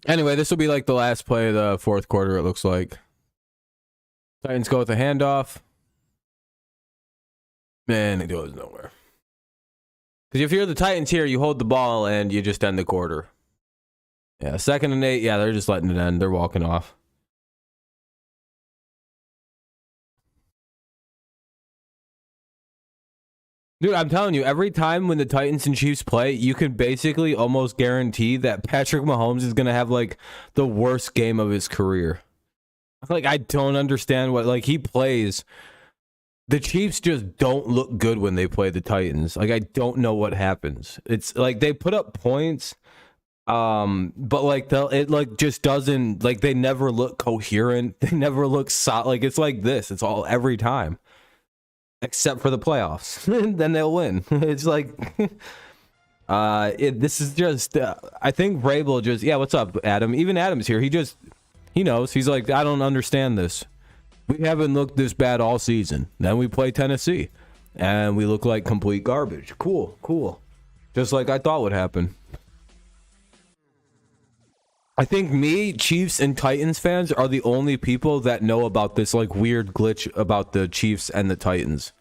Speaker 1: Anyway, this will be like the last play of the fourth quarter, it looks like. Titans go with a handoff. Man, it goes nowhere. Because if you're the Titans here, you hold the ball and you just end the quarter. Yeah, 2nd and 8. Yeah, they're just letting it end. They're walking off. Dude, I'm telling you, every time when the Titans and Chiefs play, you can basically almost guarantee that Patrick Mahomes is going to have, like, the worst game of his career. Like, I don't understand what, like, he plays. The Chiefs just don't look good when they play the Titans. Like, I don't know what happens. It's, like, they put up points, but, like, it, like, just doesn't, like, they never look coherent. They never look solid. Like, it's like this. It's all every time. Except for the playoffs. Then they'll win. It's like, this is just, I think Vrabel just, yeah, what's up, Adam? Even Adam's here. He knows. He's like, I don't understand this. We haven't looked this bad all season. Then we play Tennessee, and we look like complete garbage. Cool. Just like I thought would happen. I think me, Chiefs, and Titans fans are the only people that know about this like weird glitch about the Chiefs and the Titans.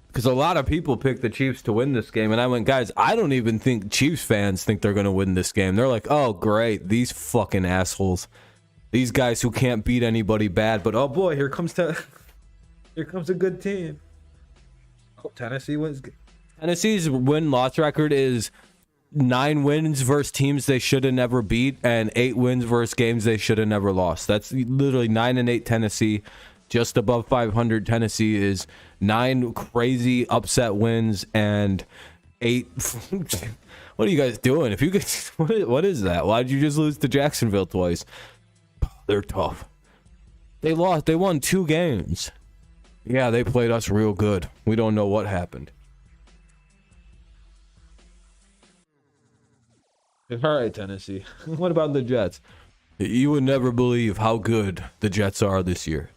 Speaker 1: Because a lot of people picked the Chiefs to win this game, and I went, guys, I don't even think Chiefs fans think they're going to win this game. They're like, oh, great, these fucking assholes. These guys who can't beat anybody bad, but oh boy, here comes a good team. Oh, Tennessee wins. Tennessee's win-loss record is 9 wins versus teams they should have never beat, and 8 wins versus games they should have never lost. That's literally 9-8 Tennessee. Just above 500 Tennessee is 9 crazy upset wins and 8. What are you guys doing? If you guys, what is that? Why did you just lose to Jacksonville twice? They're tough. They lost. They won 2 games. Yeah, they played us real good. We don't know what happened. All right, Tennessee. What about the Jets? You would never believe how good the Jets are this year.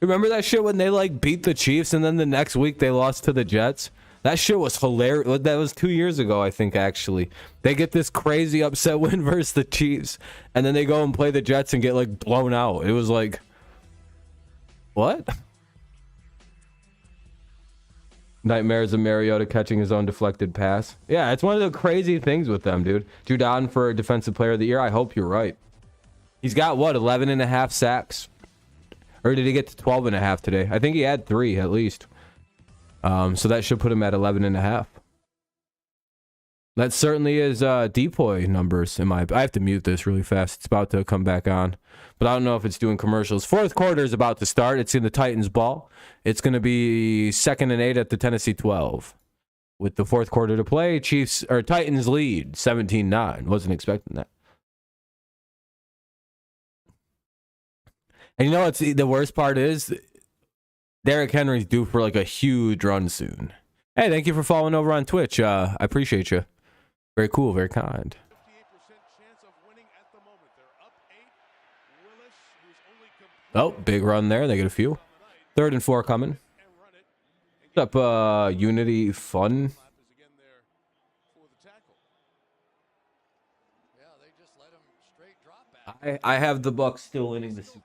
Speaker 1: Remember that shit when they like beat the Chiefs and then the next week they lost to the Jets? That shit was hilarious. That was 2 years ago, I think, actually. They get this crazy upset win versus the Chiefs, and then they go and play the Jets and get like blown out. It was like, what? Nightmares of Mariota catching his own deflected pass. Yeah, it's one of the crazy things with them, dude. Judon for Defensive Player of the Year. I hope you're right. He's got, what, 11.5 sacks? Or did he get to 12.5 today? I think he had 3 at least. So that should put him at 11.5. That certainly is depoy numbers in my... I have to mute this really fast. It's about to come back on. But I don't know if it's doing commercials. Fourth quarter is about to start. It's in the Titans ball. It's going to be 2nd and 8 at the Tennessee 12. With the fourth quarter to play, Chiefs or Titans lead 17-9. Wasn't expecting that. And you know what's the worst part is? Derrick Henry's due for like a huge run soon. Hey, thank you for following over on Twitch. I appreciate you. Very cool, very kind.
Speaker 3: 58% chance of winning at the moment. They're up 8. Willis, who's only
Speaker 1: Oh, big run there. They get a few. 3rd and 4 coming. What's up, Unity Fun? I have the Bucks still winning this.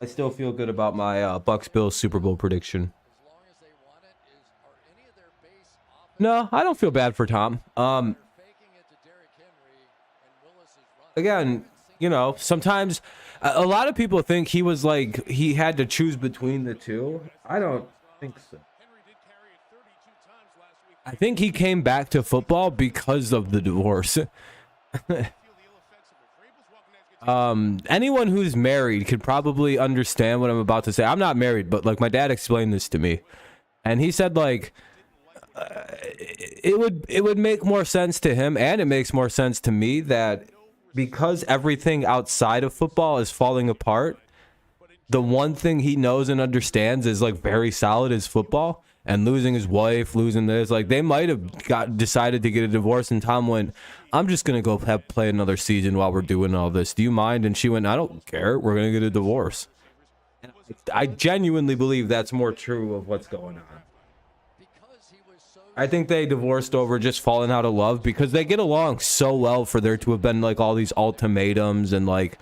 Speaker 1: I still feel good about my Bucks Bills Super Bowl prediction. No, I don't feel bad for Tom. Again, you know, sometimes a lot of people think he was like he had to choose between the two. I don't think so. I think he came back to football because of the divorce. Anyone who's married could probably understand what I'm about to say. I'm not married, but like my dad explained this to me, and he said like it would make more sense to him, and it makes more sense to me that because everything outside of football is falling apart, the one thing he knows and understands is like very solid is football. And losing his wife, losing this, like they might have decided to get a divorce, and Tom went, "I'm just gonna go play another season while we're doing all this. Do you mind?" And she went, "I don't care. We're gonna get a divorce." And I genuinely believe that's more true of what's going on. I think they divorced over just falling out of love because they get along so well for there to have been like all these ultimatums and like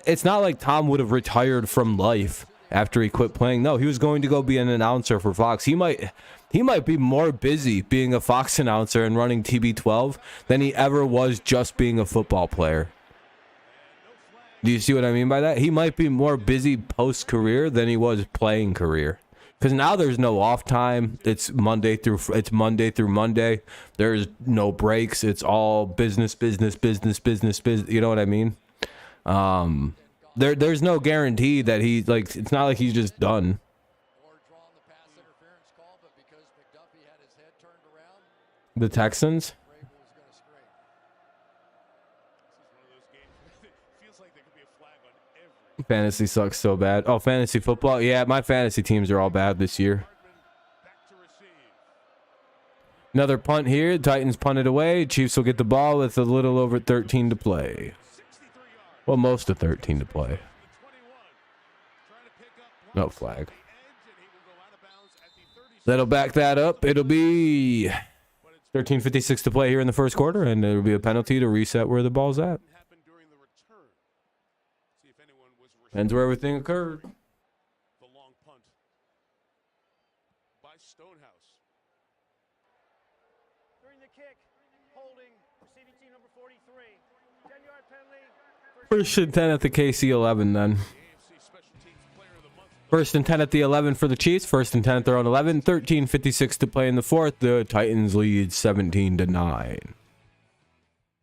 Speaker 1: it's not like Tom would have retired from life after he quit playing. No, he was going to go be an announcer for Fox. He might be more busy being a Fox announcer and running TB12 than he ever was just being a football player. Do you see what I mean by that? He might be more busy post-career than he was playing career. Because now there's no off time. It's Monday through Monday. There's no breaks. It's all business. You know what I mean? There's no guarantee that he like. It's not like he's just done. The Texans. Fantasy sucks so bad. Oh, fantasy football. Yeah, my fantasy teams are all bad this year. Another punt here. Titans punt it away. Chiefs will get the ball with a little over 13 to play. Well, most of 13 to play. No flag. That'll back that up. It'll be 13:56 to play here in the first quarter, and there'll be a penalty to reset where the ball's at. Depends where everything occurred.
Speaker 3: The long punt by Stonehouse.
Speaker 5: During the kick, holding, receiving team number 43. 10-yard penalty.
Speaker 1: First and 10 at the KC 11 then. First and 10 at the 11 for the Chiefs. First and 10 at their own 11. 13:56 to play in the fourth. The Titans lead 17-9.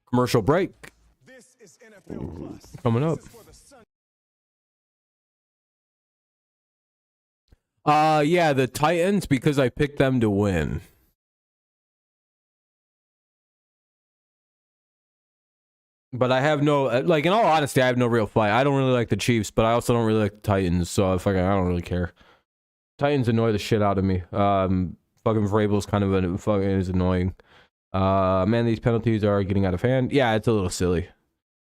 Speaker 1: Commercial break. Coming up. Yeah, the Titans, because I picked them to win. But I have no, like, in all honesty, I have no real fight. I don't really like the Chiefs, but I also don't really like the Titans, so I don't really care. Titans annoy the shit out of me. Fucking Vrabel's kind of fucking is annoying. Man, these penalties are getting out of hand. Yeah, it's a little silly.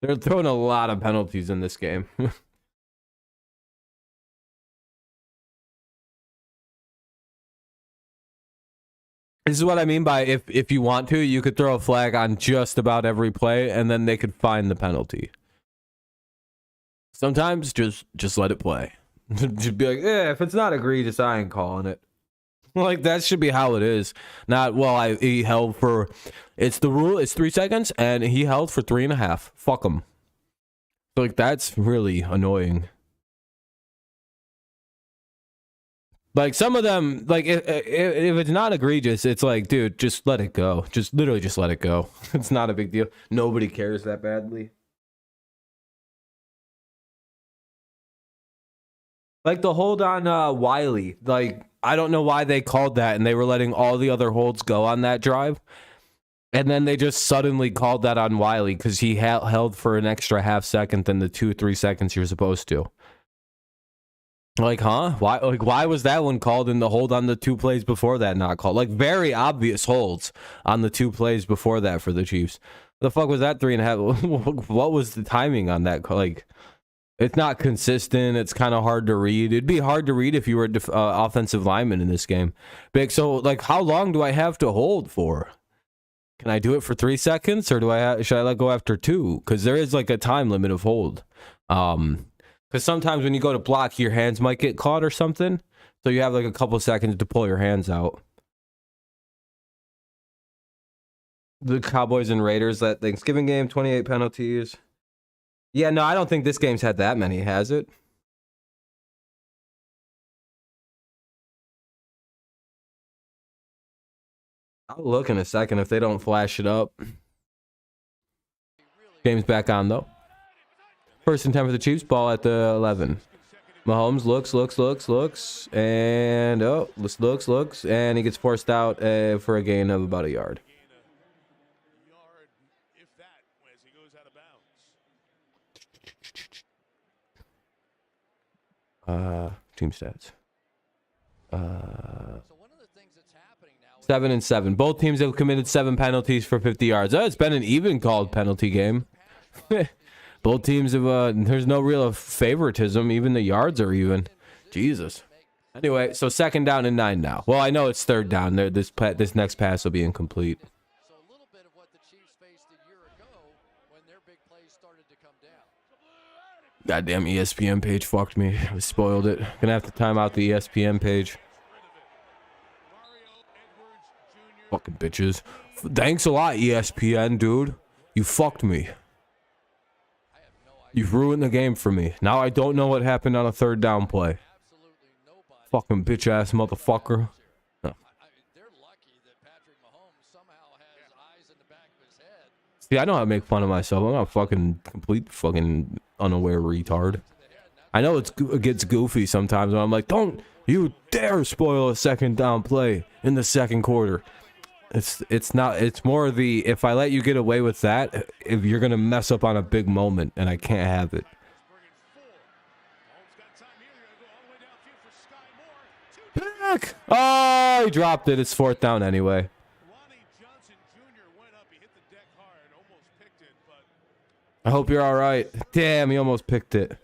Speaker 1: They're throwing a lot of penalties in this game. This is what I mean by if you want to, you could throw a flag on just about every play, and then they could find the penalty. Sometimes just let it play. Just be like, yeah, if it's not egregious, I ain't calling it. Like that should be how it is. Not well. He held for. It's the rule. It's 3 seconds, and he held for 3.5. Fuck him. Like that's really annoying. Like some of them, like if it's not egregious, it's like, dude, just let it go. Just literally just let it go. It's not a big deal. Nobody cares that badly. Like the hold on Wiley. Like I don't know why they called that, and they were letting all the other holds go on that drive. And then they just suddenly called that on Wiley because he held for an extra half second than the 2-3 seconds you're supposed to. Like, huh? Why? Like, why was that one called in the hold on the 2 plays before that not called? Like, very obvious holds on the 2 plays before that for the Chiefs. The fuck was that 3.5? What was the timing on that? Like, it's not consistent. It's kind of hard to read. It'd be hard to read if you were an offensive lineman in this game. Big. So, like, how long do I have to hold for? Can I do it for 3 seconds, or should I let go after 2? Because there is like a time limit of hold. Because sometimes when you go to block, your hands might get caught or something. So you have like a couple seconds to pull your hands out. The Cowboys and Raiders, that Thanksgiving game, 28 penalties. Yeah, no, I don't think this game's had that many, has it? I'll look in a second if they don't flash it up. Game's back on, though. 1st and 10 for the Chiefs. Ball at the 11. Mahomes looks. And, looks. And he gets forced out for a gain of about a yard. Team stats. 7 and 7. Both teams have committed 7 penalties for 50 yards. It's been an even called penalty game. Both teams have. There's no real favoritism. Even the yards are even. Jesus. Anyway, so 2nd down and 9 now. Well, I know it's 3rd down. This next pass will be incomplete.
Speaker 2: So a little bit of what the Chiefs faced a year ago when their big plays started to come down.
Speaker 1: Goddamn ESPN page fucked me. I spoiled it. Gonna have to time out the ESPN page. Fucking bitches. Thanks a lot, ESPN, dude. You fucked me. You've ruined the game for me. Now I don't know what happened on a 3rd down play. Fucking bitch ass motherfucker.
Speaker 2: They're lucky that Patrick Mahomes somehow has eyes in the back of his head.
Speaker 1: See, I know how to make fun of myself. I'm not a fucking complete fucking unaware retard. I know it gets goofy sometimes when I'm like, don't you dare spoil a 2nd down play in the 2nd quarter. It's not. It's more the, if I let you get away with that, if you're gonna mess up on a big moment, and I can't have it. Back. Oh, he dropped it. It's 4th down anyway. I hope you're all right. Damn, he almost picked it.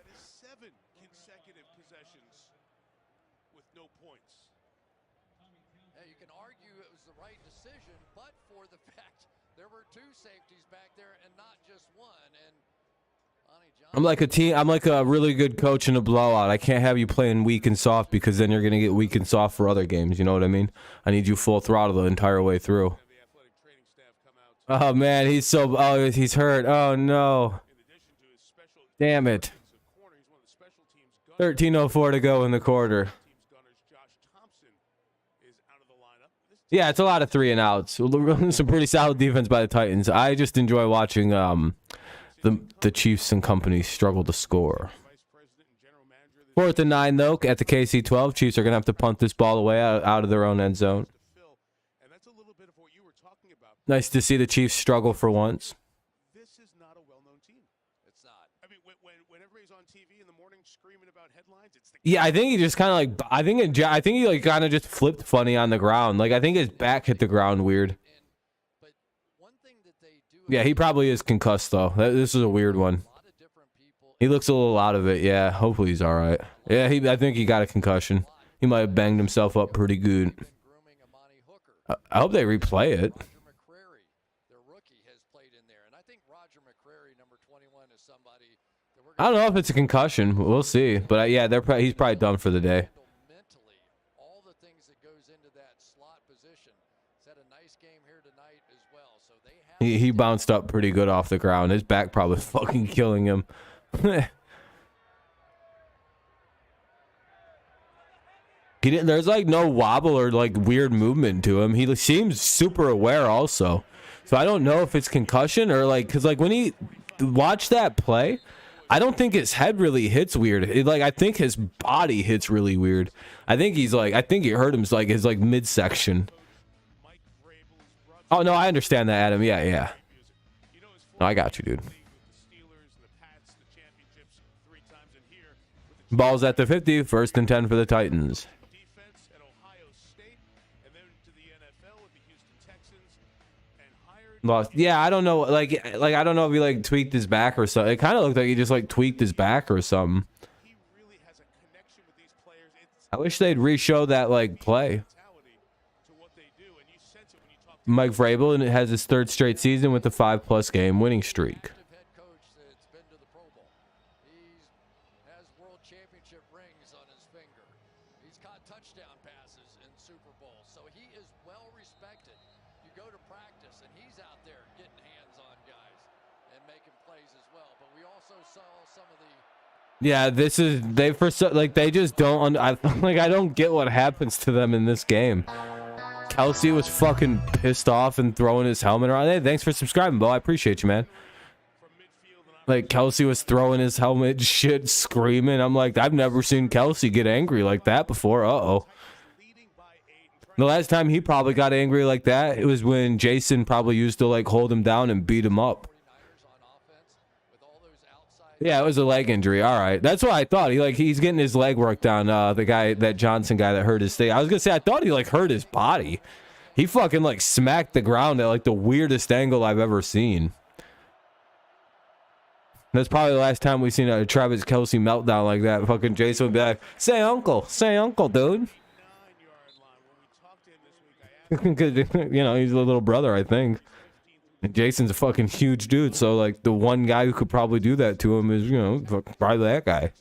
Speaker 3: 7 consecutive possessions with no points.
Speaker 2: Now you can argue it was the right decision, but for the fact there were 2 safeties back there and not just one. And
Speaker 1: I'm like a team. I'm like a really good coach in a blowout. I can't have you playing weak and soft because then you're gonna get weak and soft for other games. You know what I mean? I need you full throttle the entire way through. Oh man, he's so. Oh, he's hurt. Oh no. Damn it. 13:04 to go in the quarter. Yeah, it's a lot of 3 and outs. Some pretty solid defense by the Titans. I just enjoy watching the Chiefs and company struggle to score. 4th and 9 though at the KC-12. Chiefs are gonna have to punt this ball away out of their own end zone. Nice to see the Chiefs struggle for once.
Speaker 3: This is not a well-known team. It's not. I mean, when everybody's on TV in the morning screaming about headlines, it's the
Speaker 1: Yeah, I think he just kind of like. I think he like kind of just flipped funny on the ground. Like I think his back hit the ground weird.
Speaker 2: but one thing that they do.
Speaker 1: Yeah, he probably is concussed though. This is a weird one. He looks a little out of it. Yeah, hopefully he's all right. Yeah, I think he got a concussion. He might have banged himself up pretty good. I hope they replay it. I don't know if it's a concussion. We'll see. But yeah, he's probably done for the day.
Speaker 2: All the things that goes into that slot position. He's had a nice game here tonight as well. So they have
Speaker 1: He bounced up pretty good off the ground. His back probably fucking killing him. There's like no wobble or like weird movement to him. He seems super aware also. So I don't know if it's concussion or like, cause like when he watched that play, I don't think his head really hits weird. Like I think his body hits really weird. I think he's like, I think he hurt him like his like midsection. Oh no, I understand that, Adam. Yeah, yeah. No, I got you, dude. Ball's at the 50, 1st and 10 for the Titans. Lost. Yeah, I don't know. Like I don't know if he like tweaked his back or something. It kind of looked like he just like tweaked his back or something. I wish they'd re-show that like play. Mike Vrabel, and it has his 3rd straight season with a 5+ game winning streak. Yeah, this is they for so like they just don't I don't get what happens to them in this game. Kelsey was fucking pissed off and throwing his helmet around. Hey, thanks for subscribing, Bo. I appreciate you, man. Like Kelsey was throwing his helmet, shit, screaming. I'm like, I've never seen Kelsey get angry like that before. Uh-oh. The last time he probably got angry like that, it was when Jason probably used to like hold him down and beat him up. Yeah, it was a leg injury. All right, that's what I thought. He's getting his leg worked on. The guy, that Johnson guy that hurt his thing. I was gonna say I thought he like hurt his body. He fucking like smacked the ground at like the weirdest angle I've ever seen. That's probably the last time we've seen a Travis Kelsey meltdown like that. Fucking Jason would be like, say uncle, dude. You know, he's a little brother, I think. And Jason's a fucking huge dude, so like the one guy who could probably do that to him is, you know, probably that guy.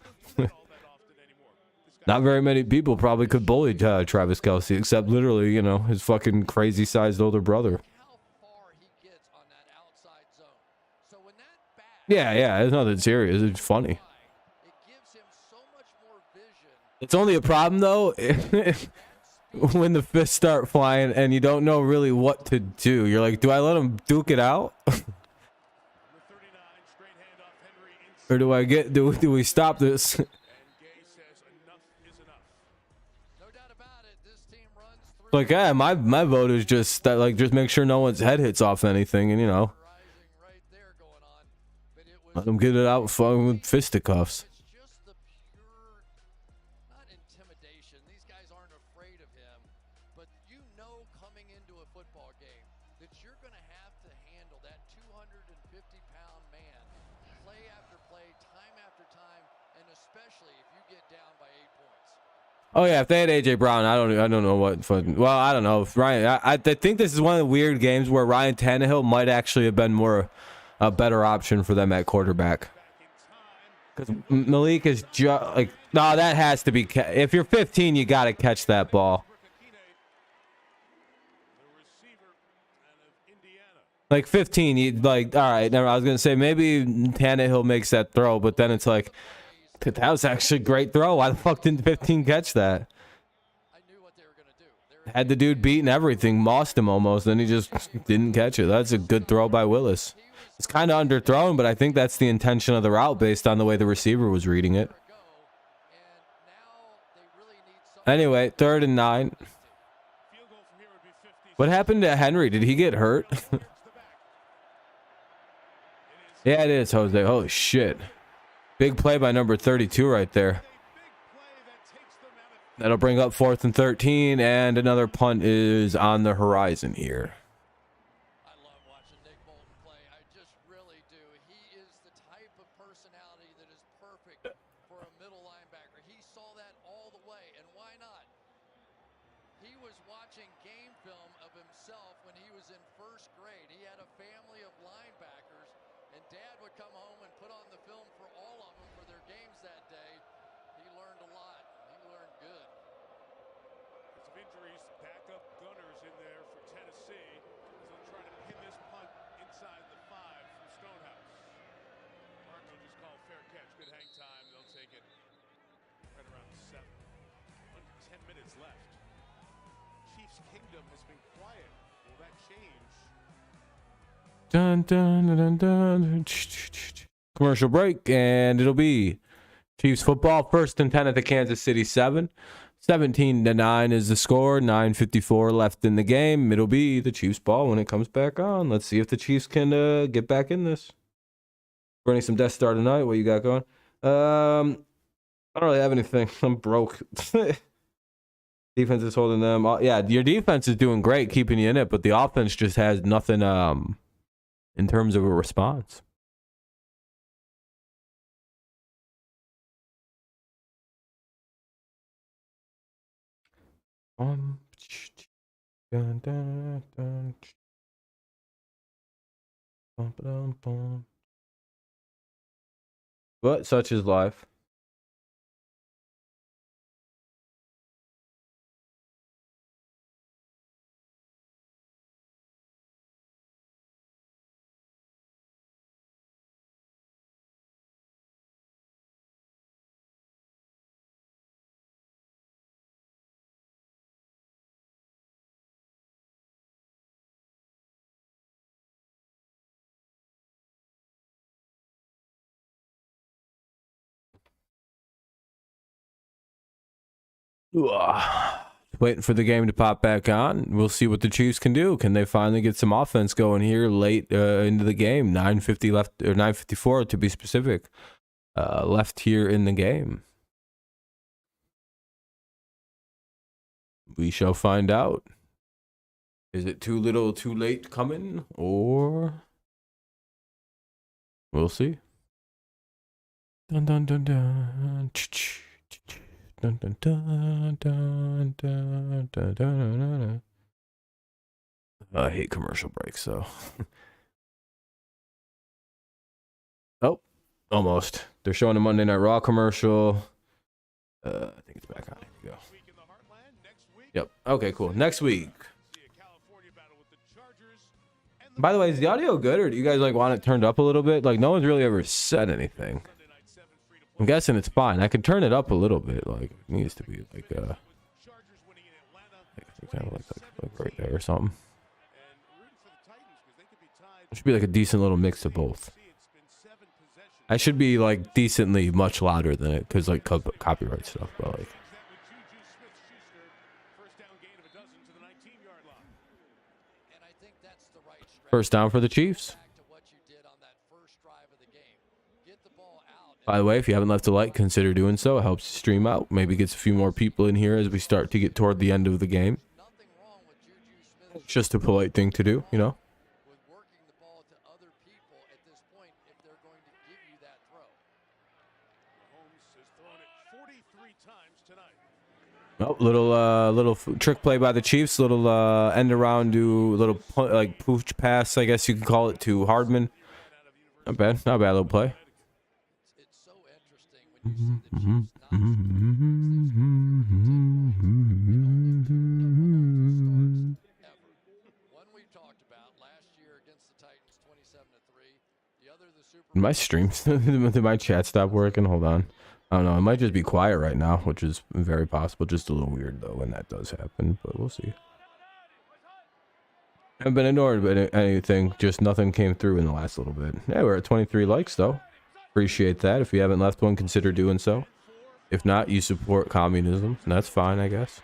Speaker 1: Not very many people probably could bully Travis Kelsey, except literally, you know, his fucking crazy sized older brother. Yeah, yeah, it's nothing serious. It's funny. It's only a problem though when the fists start flying and you don't know really what to do. You're like, do I let him duke it out? Or do I get, do we stop this? Like, yeah, my vote is just that, like, just make sure no one's head hits off anything, and you know, let them get it out with fisticuffs. Oh yeah, if they had AJ Brown, I don't know what. Well, I don't know. If Ryan, I think this is one of the weird games where Ryan Tannehill might actually have been a better option for them at quarterback. Because Malik is just like, no, that has to be. If you're 15, you got to catch that ball. Like 15, you like, all right. Never. I was gonna say maybe Tannehill makes that throw, but then it's like, that was actually a great throw. Why the fuck didn't 15 catch that? Had the dude beaten everything, mossed him almost, and he just didn't catch it. That's a good throw by Willis. It's kind of underthrown, but I think that's the intention of the route based on the way the receiver was reading it. Anyway, 3rd and 9. What happened to Henry? Did he get hurt? Yeah, it is, Jose. Holy shit. Big play by number 32 right there. That'll bring up 4th and 13, and another punt is on the horizon here.
Speaker 2: I love watching Nick Bolton play. I just really do. He is the type of personality that is perfect for a middle linebacker. He saw that all the way, and why not? He was watching game film of himself when he was in 1st grade. He had a family of linebackers, and Dad would come home and put on the film for all of them for their games that day. He learned a lot. He learned good.
Speaker 3: Some injuries, backup gunners in there for Tennessee as they'll try to pin this punt inside the 5 from Stonehouse. Marco just called fair catch, good hang time. They'll take it right around the 7. Under 10 minutes left. Chiefs Kingdom has been quiet. Will that change?
Speaker 1: Dun, dun, dun, dun, dun. commercial break, and it'll be Chiefs football, 1st and 10 at the Kansas City 7. 17-9 is the score. 9:54 left in the game. It'll be the Chiefs ball when it comes back on. Let's see if the Chiefs can get back in this. Running some Death Star tonight. What you got going? I don't really have anything. I'm broke. Defense is holding them. Yeah, your defense is doing great, keeping you in it, but the offense just has nothing in terms of a response. But such is life. Waiting for the game to pop back on. We'll see what the Chiefs can do. Can they finally get some offense going here late into the game? 9:50 left, or 9:54 to be specific, left here in the game. We shall find out. Is it too little, too late coming, or we'll see. Dun dun dun dun. Dun, dun, dun, dun, dun, dun, dun, dun. I hate commercial breaks, so. Oh, almost. They're showing a Monday Night Raw commercial. I think it's back on. Here we go. Yep. Okay, cool. Next week. By the way, is the audio good, or do you guys like want it turned up a little bit? Like, no one's really ever said anything. I'm guessing it's fine. I could turn it up a little bit. Like, it needs to be like kind of like right there or something. It should be like a decent little mix of both. I should be like decently much louder than it because like copyright stuff, but like. First down for the Chiefs. By the way, if you haven't left a like, consider doing so. It helps the stream out. Maybe gets a few more people in here as we start to get toward the end of the game. It's just a polite thing to do, you know? Oh, little trick play by the Chiefs. Little end around to little like pooch pass, I guess you can call it, to Hardman. Not bad, not a bad little play. My streams, did my chat stop working? Hold on. I don't know. It might just be quiet right now, which is very possible. Just a little weird though when that does happen, but we'll see. I haven't been ignored by anything. Just nothing came through in the last little bit. Yeah, we're at 23 likes though. Appreciate that. If you haven't left one, consider doing so. If not, you support communism, and that's fine, I guess.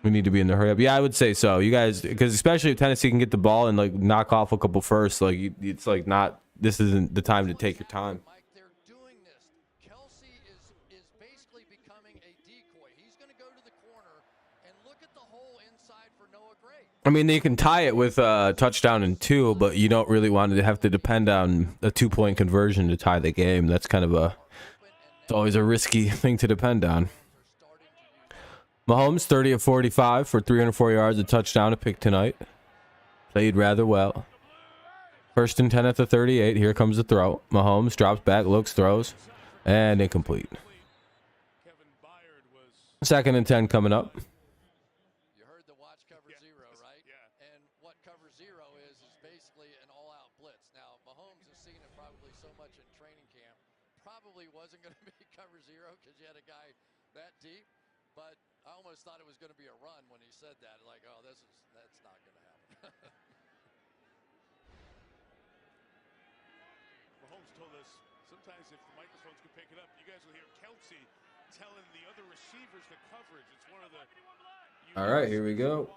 Speaker 1: We need to be in the hurry up. Yeah, I would say so. You guys, because especially if Tennessee can get the ball and like knock off a couple first, like it's like not. This isn't the time to take your time.
Speaker 2: They're doing this. Kelsey is basically becoming a decoy. He's going to go to the corner and look at the hole inside for Noah Gray.
Speaker 1: I mean, they can tie it with a touchdown and 2, but you don't really want to have to depend on a 2-point conversion to tie the game. That's kind of it's always a risky thing to depend on. Mahomes, 30 of 45 for 304 yards, a touchdown, a pick tonight. Played rather well. 1st and 10 at the 38. Here comes the throw. Mahomes drops back, looks, throws, and incomplete. 2nd and 10 coming up.
Speaker 2: You heard the watch cover zero, right? Yeah. And what cover zero is basically an all-out blitz. Now, Mahomes has seen it probably so much in training camp. Probably wasn't going to be cover zero because you had a guy that deep. But I almost thought it was going to be a run when he said that. Like, oh, that's not going to happen.
Speaker 3: Mahomes told us sometimes if the microphones could pick it up, you guys will hear Kelsey telling the other receivers the coverage. It's one of the
Speaker 1: All right, here we go.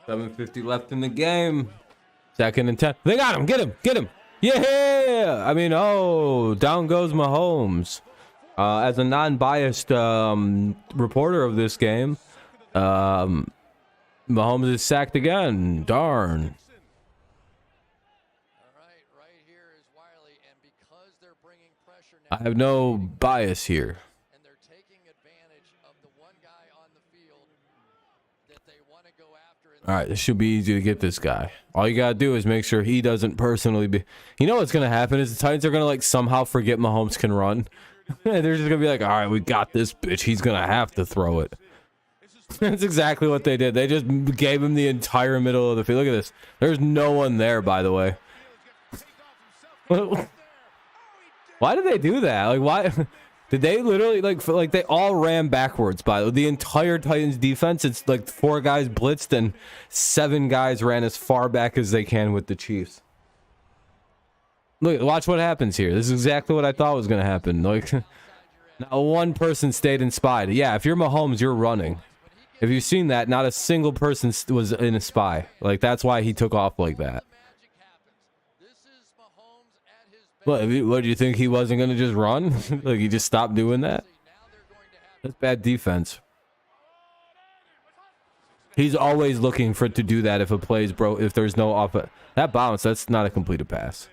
Speaker 1: 7:50 left in the game. 2nd and 10. They got him. Get him. Get him. Yeah. I mean, oh, down goes Mahomes. As a non-biased reporter of this game, Mahomes is sacked again. Darn. I have no bias here.
Speaker 2: And they're taking advantage of the one guy on the field that they want to go after.
Speaker 1: All right, this should be easy to get this guy. All you gotta do is make sure he doesn't personally be. You know what's gonna happen is the Titans are gonna like somehow forget Mahomes can run. They're just gonna be like, all right, we got this bitch. He's gonna have to throw it. That's exactly what they did. They just gave him the entire middle of the field. Look at this. There's no one there, by the way. Why did they do that? Like, why did they literally like they all ran backwards? By the entire Titans defense, it's like 4 guys blitzed and 7 guys ran as far back as they can with the Chiefs. Look, watch what happens here. This is exactly what I thought was gonna happen. Like, not one person stayed in spy. Yeah, if you're Mahomes, you're running. If you've seen that, not a single person was in a spy. Like, that's why he took off like that. What do you think he wasn't going to just run? Like, he just stopped doing that? That's bad defense. He's always looking for it to do that if a play's broke, if there's no off. That bounce, that's not a completed pass.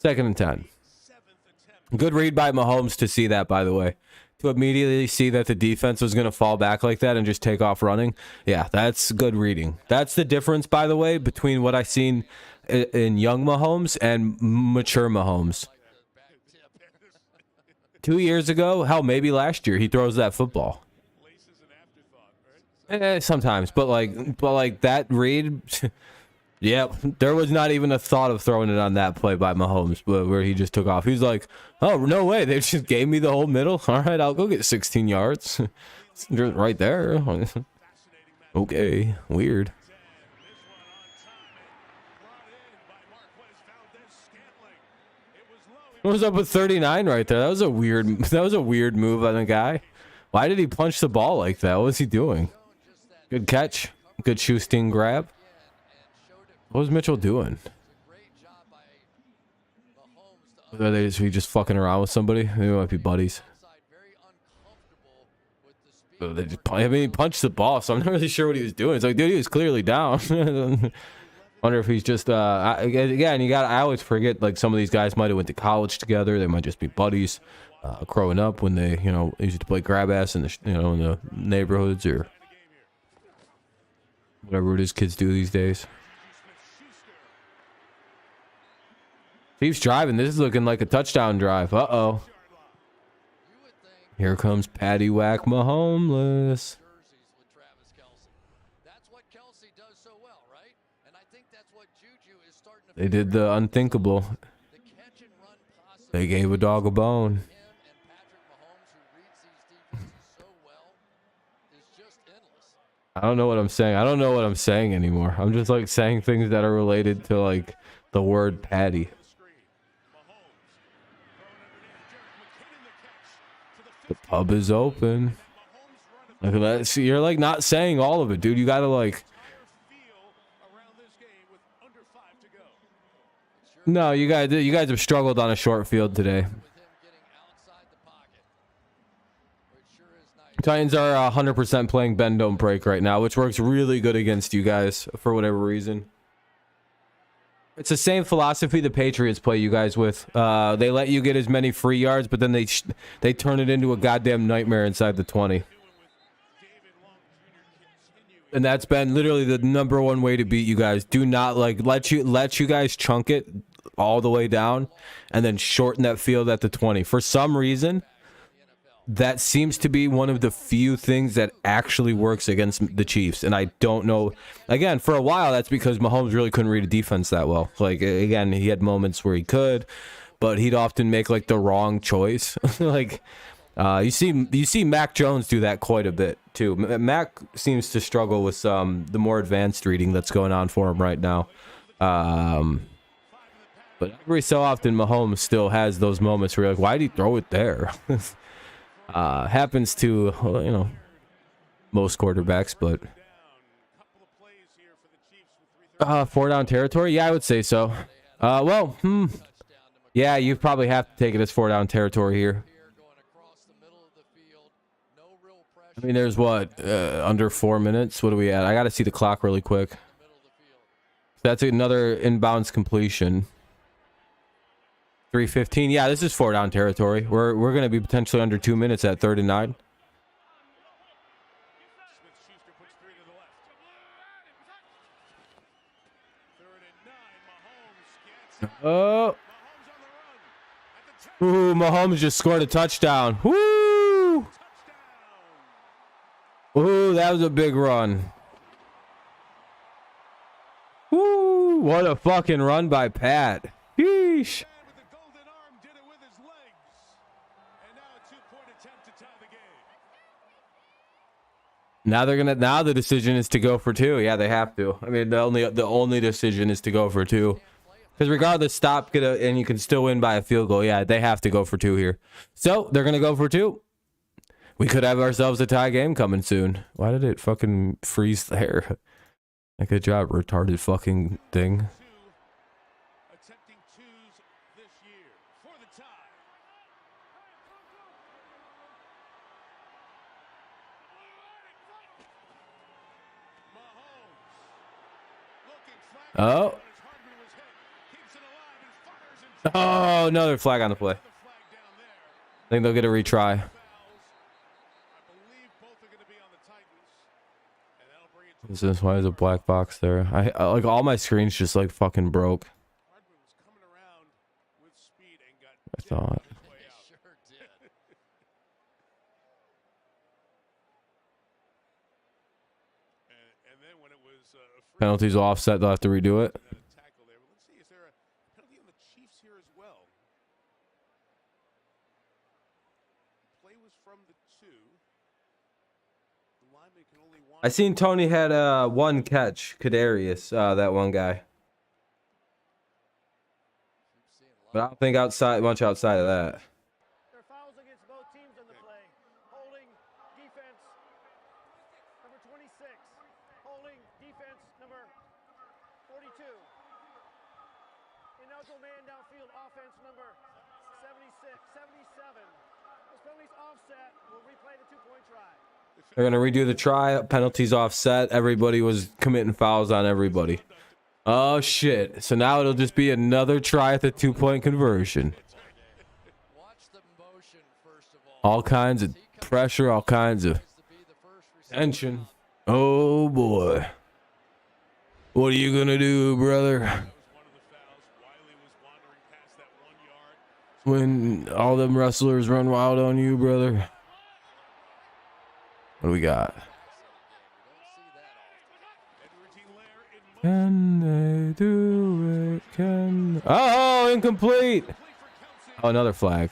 Speaker 1: 2nd and 10. Good read by Mahomes to see that, by the way. To immediately see that the defense was going to fall back like that and just take off running. Yeah, that's good reading. That's the difference, by the way, between what I've seen in young Mahomes and mature Mahomes. 2 years ago, hell, maybe last year, he throws that football. Sometimes, but like that read, yeah, there was not even a thought of throwing it on that play by Mahomes, but where he just took off. He's like, oh, no way, they just gave me the whole middle. All right, I'll go get 16 yards. Right there. Okay, weird. What was up with 39 right there? That was a weird move on the guy. Why did he punch the ball like that? What was he doing? Good catch. Good shoestring grab. What was Mitchell doing? Are they just fucking around with somebody? They might be buddies. He punched the ball, so I'm not really sure what he was doing. It's like, dude, he was clearly down. Wonder if he's just again, I always forget, like, some of these guys might have went to college together. They might just be buddies growing up when they, used to play grab ass in the in the neighborhoods or whatever it is kids do these days. Chiefs driving. This is looking like a touchdown drive. Uh-oh. Here comes Patty Whack Mahomes. They did the unthinkable. They gave a dog a bone. I don't know what I'm saying. I don't know what I'm saying anymore. I'm just like saying things that are related to like the word Patty. The pub is open. Look at that. See, you're like not saying all of it, dude. You gotta like. No, you guys have struggled on a short field today. Titans are 100% playing bend don't break right now, which works really good against you guys for whatever reason. It's the same philosophy the Patriots play you guys with. They let you get as many free yards, but then they turn it into a goddamn nightmare inside the 20. And that's been literally the number one way to beat you guys. Do not like let you guys chunk it all the way down and then shorten that field at the 20. For some reason, that seems to be one of the few things that actually works against the Chiefs. And I don't know. Again, for a while, that's because Mahomes really couldn't read a defense that well. Like, again, he had moments where he could, but he'd often make like the wrong choice. Like, you see Mac Jones do that quite a bit too. Mac seems to struggle with the more advanced reading that's going on for him right now. But every so often, Mahomes still has those moments where you're like, why did he throw it there? Happens to, most quarterbacks, but 4-down territory. Yeah, I would say so. Yeah, you probably have to take it as 4-down territory here. I mean, there's what, under 4 minutes. What are we at? I got to see the clock really quick. That's another inbounds completion. 3:15. Yeah, this is 4-down territory. We're going to be potentially under 2 minutes at 3rd and 9. Oh. Ooh, Mahomes just scored a touchdown. Woo! Ooh, that was a big run. Woo! What a fucking run by Pat. Yeesh. Now the decision is to go for 2. Yeah, they have to. I mean, the only decision is to go for 2. Because regardless, and you can still win by a field goal. Yeah, they have to go for 2 here. So they're gonna go for 2. We could have ourselves a tie game coming soon. Why did it fucking freeze there? Good job, retarded fucking thing.
Speaker 3: Attempting 2s this year for the tie.
Speaker 1: Oh. Oh, another flag on the play. I think they'll get a retry. This is why there's a black box there. I like all my screens just like fucking broke. I thought. Penalties offset, they'll have to redo it. I seen Toney had 1 catch, Kadarius, that one guy. But I don't think much outside of that.
Speaker 5: There are fouls against both teams on the play. Holding, defense, number 26. Holding, defense, number 42. Ineligible man downfield, offense number 76, 77. This penalty's offset. We'll replay the 2-point try.
Speaker 1: They're going to redo the try. Penalties offset. Everybody was committing fouls on everybody. Oh, shit. So now it'll just be another try at the 2-point conversion. All kinds of pressure, all kinds of tension. Oh, boy. What are you going to do, brother? When all them wrestlers run wild on you, brother. What do we got? Can they do it? Oh, incomplete. Oh, another flag.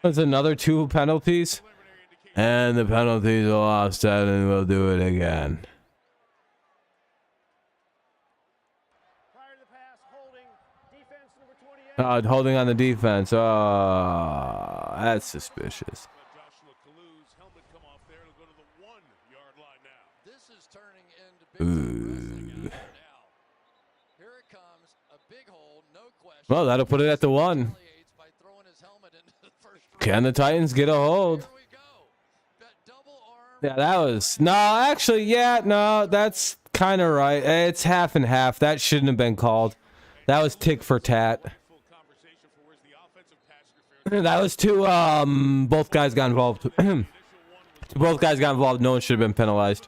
Speaker 1: That's another 2 penalties. And the penalties will offset and we'll do it again. Holding on the defense. Oh, that's suspicious. Ooh. Well, that'll put it at the 1. Can the Titans get a hold? Yeah, that was... No, actually, yeah, no, that's kind of right. It's half and half. That shouldn't have been called. That was tick for tat. That was too, both guys got involved. Both guys got involved. No one should have been penalized.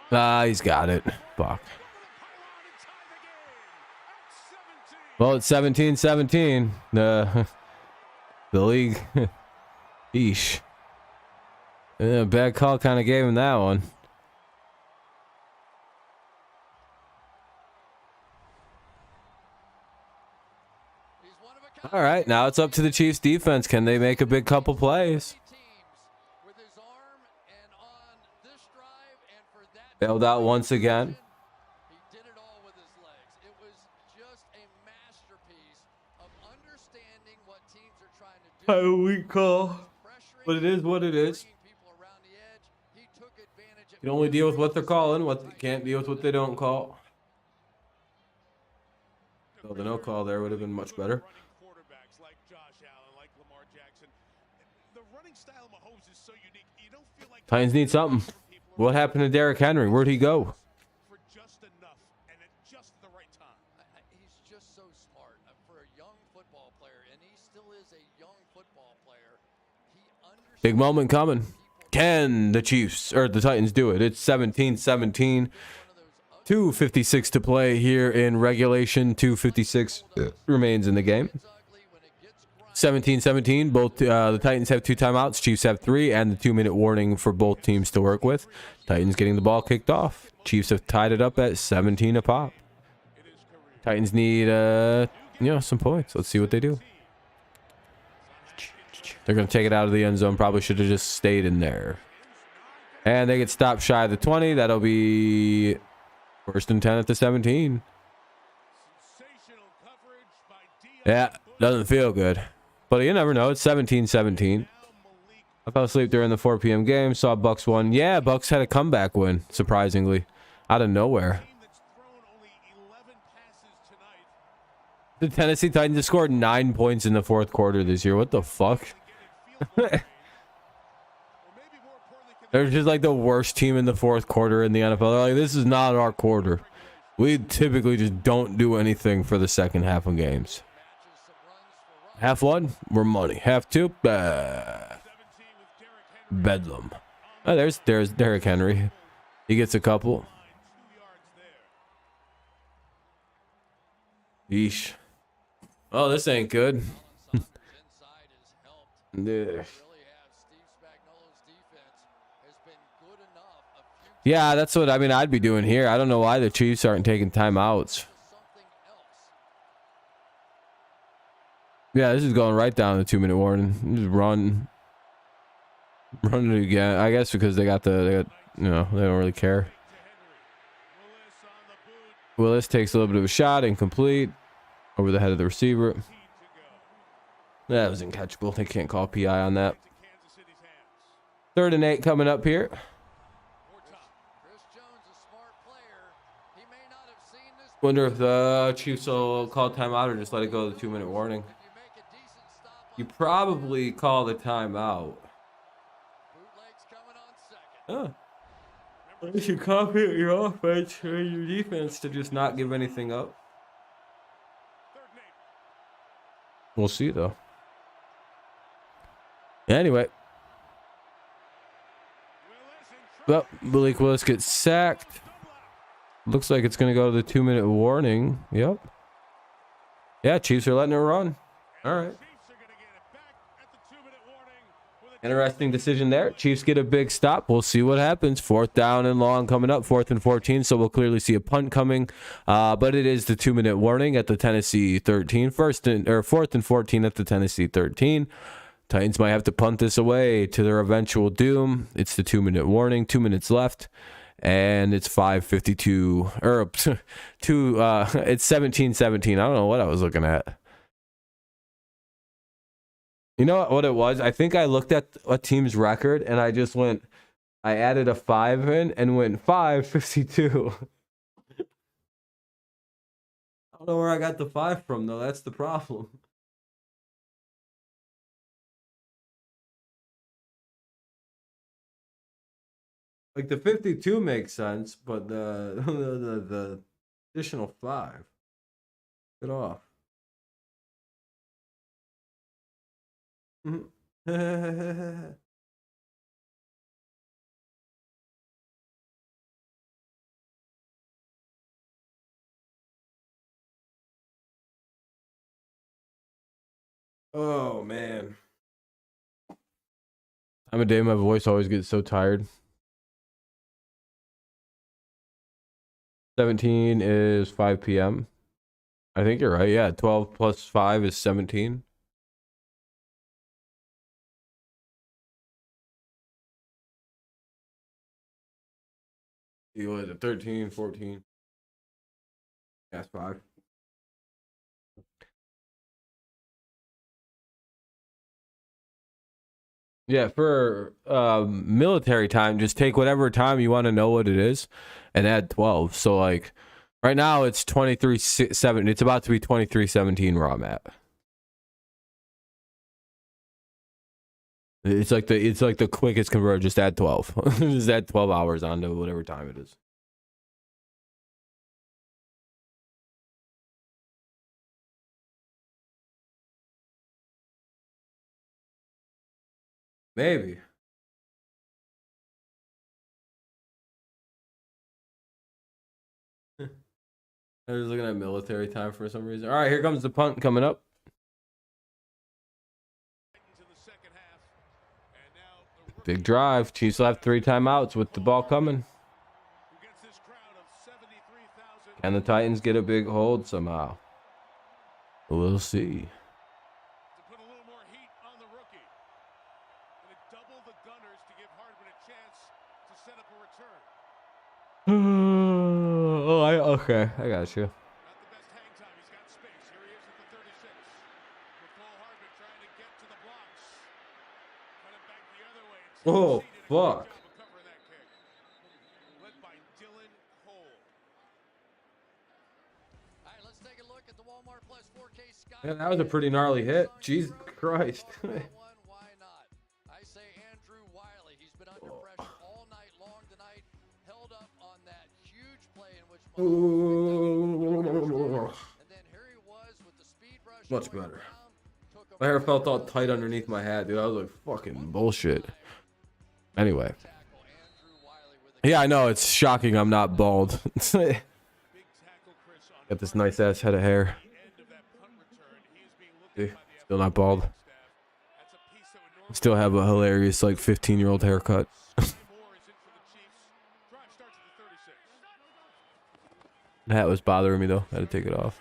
Speaker 1: He's got it. Fuck. Well, it's 17-17. The league. Eesh. Yeah, bad call kind of gave him that one. All right, now it's up to the Chiefs defense. Can they make a big couple plays? Bailed out once again.
Speaker 2: He did it all with his legs. It was just a masterpiece of understanding what teams are trying to do.
Speaker 1: How we call. But it is what it is. You can only deal with what they're calling. What they can't deal with what they don't call. So the no call there would have been much better.
Speaker 3: Quarterbacks like Josh Allen, like Lamar Jackson. The running style of Mahomes is so unique. You don't feel like
Speaker 1: Titans need something. What happened to Derrick Henry? Where'd he go?
Speaker 3: for just enough and at just the right time.
Speaker 2: He's just so smart for a young football player, and he still is a young football player. He understands.
Speaker 1: Big moment coming. Can the Chiefs or the Titans do it? It's 17-17. 2:56 to play here in regulation. 2:56 remains in the game. 17-17. Both the Titans have 2 timeouts. Chiefs have 3, and the 2-minute warning for both teams to work with. Titans getting the ball kicked off. Chiefs have tied it up at 17 a pop. Titans need some points. Let's see what they do. They're going to take it out of the end zone. Probably should have just stayed in there. And they get stopped shy of the 20. That'll be 1st and 10 at the 17. Yeah, doesn't feel good. But you never know. It's 17-17. I fell asleep during the 4 p.m. game. Saw Bucks won. Yeah, Bucks had a comeback win, surprisingly. Out of nowhere. The Tennessee Titans have scored 9 points in the 4th quarter this year. What the fuck? They're just like the worst team in the 4th quarter in the NFL. They're like, this is not our quarter. We typically just don't do anything for the second half of games. Half 1, we're money. Half 2, bedlam. Oh, there's Derrick Henry. He gets a couple. Yeesh. Oh, this ain't good. Yeah, that's what I'd be doing here. I don't know why the Chiefs aren't taking timeouts. Yeah, this is going right down the 2-minute warning. Just run it again. I guess because they got they don't really care. Willis takes a little bit of a shot, incomplete, over the head of the receiver. That was incatchable. They can't call PI on that. 3rd and 8 coming up here. Wonder if the Chiefs will call timeout or just let it go to the 2-minute warning. You probably call the timeout. Oh. You should copy your offense or your defense to just not give anything up. We'll see, though. Anyway. Well, Malik Willis gets sacked. Looks like it's going to go to the 2-minute warning. Yep. Yeah, Chiefs are letting it run. All right. Interesting decision there. Chiefs get a big stop. We'll see what happens. 4th down and long coming up. 4th and 14. So we'll clearly see a punt coming. But it is the 2-minute warning at the Tennessee 13. 4th and 14 at the Tennessee 13. Titans might have to punt this away to their eventual doom. It's the 2-minute warning. 2 minutes left. And it's 5:52. It's 17-17. I don't know what I was looking at. You know what it was? I think I looked at a team's record and I added a 5 in and went 5:52. I don't know where I got the 5 from, though. That's the problem. Like the 52 makes sense, but the additional 5. Get off. Oh man. Time of day my voice always gets so tired. 17 is 5 p.m. I think you're right. Yeah, 12 plus 5 is 17. You was it 13, 14? That's 5. Yeah, for military time, just take whatever time you want to know what it is and add 12. So like right now it's 23-7. It's about to be 23-17 where I'm at. It's like the quickest convert. Just add 12. Just add 12 hours onto whatever time it is. Maybe. I was looking at military time for some reason. All right, here comes the punt coming up. Big drive. Chiefs will have 3 timeouts with the ball coming. Can the Titans get a big hold somehow? We'll see.
Speaker 3: To put a little more heat on the rookie. And to double the gunners to give Hardman a chance to set up a return.
Speaker 1: Okay, I got you.
Speaker 3: Not the best hang time. He's got space. Here he is at the 36. McCall Hardman trying to get to the blocks. Running back the other way.
Speaker 1: Oh, fuck.
Speaker 3: Covering that kick. Led by Dylan Hole.
Speaker 2: All right, let's take a look at the Walmart Plus 4K Sky.
Speaker 1: Yeah, that was a pretty gnarly hit. Jesus Christ.
Speaker 2: Why not? I say Andrew Wiley. He's been under pressure all night long tonight. Held up on that huge play in which Mahomes and then here he was with the speed rush.
Speaker 1: Much better. My hair felt all tight underneath my hat, dude. I was like, fucking bullshit. Anyway. Yeah, I know. It's shocking I'm not bald. Got this nice ass head of hair. See? Still not bald. Still have a hilarious, like, 15-year-old haircut. The hat was bothering me, though. I had to take it off.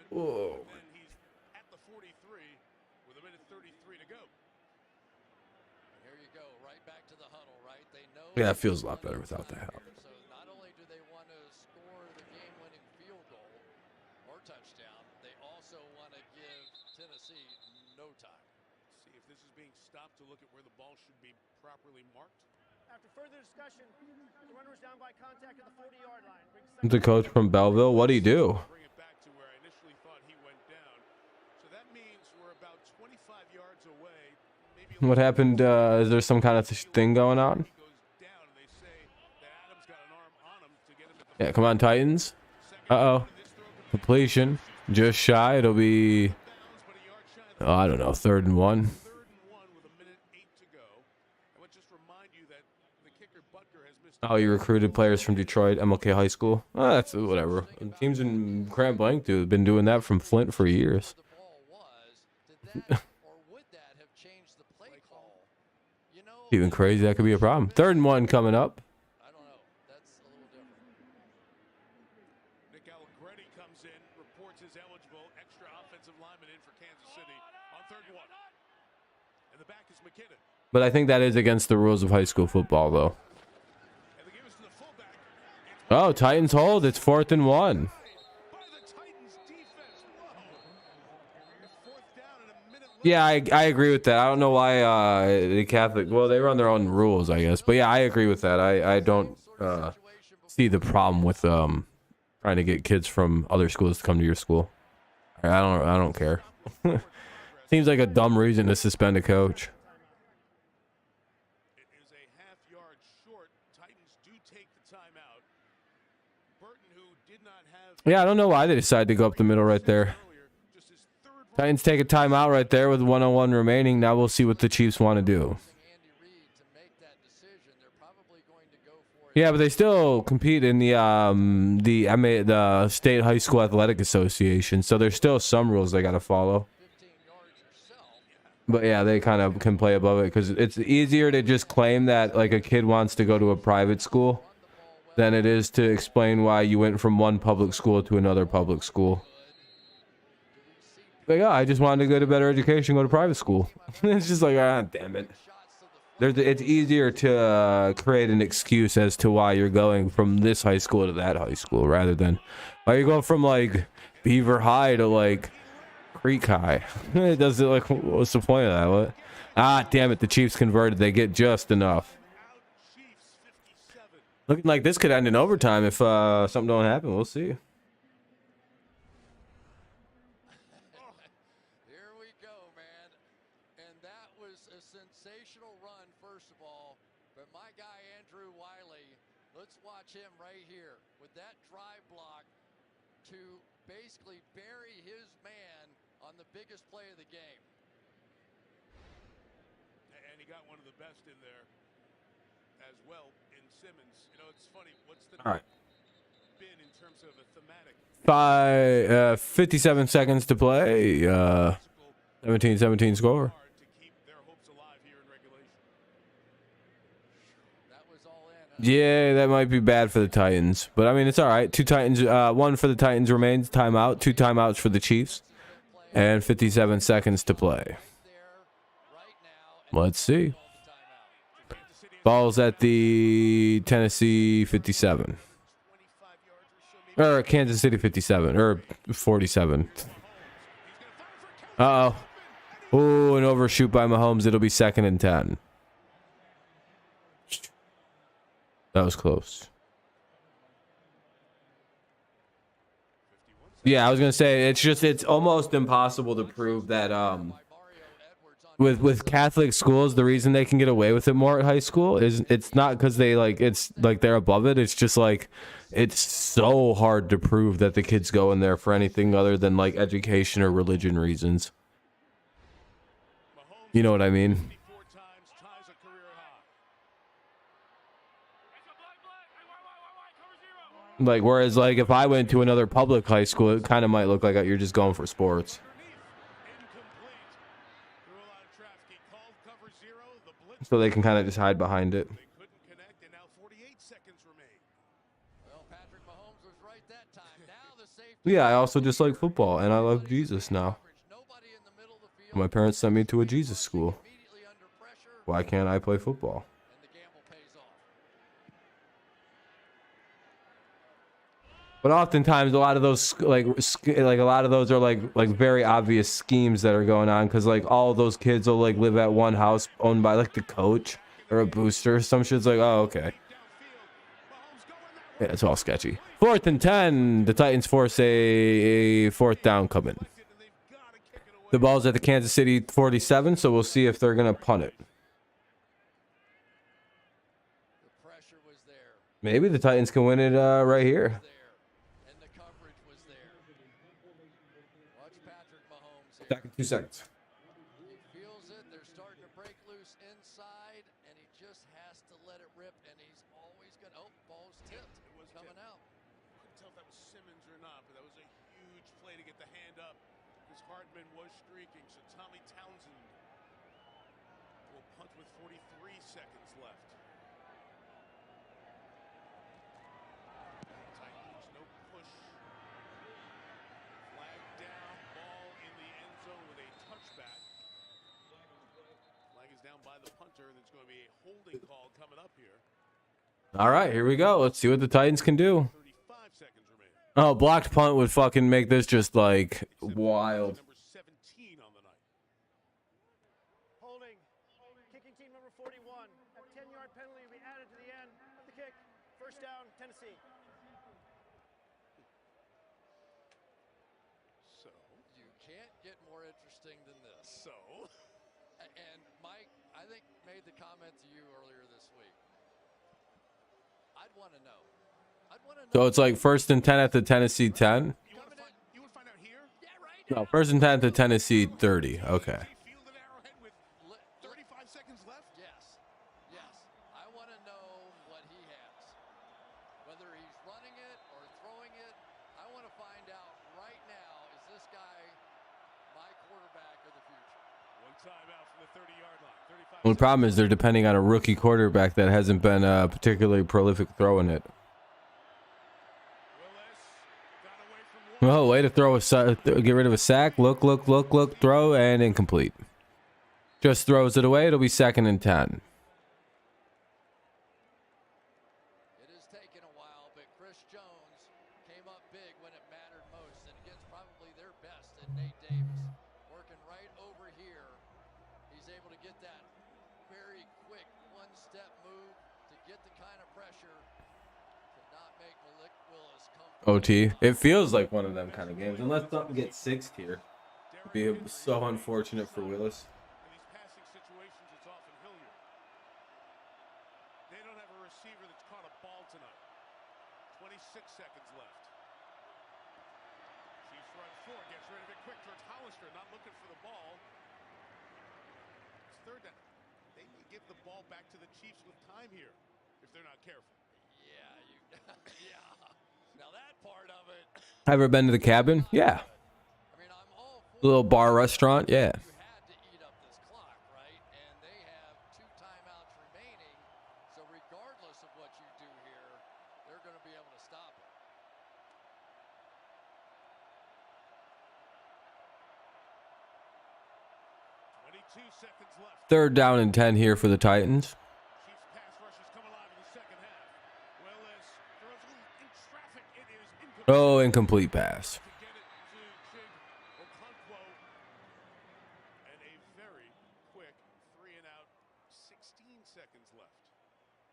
Speaker 1: Whoa.
Speaker 3: He's at the 43 with a minute 33 to go.
Speaker 2: Here you go, right back to the huddle, right? They know.
Speaker 1: Yeah, it feels a lot better without the help.
Speaker 2: So not only do they want to score the game-winning field goal or touchdown, they also want to give Tennessee no time.
Speaker 3: See if this is being stopped to look at where the ball should be properly marked.
Speaker 5: After further discussion, the runner was down by contact at the 40-yard line. Brings
Speaker 1: The coach from Belleville, what'd he do?
Speaker 3: Bring it back to where I initially thought he went down. So that means we're about 25 yards away. Maybe
Speaker 1: What happened? Is there some kind of thing going on?
Speaker 3: goes down, and they say that Adams got an arm on him to get him at the
Speaker 1: Yeah, come on, Titans. Uh-oh. Completion. Just shy. It'll be, oh, I don't know, 3rd and 1.
Speaker 3: 3rd and 1 with a minute 8 to go. I would just remind you that the kicker Butker has missed.
Speaker 1: Oh, you recruited players from Detroit, MLK High School. Oh, that's whatever. Teams in Grand Blanc, dude, have been doing that from Flint for years.
Speaker 2: The ball was, did that or would that have changed the play call? You know,
Speaker 1: Even crazy, that could be a problem. 3rd and 1 coming up.
Speaker 2: I don't know. That's a little different.
Speaker 3: Nick Allegretti comes in, reports his eligible extra offensive lineman in for Kansas City on 3rd and 1. And the back is McKinnon.
Speaker 1: But I think that is against the rules of high school football, though.
Speaker 3: And they give us to the fullback. It's
Speaker 1: Oh, Titans hold. It's 4th and 1.
Speaker 3: by the Titans defense. Whoa. It's 4th down and a minute left.
Speaker 1: Yeah, I agree with that. I don't know why the Catholic, well, they run their own rules, I guess. But yeah, I agree with that. I don't see the problem with trying to get kids from other schools to come to your school. I don't care. Seems like a dumb reason to suspend a coach.
Speaker 3: It is a half yard short. Titans do take the timeout. Burton, who did not have
Speaker 1: Yeah, I don't know why they decided to go up the middle right there.
Speaker 3: earlier, just his 3rd
Speaker 1: Titans take a timeout right there with 1:01 remaining. Now we'll see what the Chiefs want to do.
Speaker 2: Andy Reid to make that decision. They're probably going to go for it.
Speaker 1: Yeah, but they still compete in the State High School Athletic Association, so there's still some rules they got to follow.
Speaker 2: 15 yards yourself.
Speaker 1: But yeah, they kind of can play above it because it's easier to just claim that like a kid wants to go to a private school than it is to explain why you went from one public school to another public school. Like, oh, I just wanted to get a better education, go to private school. It's just like, ah, damn it. It's easier to create an excuse as to why you're going from this high school to that high school rather than why you go from like Beaver High to like Creek High. It doesn't, like, what's the point of that? What? Ah, damn it. The Chiefs converted. They get just enough. Looking like this could end in overtime if something don't happen. We'll see.
Speaker 2: Here we go, man. And that was a sensational run, first of all. But my guy, Andrew Wiley, let's watch him right here with that drive block to basically bury his man on the biggest play of the game.
Speaker 3: And he got one of the best in there as well in Simmons. You know, it's funny. What's the
Speaker 1: All right.
Speaker 3: been in terms of a thematic?
Speaker 1: 57 seconds to play. 17-17 score.
Speaker 3: To keep their hopes alive here in regulation.
Speaker 2: That was all in.
Speaker 1: Yeah, that might be bad for the Titans. But, I mean, it's all right. One for the Titans remains. Timeout. 2 timeouts for the Chiefs. And 57 seconds to play. Let's see. Ball's at the Tennessee 57. Or Kansas City 57. Or 47. Uh-oh. Ooh, an overshoot by Mahomes. It'll be 2nd and 10. That was close. Yeah, I was going to say, it's almost impossible to prove that with Catholic schools, the reason they can get away with it more at high school is it's not because they're above it. It's just like it's so hard to prove that the kids go in there for anything other than like education or religion reasons. You know what I mean? Like, whereas like if I went to another public high school, it kind of might look like you're just going for sports. So they can kind of just hide behind it. Yeah, I also just like football, and I love Jesus now. My parents sent me to a Jesus school. Why can't I play football? But oftentimes, a lot of those are like very obvious schemes that are going on because like all of those kids will like live at one house owned by like the coach or a booster. Some shit's like, oh, okay. Yeah, it's all sketchy. 4th and 10. The Titans force a 4th down coming. The ball's at the Kansas City 47, so we'll see if they're gonna punt it. Maybe the Titans can win it right here. Back in 2 seconds.
Speaker 2: He feels it. They're starting to break loose inside, and he just has to let it rip, and he's always going to... Oh, ball's tipped. It was coming out.
Speaker 3: I couldn't tell if that was Simmons or not, but that was a huge play to get the hand up because Hardman was streaking. So Tommy Townsend will punt with 43 seconds left. Titans, no push. Flag down, ball in the end zone with a touchback. Flag is down by the punter, and there's going to be a holding call coming up here.
Speaker 1: All right, here we go. Let's see what the Titans can do.
Speaker 3: 35 seconds remaining.
Speaker 1: Oh, blocked punt would fucking make this just like wild.
Speaker 3: Number 17 on the night.
Speaker 5: Holding. Kicking team number 41. A 10-yard penalty will be added to the end of the kick. First down, Tennessee.
Speaker 3: So,
Speaker 2: You can't get more interesting than this. And Mike, I think, made the comment to you earlier this week. I'd want to know.
Speaker 1: So it's like 1st and 10 at the Tennessee 10.
Speaker 3: you would find out here?
Speaker 2: Yeah, right.
Speaker 1: No, 1st and 10 at the Tennessee 30. Okay.
Speaker 3: He fielded Arrowhead with 35 seconds left?
Speaker 2: Yes. I want to know what he has. Whether he's running it or throwing it, I want to find out right now, is this guy my quarterback of the future?
Speaker 3: Well,
Speaker 1: Well, the problem is they're depending on a rookie quarterback that hasn't been particularly prolific throwing it. Oh, way to throw get rid of a sack. Look, throw, and incomplete. Just throws it away. It'll be 2nd and 10.
Speaker 2: It has taken a while, but Chris Jones came up big when it mattered most, and against probably their best in Nate Davis. Working right over here. He's able to get that very quick one-step move to get the kind of pressure to not make Malik Willis come.
Speaker 1: OT. It feels like one of them kind of games. Unless something gets 6th here. It'd be so unfortunate for Willis.
Speaker 3: In these passing situations, it's often Hilliard. They don't have a receiver that's caught a ball tonight. 26 seconds left. Chiefs run 4, gets rid of it quick towards Hollister, not looking for the ball. It's 3rd down. They may give the ball back to the Chiefs with time here if they're not careful.
Speaker 2: Yeah, yeah. Now that part of it.
Speaker 1: Ever been to the Cabin? Yeah.
Speaker 2: I mean, I'm all for
Speaker 1: Little bar restaurant? Yeah.
Speaker 2: you had to eat up this clock, right? And they have 2 timeouts remaining. So regardless of what you do here, they're going to be able to stop it.
Speaker 3: Seconds left.
Speaker 1: 3rd down and 10 here for the Titans.
Speaker 3: Chiefs pass rushers come alive in the second half. Willis throws in traffic. It is incomplete.
Speaker 1: Oh, incomplete pass.
Speaker 3: To get it to Chig Okonkwo. And a very quick 3 and out. 16 seconds left.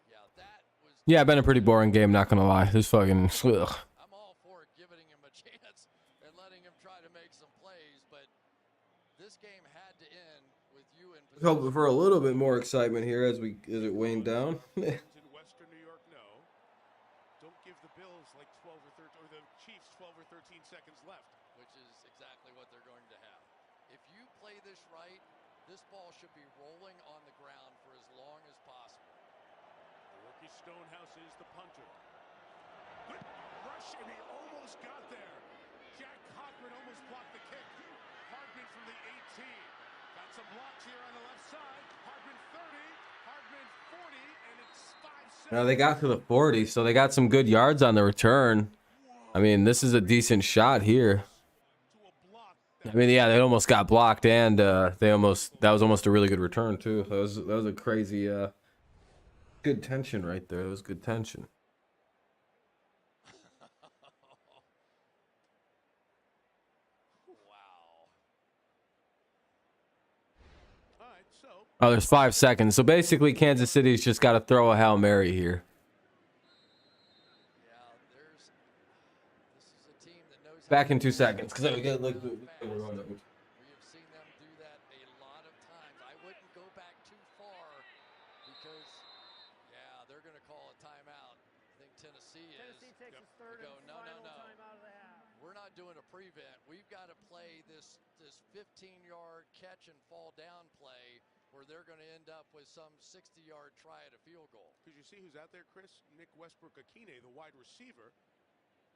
Speaker 2: Yeah, that was.
Speaker 1: Yeah, been a pretty boring game, not gonna lie. This fucking ugh.
Speaker 2: I'm all for giving him a chance and letting him try to make some plays, but this game had to end with you in position.
Speaker 1: Hoping for a little bit more excitement here as it waned down.
Speaker 3: In Western New York, no. Don't give the Bills like 12 or 13, or the Chiefs 12 or 13 seconds left.
Speaker 2: Which is exactly what they're going to have. If you play this right, this ball should be rolling on the ground for as long as possible.
Speaker 3: The rookie Stonehouse is the punter. Good rush, and he almost got there. Jack Cochran almost blocked the kick. Hardman from the 18. Got some blocks here on the left side. Hardman 30, Hardman 40, and it's 5 seconds.
Speaker 1: Now they got to the 40, so they got some good yards on the return. I mean, this is a decent shot here.
Speaker 3: To a block.
Speaker 1: I mean, yeah, they almost got blocked, and that was almost a really good return too. That was a crazy good tension right there. It was good tension.
Speaker 2: Wow.
Speaker 3: All right, so
Speaker 1: Oh, there's 5 seconds. So basically, Kansas City's just got to throw a Hail Mary here.
Speaker 2: Yeah, this is a team that knows
Speaker 1: Back
Speaker 2: how
Speaker 1: in
Speaker 2: to
Speaker 1: 2
Speaker 2: do
Speaker 1: seconds, because
Speaker 2: it
Speaker 1: we get like
Speaker 2: fast.
Speaker 1: we're on it.
Speaker 2: We have seen them do that a lot of times. I wouldn't go back too far because, yeah, they're going to call a timeout. I think Tennessee is.
Speaker 5: Tennessee takes its
Speaker 2: They
Speaker 5: 3rd
Speaker 2: go,
Speaker 5: and
Speaker 2: no,
Speaker 5: final
Speaker 2: no, no.
Speaker 5: time out of the half.
Speaker 2: We're not doing a prevent. We've got to play this 15-yard catch and fall down play where they're going to end up with some 60-yard try at a field goal.
Speaker 3: because you see who's out there, Chris? Nick Westbrook-Akine, the wide receiver,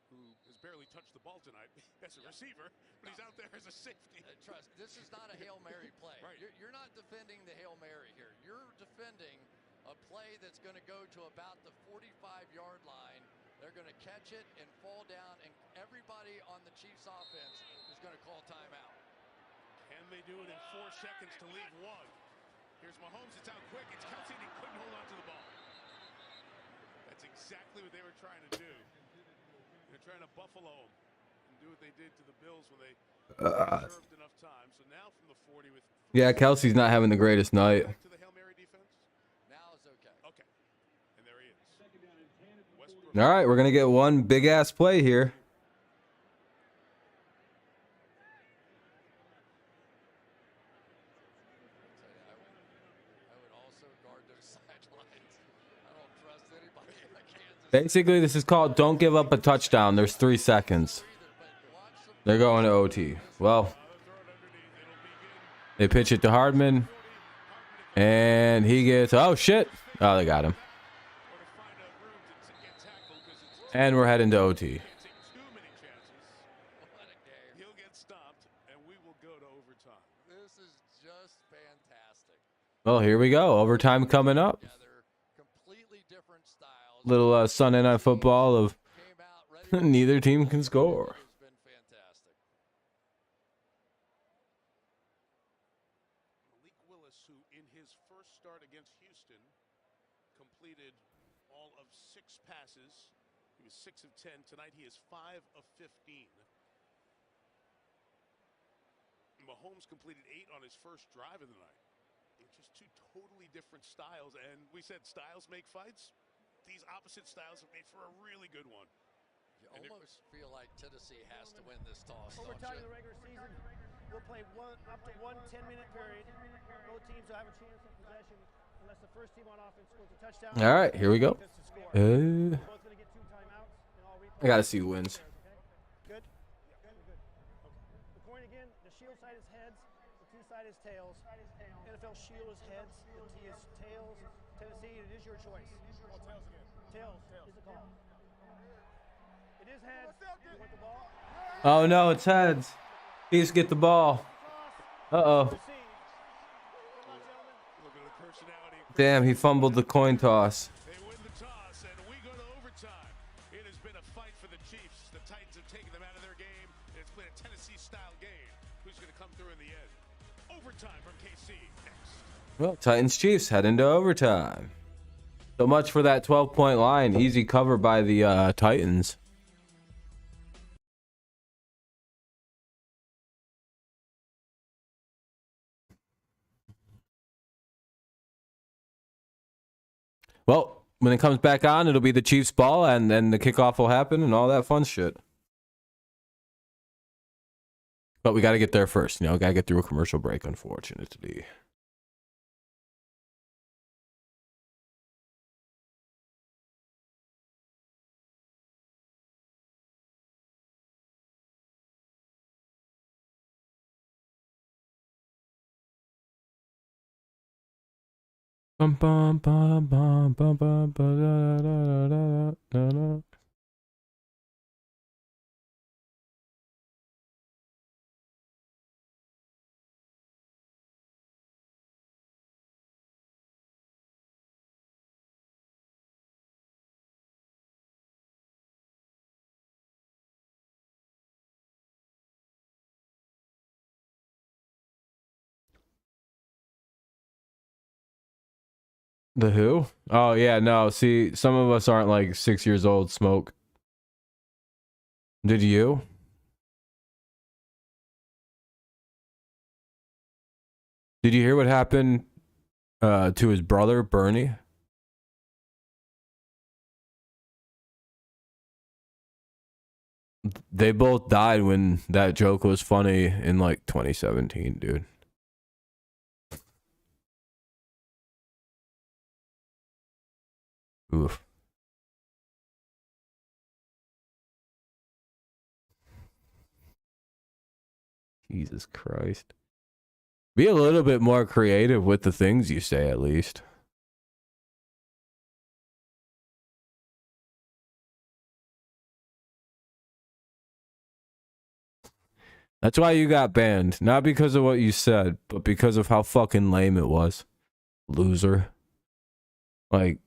Speaker 3: who has barely touched the ball tonight as a receiver, but he's out there as a safety.
Speaker 2: Trust, this is not a Hail Mary play.
Speaker 3: Right.
Speaker 2: You're not defending the Hail Mary here. You're defending a play that's going to go to about the 45-yard line. They're going to catch it and fall down, and everybody on the Chiefs offense is going to call timeout.
Speaker 3: Can they do it in 4 seconds to leave 1? Here's Mahomes. It's out quick. It's Kelsey, and he couldn't hold on to the ball. That's exactly what they were trying to do. They're trying to buffalo him and do what they did to the Bills when they reserved enough time. So now from the 40 with
Speaker 1: Yeah, Kelsey's not having the greatest night.
Speaker 3: back to the Hail Mary defense.
Speaker 2: Now it's okay.
Speaker 3: Okay. And there he is. Westbrook.
Speaker 1: All right, we're gonna get one big ass play here.
Speaker 2: I would also guard those sidelines. I don't trust anybody in Kansas.
Speaker 1: Basically, this is called don't give up a touchdown. There's 3 seconds. They're going to OT. Well, they pitch it to Hardman, and he gets. Oh shit! Oh, they got him. And we're heading to OT.
Speaker 3: Too many chances.
Speaker 2: What a game.
Speaker 3: He'll get stopped, and we will go to overtime. overtime.
Speaker 2: This is just fantastic.
Speaker 1: Well, here we go. Overtime coming up.
Speaker 2: Together, completely different styles.
Speaker 1: Little Sunday night football of
Speaker 2: Came out ready to
Speaker 1: neither team can score.
Speaker 2: It's been fantastic.
Speaker 3: Malik Willis, who in his first start against Houston completed all of 6 passes. He was 6 of 10. Tonight he is 5 of 15. Mahomes completed 8 on his first drive of the night. Just 2 totally different styles, and we said styles make fights. These opposite styles have made for a really good one.
Speaker 2: You almost feel like Tennessee has to win this toss, don't
Speaker 5: Overtime
Speaker 2: you?
Speaker 5: in the regular season, we'll play up to one 10-minute period. Both teams will have a chance at possession unless the first team on offense scores a touchdown.
Speaker 1: All right, here we go.
Speaker 5: Both going to get 2 timeouts, and all
Speaker 1: I gotta see who wins.
Speaker 5: Good? Good. Okay. The coin again, the shield side is heads, the T side is tails. NFL shield is heads, the T is tails. Tennessee, it is your choice. Tails is the call. It is heads. You want the ball?
Speaker 1: Oh no, it's heads. Chiefs get the ball. Uh-oh.
Speaker 3: Look at the personality.
Speaker 1: Damn, he fumbled the coin toss.
Speaker 3: They win the toss, and we go to overtime. It has been a fight for the Chiefs. The Titans have taken them out of their game. It's been a Tennessee-style game. Who's going to come through in the end? Overtime from KC next.
Speaker 1: Well, Titans Chiefs head into overtime. So much for that 12-point line. Easy cover by the Titans. Well, when it comes back on, it'll be the Chiefs ball, and then the kickoff will happen and all that fun shit. But we got to get there first. You know, got to get through a commercial break, unfortunately. Bum, bum, bum, bum, bum, bum, ba, da, da, da, da, da, da. The who? Oh, yeah, no. See, some of us aren't like 6 years old, Smoke. Did you? Did you hear what happened to his brother, Bernie? They both died when that joke was funny in like 2017, dude. Oof. Jesus Christ. Be a little bit more creative with the things you say, at least. That's why you got banned. Not because of what you said, but because of how fucking lame it was. Loser. Like,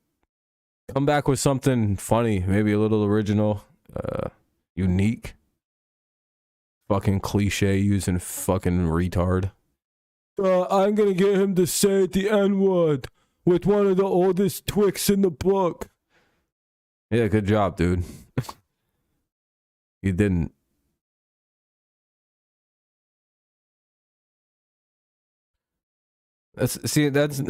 Speaker 1: come back with something funny, maybe a little original, unique. Fucking cliche using fucking retard. I'm gonna get him to say the N-word with one of the oldest Twix in the book. Yeah, good job, dude. You didn't.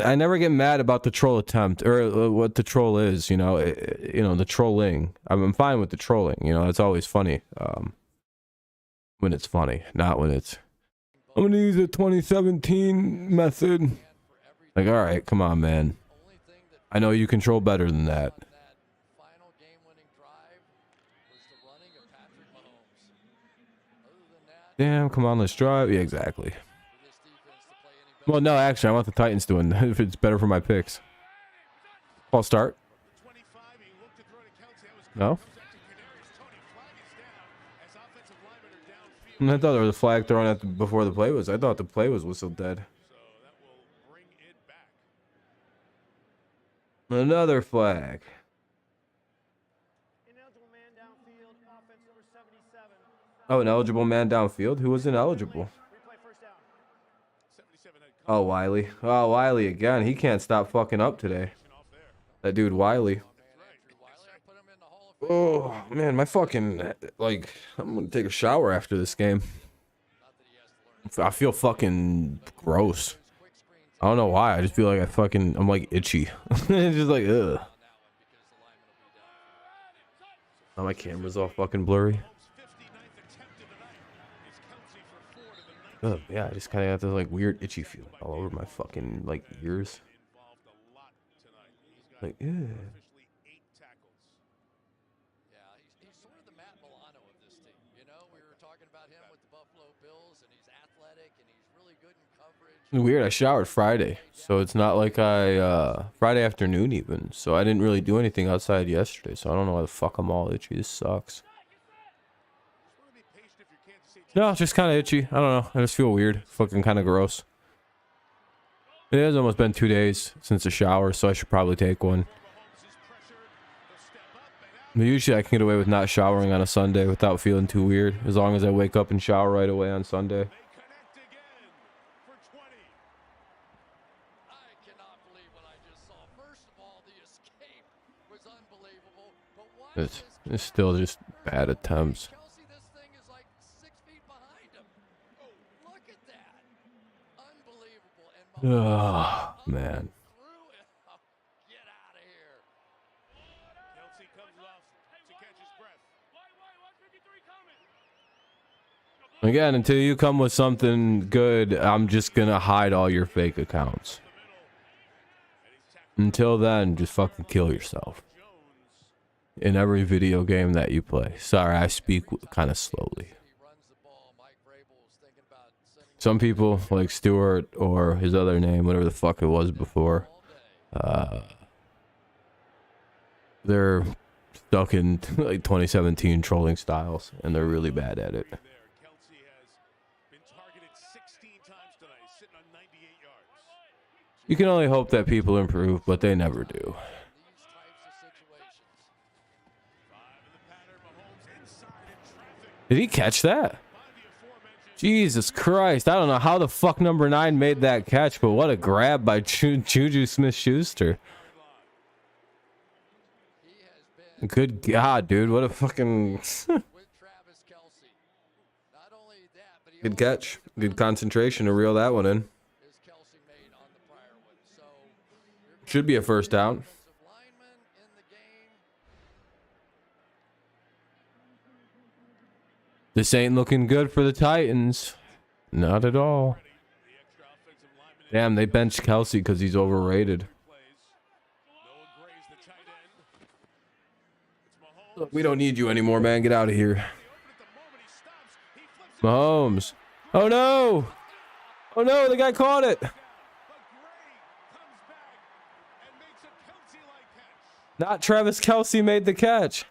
Speaker 1: I never get mad about the troll attempt or what the troll is, you know, the trolling. I'm fine with the trolling, you know, it's always funny. When it's funny, not when it's, I'm going to use a 2017 method. Like, all right, come on, man. I know you control better than that. Damn, come on, let's drive. Yeah, exactly. Well, no, actually, I want the Titans doing if it's better for my picks. I'll start. No? I thought there was a flag thrown at before the play was. I thought the play was whistled dead.
Speaker 3: So that will bring it back.
Speaker 1: Another flag.
Speaker 5: Ineligible man downfield, offense number 77.
Speaker 1: Oh, an eligible man downfield? Who was ineligible?
Speaker 5: Replay first down.
Speaker 3: 77 had
Speaker 1: Oh, Wiley. Oh, Wiley again. He can't stop fucking up today.
Speaker 3: off there.
Speaker 1: That dude, Wiley.
Speaker 2: Man, Andrew Wiley, I put him in the Hall of Fame.
Speaker 1: Oh, man, my fucking, like, I'm going to take a shower after this game.
Speaker 2: Not that he has to learn
Speaker 1: I feel fucking gross.
Speaker 2: quick screen
Speaker 1: I don't know why. I just feel like I'm like itchy. It's just like, ugh.
Speaker 2: on that one because the lineman will be down.
Speaker 1: Oh, my camera's all fucking blurry.
Speaker 3: 59th attempt of the night is Kelsey for 4 to the 19.
Speaker 1: Ugh, yeah, I just kind of got this like weird itchy feeling all over my fucking like ears.
Speaker 3: Involved a lot tonight. He's got
Speaker 1: Like, yeah.
Speaker 3: officially 8 tackles.
Speaker 2: Yeah, he's sort of the Matt Milano of this team. You know, we were talking about him with the Buffalo Bills, and he's athletic, and he's really good in coverage.
Speaker 1: Weird. I showered Friday, so it's not like Friday afternoon even. So I didn't really do anything outside yesterday. So I don't know why the fuck I'm all itchy. This sucks.
Speaker 3: Just want to be patient if you're Kansas City.
Speaker 1: No, just kind of itchy. I don't know. I just feel weird. Fucking kind of gross. It has almost been 2 days since the shower, so I should probably take one.
Speaker 3: Mahomes is pressured. He'll step up and out.
Speaker 1: But usually I can get away with not showering on a Sunday without feeling too weird, as long as I wake up and shower right away on Sunday.
Speaker 3: They connect again for 20.
Speaker 2: I cannot believe what I just saw. First of all, the escape was unbelievable. But watch
Speaker 1: It's,
Speaker 2: this.
Speaker 1: it's still just bad attempts.
Speaker 2: Kelsey, this thing is like 6 feet behind him. Oh, look at that. Unbelievable. And
Speaker 1: Oh, man.
Speaker 2: through it. Oh, get out of here.
Speaker 3: Kelsey comes off to catch his breath.
Speaker 1: Again, until you come with something good, I'm just gonna hide all your fake accounts. Until then, just fucking kill yourself. In every video game that you play. Sorry, I speak kind of slowly.
Speaker 2: He runs the ball. Mike Vrabel's thinking about sending
Speaker 1: Some people, like Stewart or his other name, whatever the fuck it was before,
Speaker 2: all day.
Speaker 1: they're stuck in like 2017 trolling styles, and they're really bad at it.
Speaker 3: There, Kelsey has been targeted 16 times tonight, sitting on 98 yards.
Speaker 1: You can only hope that people improve, but they never do.
Speaker 2: These types of situations.
Speaker 3: 5 in the pattern. Mahomes inside in traffic.
Speaker 1: Did he catch that?
Speaker 3: By the aforementioned.
Speaker 1: Jesus Christ. I don't know how the fuck number 9 made that catch, but what a grab by Juju Smith-Schuster.
Speaker 2: He has been
Speaker 1: Good God, dude. What a fucking
Speaker 2: with Travis Kelsey. Not only that, but he
Speaker 1: good
Speaker 2: also
Speaker 1: catch. Good concentration to reel that one in.
Speaker 2: is Kelsey made on the prior one. So you're
Speaker 1: Should be a first down.
Speaker 2: offensive lineman in the game.
Speaker 1: This ain't looking good for the Titans. Not at all.
Speaker 3: The extra offensive lineman in
Speaker 1: Damn, they benched Kelsey because he's overrated.
Speaker 3: plays. Noah Gray's the tight end. It's Mahomes.
Speaker 1: Look, we don't need you anymore, man. Get out of here.
Speaker 3: They open at the moment. He stops. He flips it.
Speaker 1: Mahomes. Oh, no. Oh, no. The guy caught it.
Speaker 3: But Gray comes back and makes a Kelsey-like catch.
Speaker 1: Not Travis Kelsey made the catch.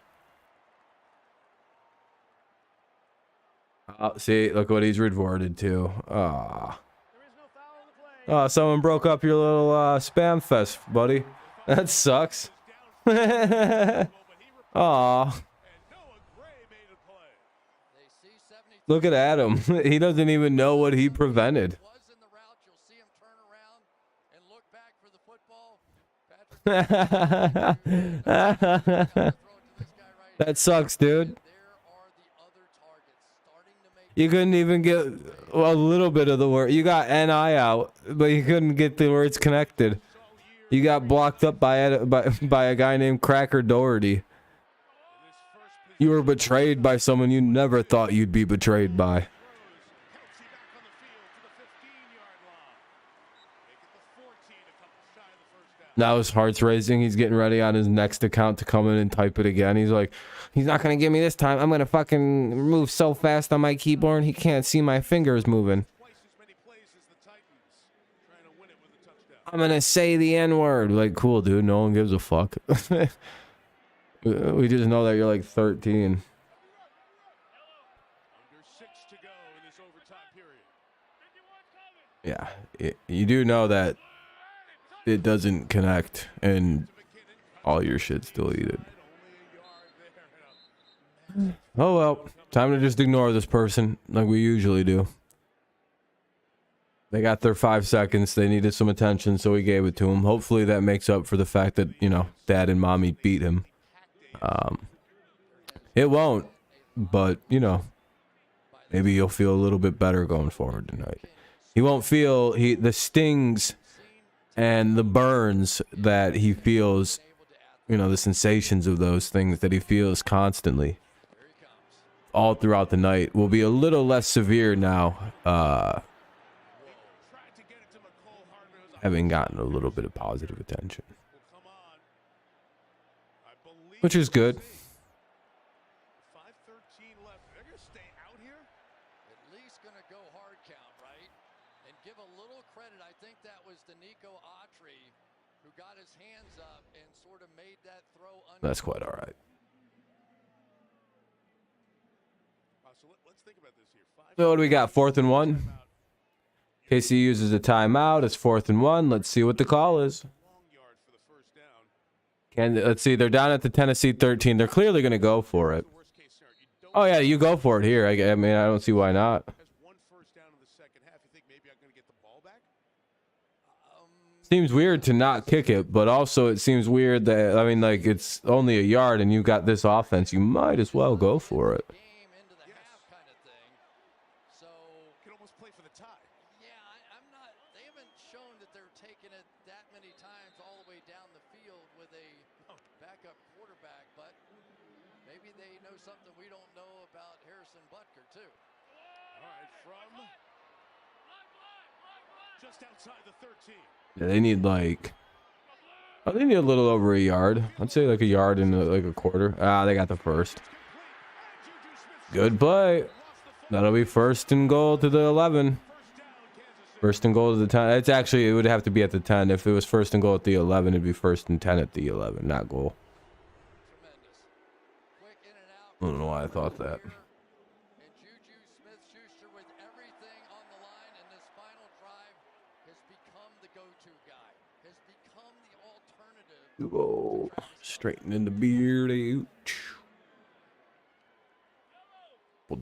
Speaker 1: Oh, see, look what he's rewarded to. Ah.
Speaker 5: There is no foul on the play.
Speaker 1: Oh, someone broke up your little spam fest, buddy. That sucks. Aw.
Speaker 3: And Noah Gray made a play.
Speaker 2: They see 73
Speaker 1: Look at Adam. He doesn't even know what he prevented.
Speaker 2: was in the route. You'll see him turn around and look back for the football. Patrick throw it to this guy right
Speaker 1: That sucks, dude.
Speaker 2: There are the other targets starting to make
Speaker 1: You couldn't even get a little bit of the word. You got NI out, but you couldn't get the words connected. You got blocked up by a guy named Cracker Doherty. You were betrayed by someone you never thought you'd be betrayed by.
Speaker 3: Kelsey back on the field to the 15-yard line. Make it the 14, a couple shy of the first down.
Speaker 1: Now his heart's racing. He's getting ready on his next account to come in and type it again. He's like, he's not going to give me this time. I'm going to fucking move so fast on my keyboard, he can't see my fingers moving.
Speaker 3: Twice as many plays as the Titans, trying to win it with a touchdown.
Speaker 1: I'm going to say the N-word. Like, cool, dude. No one gives a fuck. We just know that you're like 13.
Speaker 3: Under 6 to go.
Speaker 1: Yeah, you do know that it doesn't connect and all your shit's deleted. Oh well, time to just ignore this person like we usually do. They got their 5 seconds. They needed some attention, so we gave it to him. Hopefully that makes up for the fact that, you know, dad and mommy beat him. It won't, but, you know, maybe you'll feel a little bit better going forward tonight. He won't feel the stings and the burns that he feels, you know, the sensations of those things that he feels constantly all throughout the night will be a little less severe now, having gotten a little bit of positive attention, which is good.
Speaker 3: 5:13 left. They're going to stay out here?
Speaker 2: At least going to go hard count, right? And give a little credit. I think that was Danico Autry who got his hands up and sort of made that throw.
Speaker 1: That's quite all right.
Speaker 3: So let's think about this here.
Speaker 1: So what do we got? 4th and 1. KC uses a timeout. It's 4th and 1. Let's see what the call is.
Speaker 3: Long yard for the first down.
Speaker 1: Let's see. They're down at the Tennessee 13. They're clearly going to go for it.
Speaker 3: Worst case scenario. You don't
Speaker 1: Oh yeah, you go for it here. I mean, I don't see why not.
Speaker 3: has one first down in the second half. You think maybe I'm going to get the ball back?
Speaker 1: Seems weird to not kick it, but also it seems weird that, I mean, like, it's only a yard and you got this offense. You might as well go for it.
Speaker 2: Game into the half kind of thing. So,
Speaker 3: Can almost play for the tie.
Speaker 2: yeah, I'm not. They haven't shown that they're taking it that many times all the way down the field with a backup quarterback, but maybe they know something we don't know about Harrison Butker, too.
Speaker 3: All right, from just outside the 13.
Speaker 1: Yeah, they need like, oh, they need a little over a yard. I'd say like a yard and like a quarter. Ah, they got the first. Good play. That'll be 1st and goal to the 11. 1st and goal to the 10. It's actually, it would have to be at the 10. If it was 1st and goal at the 11, it'd be 1st and 10 at the 11, not goal.
Speaker 2: Tremendous. Quick in and out.
Speaker 1: I don't know why I thought that.
Speaker 2: And Juju Smith-Schuster with everything on the line, and this final drive has become the go-to guy, has become the alternative.
Speaker 1: Oh, straightening the beard out.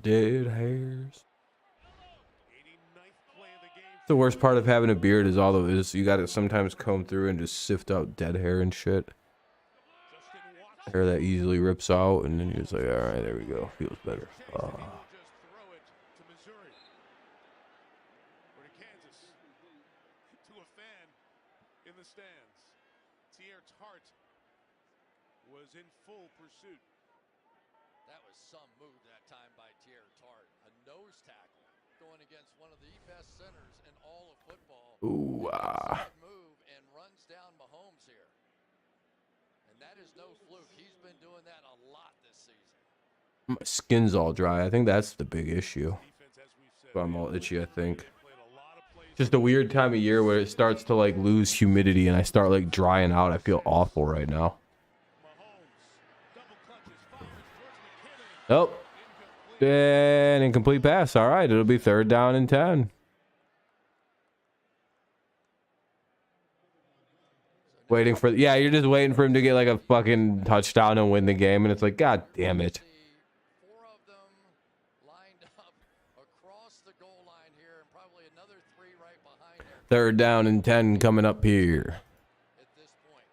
Speaker 1: Dead hairs.
Speaker 3: 89th play of the game.
Speaker 1: The worst part of having a beard is you got to sometimes comb through and just sift out dead hair and shit.
Speaker 3: Justin Watson
Speaker 1: Hair that easily rips out, and then you're just like, all right, there we go, feels better.
Speaker 3: will just throw it to Missouri. Or to Kansas. To a fan in the stands. Tierre Tart was in full pursuit.
Speaker 2: That was some move that time by Tierre Tart. A nose tackle going against one of the best centers in all of football.
Speaker 1: Ooh,
Speaker 2: Inside move and runs down Mahomes here. And that is no fluke. He's been doing that a lot this season.
Speaker 1: my skin's all dry. I think that's the big issue.
Speaker 3: Defense, as we've said,
Speaker 1: So I'm all itchy, I think.
Speaker 3: played a lot of plays.
Speaker 1: Just a weird time of year where it starts to like lose humidity and I start like drying out. I feel awful right now.
Speaker 3: Mahomes double clutches, fires towards McKinnon.
Speaker 1: Nope. And incomplete pass. All right, it'll be 3rd down and 10. Waiting for, yeah, you're just waiting for him to get like a fucking touchdown and win the game, and it's like, god damn it.
Speaker 2: Four of them lined up across the goal line here, and probably another 3 right behind him
Speaker 1: 3rd down and 10 coming up here.
Speaker 2: at this point.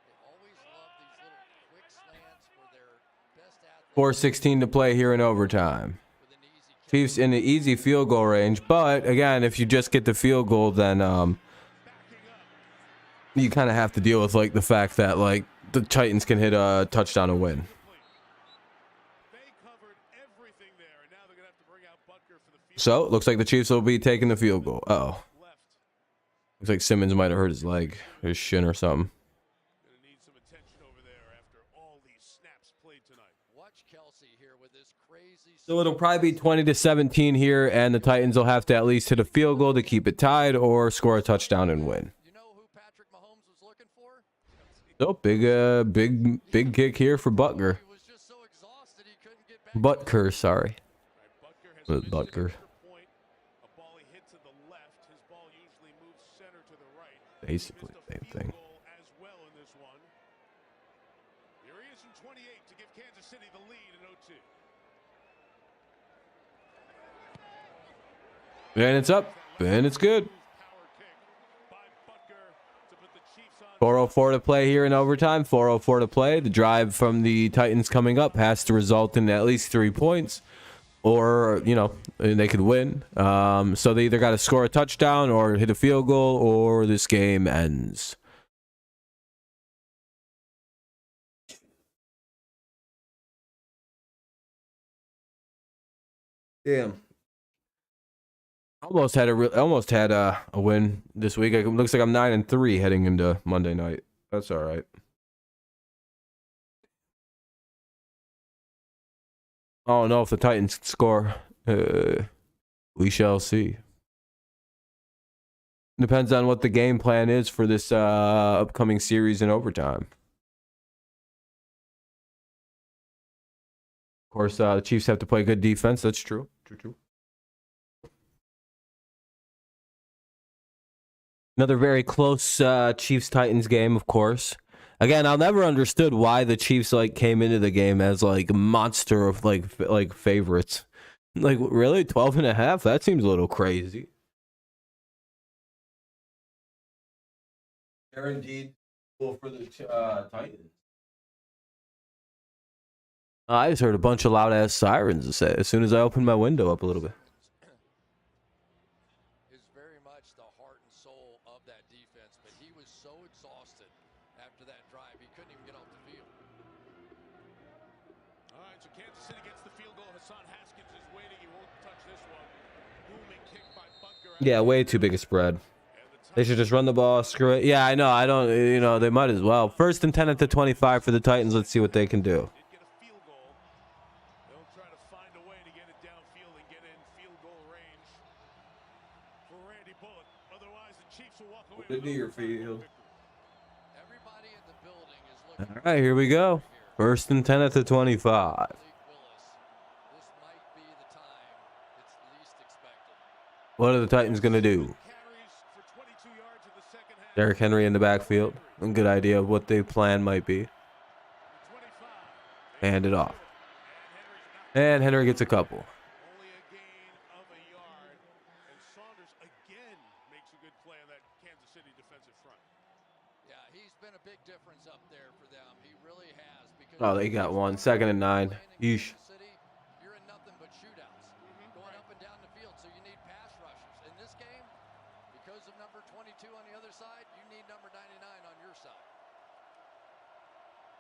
Speaker 2: They always love these little quick slants where their best athletes
Speaker 1: 4:16 to play here in overtime.
Speaker 2: with an easy kick.
Speaker 1: Chiefs in the easy field goal range, but again, if you just get the field goal, then you kind of have to deal with like the fact that like the Titans can hit a touchdown and win.
Speaker 3: They covered everything there, and now they're going to have to bring out Butker for the field
Speaker 1: So it looks like the Chiefs will be taking the field goal. Oh,
Speaker 3: left.
Speaker 1: looks like Simmons might have hurt his leg, his shin or something.
Speaker 3: Going to need some attention over there after all these snaps played tonight.
Speaker 2: Watch Kelsey here with this crazy.
Speaker 1: So it'll probably be 20-17 here, and the Titans will have to at least hit a field goal to keep it tied or score a touchdown and win.
Speaker 2: You know who Patrick Mahomes was looking for?
Speaker 1: So big kick here for Butker.
Speaker 2: He was just so exhausted he couldn't get back.
Speaker 1: Butker, sorry.
Speaker 3: All right, Butker has
Speaker 1: But
Speaker 3: missed an
Speaker 1: Butker.
Speaker 3: extra point. A ball he hit to the left. His ball to the right.
Speaker 1: Basically
Speaker 3: Missed a
Speaker 1: same
Speaker 3: field
Speaker 1: thing.
Speaker 3: goal as well in this one. Here he is in 28 to give Kansas City the lead in 0-2.
Speaker 1: And it's up. And it's good.
Speaker 3: Power kick by Butker to put the Chiefs on.
Speaker 1: 4:04 to play here in overtime. 4:04 to play. The drive from the Titans coming up has to result in at least 3 points, or they could win. So they either got to score a touchdown or hit a field goal, or this game ends. Damn. Almost had a win this week. It looks like I'm 9-3 heading into Monday night. That's all right. I don't know if the Titans score. We shall see. Depends on what the game plan is for this upcoming series in overtime. Of course, the Chiefs have to play good defense. That's true. True. Another very close Chiefs-Titans game, of course. Again, I'll never understood why the Chiefs came into the game as a monster of favorites. Really? 12.5? That seems a little crazy. They're indeed cool for the Titans. I just heard a bunch of loud ass sirens as soon as I opened my window up a little bit.
Speaker 2: Is very much the heart and soul of that defense, but he was so exhausted after that drive he couldn't even get off the field.
Speaker 3: All right, so Kansas City gets the field goal. Hassan Haskins is waiting. He won't touch this one. Booming kick by Butker.
Speaker 1: Yeah, way too big a spread. They should just run the ball, screw it. Yeah, I know. I don't, they might as well. 1st and 10 at the 25 for the Titans. Let's see what they can do.
Speaker 3: Did get a field goal. They'll try to find a way to get it downfield and get in field goal range for Randy Bullock. Otherwise, the Chiefs will walk away with
Speaker 1: Your
Speaker 3: an overtime
Speaker 1: field.
Speaker 3: victory.
Speaker 2: Everybody in the building is looking.
Speaker 1: All right, here we go. 1st and 10 at the 25.
Speaker 2: Malik Willis, this might be the time it's least expected.
Speaker 1: What are the Titans going to do?
Speaker 3: Carries for 22 yards in the second half.
Speaker 1: Derrick Henry in the backfield. A good idea of what the plan might be.
Speaker 3: 25.
Speaker 1: Hand it off.
Speaker 3: And Henry's not
Speaker 1: And Henry gets a couple.
Speaker 3: only a gain of a yard. And Saunders again makes a good play on that Kansas City defensive front.
Speaker 2: Yeah, he's been a big difference up there for them. He really has. Because
Speaker 1: Oh, they got one. 2nd and 9. Yeesh.
Speaker 2: City, you're in nothing but shootouts, going up and down the field. So you need pass rushers. In this game, because of number 22 on the other side, you need number 99 on your side.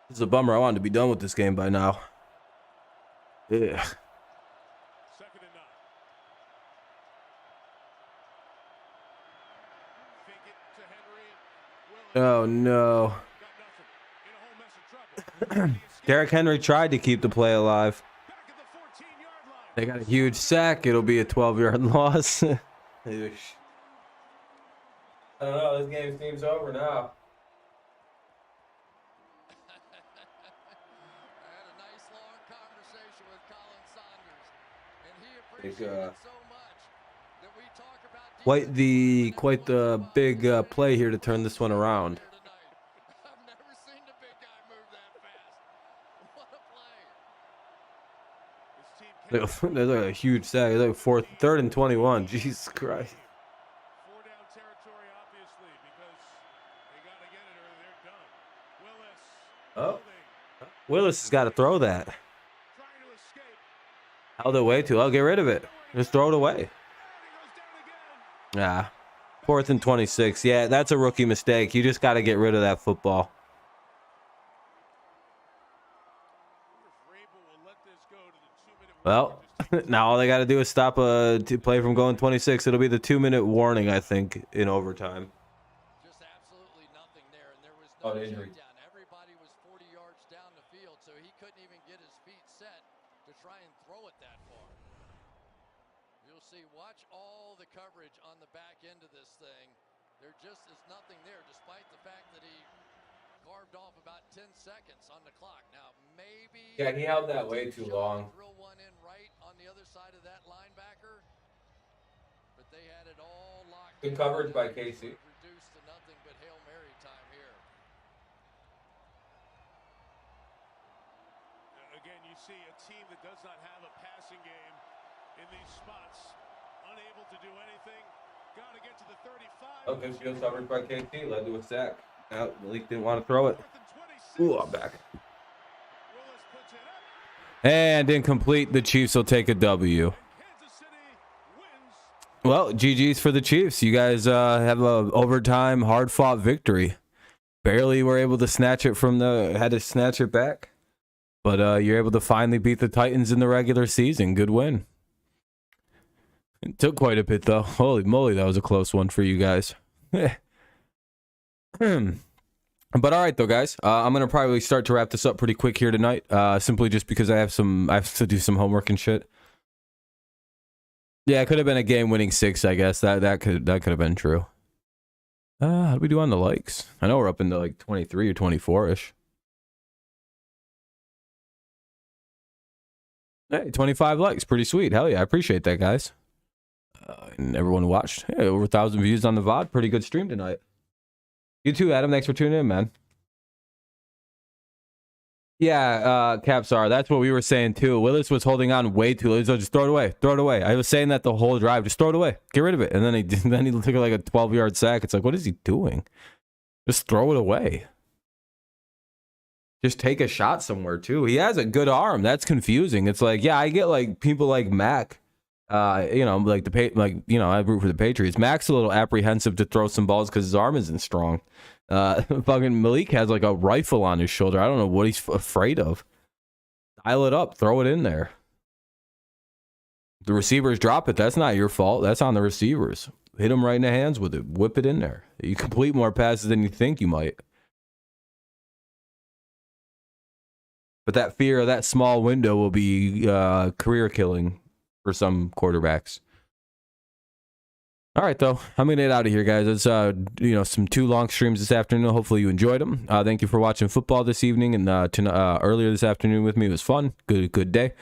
Speaker 1: This is a bummer. I wanted to be done with this game by now. Yeah.
Speaker 3: 2nd and 9. Fake it to Henry. Willis
Speaker 1: Oh, no.
Speaker 3: got nothing. In a whole mess of trouble.
Speaker 1: Derrick Henry tried to keep the play alive.
Speaker 3: Back at the 14-yard line.
Speaker 1: They got a huge sack. It'll be a 12-yard loss. I don't know. This game seems over now.
Speaker 2: I had a nice long conversation with Colin Saunders, and he
Speaker 1: Big,
Speaker 2: appreciated so much that we talk about
Speaker 1: Quite the big play here to turn this one around.
Speaker 2: here tonight. I've never seen the big guy move that fast. What a play.
Speaker 3: His team
Speaker 1: There's a huge sack. It's 3rd and 21. Jesus Christ.
Speaker 3: 4-down territory, obviously, because they got to get it or they're done. Willis.
Speaker 1: Oh.
Speaker 3: holding,
Speaker 1: Willis has got to throw that.
Speaker 3: Trying to escape.
Speaker 1: Held it way too. I'll get rid of it. Just throw it away.
Speaker 3: And he goes down again.
Speaker 1: 4th and 26. Yeah, that's a rookie mistake. You just got to get rid of that football.
Speaker 3: Vrabel will let this go to the 2-minute
Speaker 1: Well, now all they got to do is stop a play from going 26. It'll be the 2-minute warning, I think, in overtime.
Speaker 2: Just absolutely nothing there, and there was
Speaker 1: Oh,
Speaker 2: no
Speaker 1: the injury.
Speaker 2: check down. Everybody was 40 yards down the field, so he couldn't even get his feet set to try and throw it that far. You'll see, watch all the coverage on the back end of this thing. There just is nothing there, despite the fact that he carved off about 10 seconds on the clock. Now, maybe...
Speaker 1: Yeah, he held that way too long.
Speaker 2: Drill one in right on the other side of that linebacker, but they had it all locked.
Speaker 1: Good
Speaker 2: in.
Speaker 1: coverage by Casey.
Speaker 2: Reduce
Speaker 3: see a team that does not have a passing game in these spots, unable to do anything. Got to get to the 35.
Speaker 1: Okay, field coverage by KT. Led to a sack. Malik didn't want to throw it. Ooh, I'm back.
Speaker 3: Willis puts it up.
Speaker 1: And incomplete. The Chiefs will take a W.
Speaker 3: Kansas City wins.
Speaker 1: Well, GG's for the Chiefs. You guys have a overtime, hard-fought victory. Barely were able to snatch it had to snatch it back. But you're able to finally beat the Titans in the regular season. Good win. It took quite a bit, though. Holy moly, that was a close one for you guys. But all right, though, guys. I'm going to probably start to wrap this up pretty quick here tonight. Simply just because I have to do some homework and shit. Yeah, it could have been a game-winning 6, I guess. That could have been true. How do we do on the likes? I know we're up into like 23 or 24-ish. Hey, 25 likes. Pretty sweet. Hell yeah, I appreciate that, guys. And everyone watched. Hey, over 1,000 views on the VOD. Pretty good stream tonight. You too, Adam. Thanks for tuning in, man. Yeah, Capsar. That's what we were saying, too. Willis was holding on way too late. So just throw it away. Throw it away. I was saying that the whole drive. Just throw it away. Get rid of it. And then he took like a 12-yard sack. It's like, what is he doing? Just throw it away. Just take a shot somewhere, too. He has a good arm. That's confusing. It's like, yeah, I get like people like Mac. I root for the Patriots. Mac's a little apprehensive to throw some balls because his arm isn't strong. Fucking Malik has like a rifle on his shoulder. I don't know what he's afraid of. Dial it up, throw it in there. The receivers drop it. That's not your fault. That's on the receivers. Hit them right in the hands with it. Whip it in there. You complete more passes than you think you might. But that fear of that small window will be career killing for some quarterbacks. All right, though. I'm going to get out of here, guys. It's, some 2 long streams this afternoon. Hopefully you enjoyed them. Thank you for watching football this evening and earlier this afternoon with me. It was fun. Good day.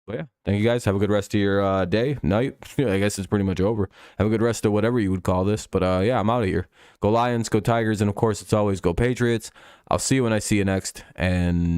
Speaker 1: But yeah, thank you, guys. Have a good rest of your day, night. I guess it's pretty much over. Have a good rest of whatever you would call this. But yeah, I'm out of here. Go Lions, go Tigers, and of course, it's always go Patriots. I'll see you when I see you next. And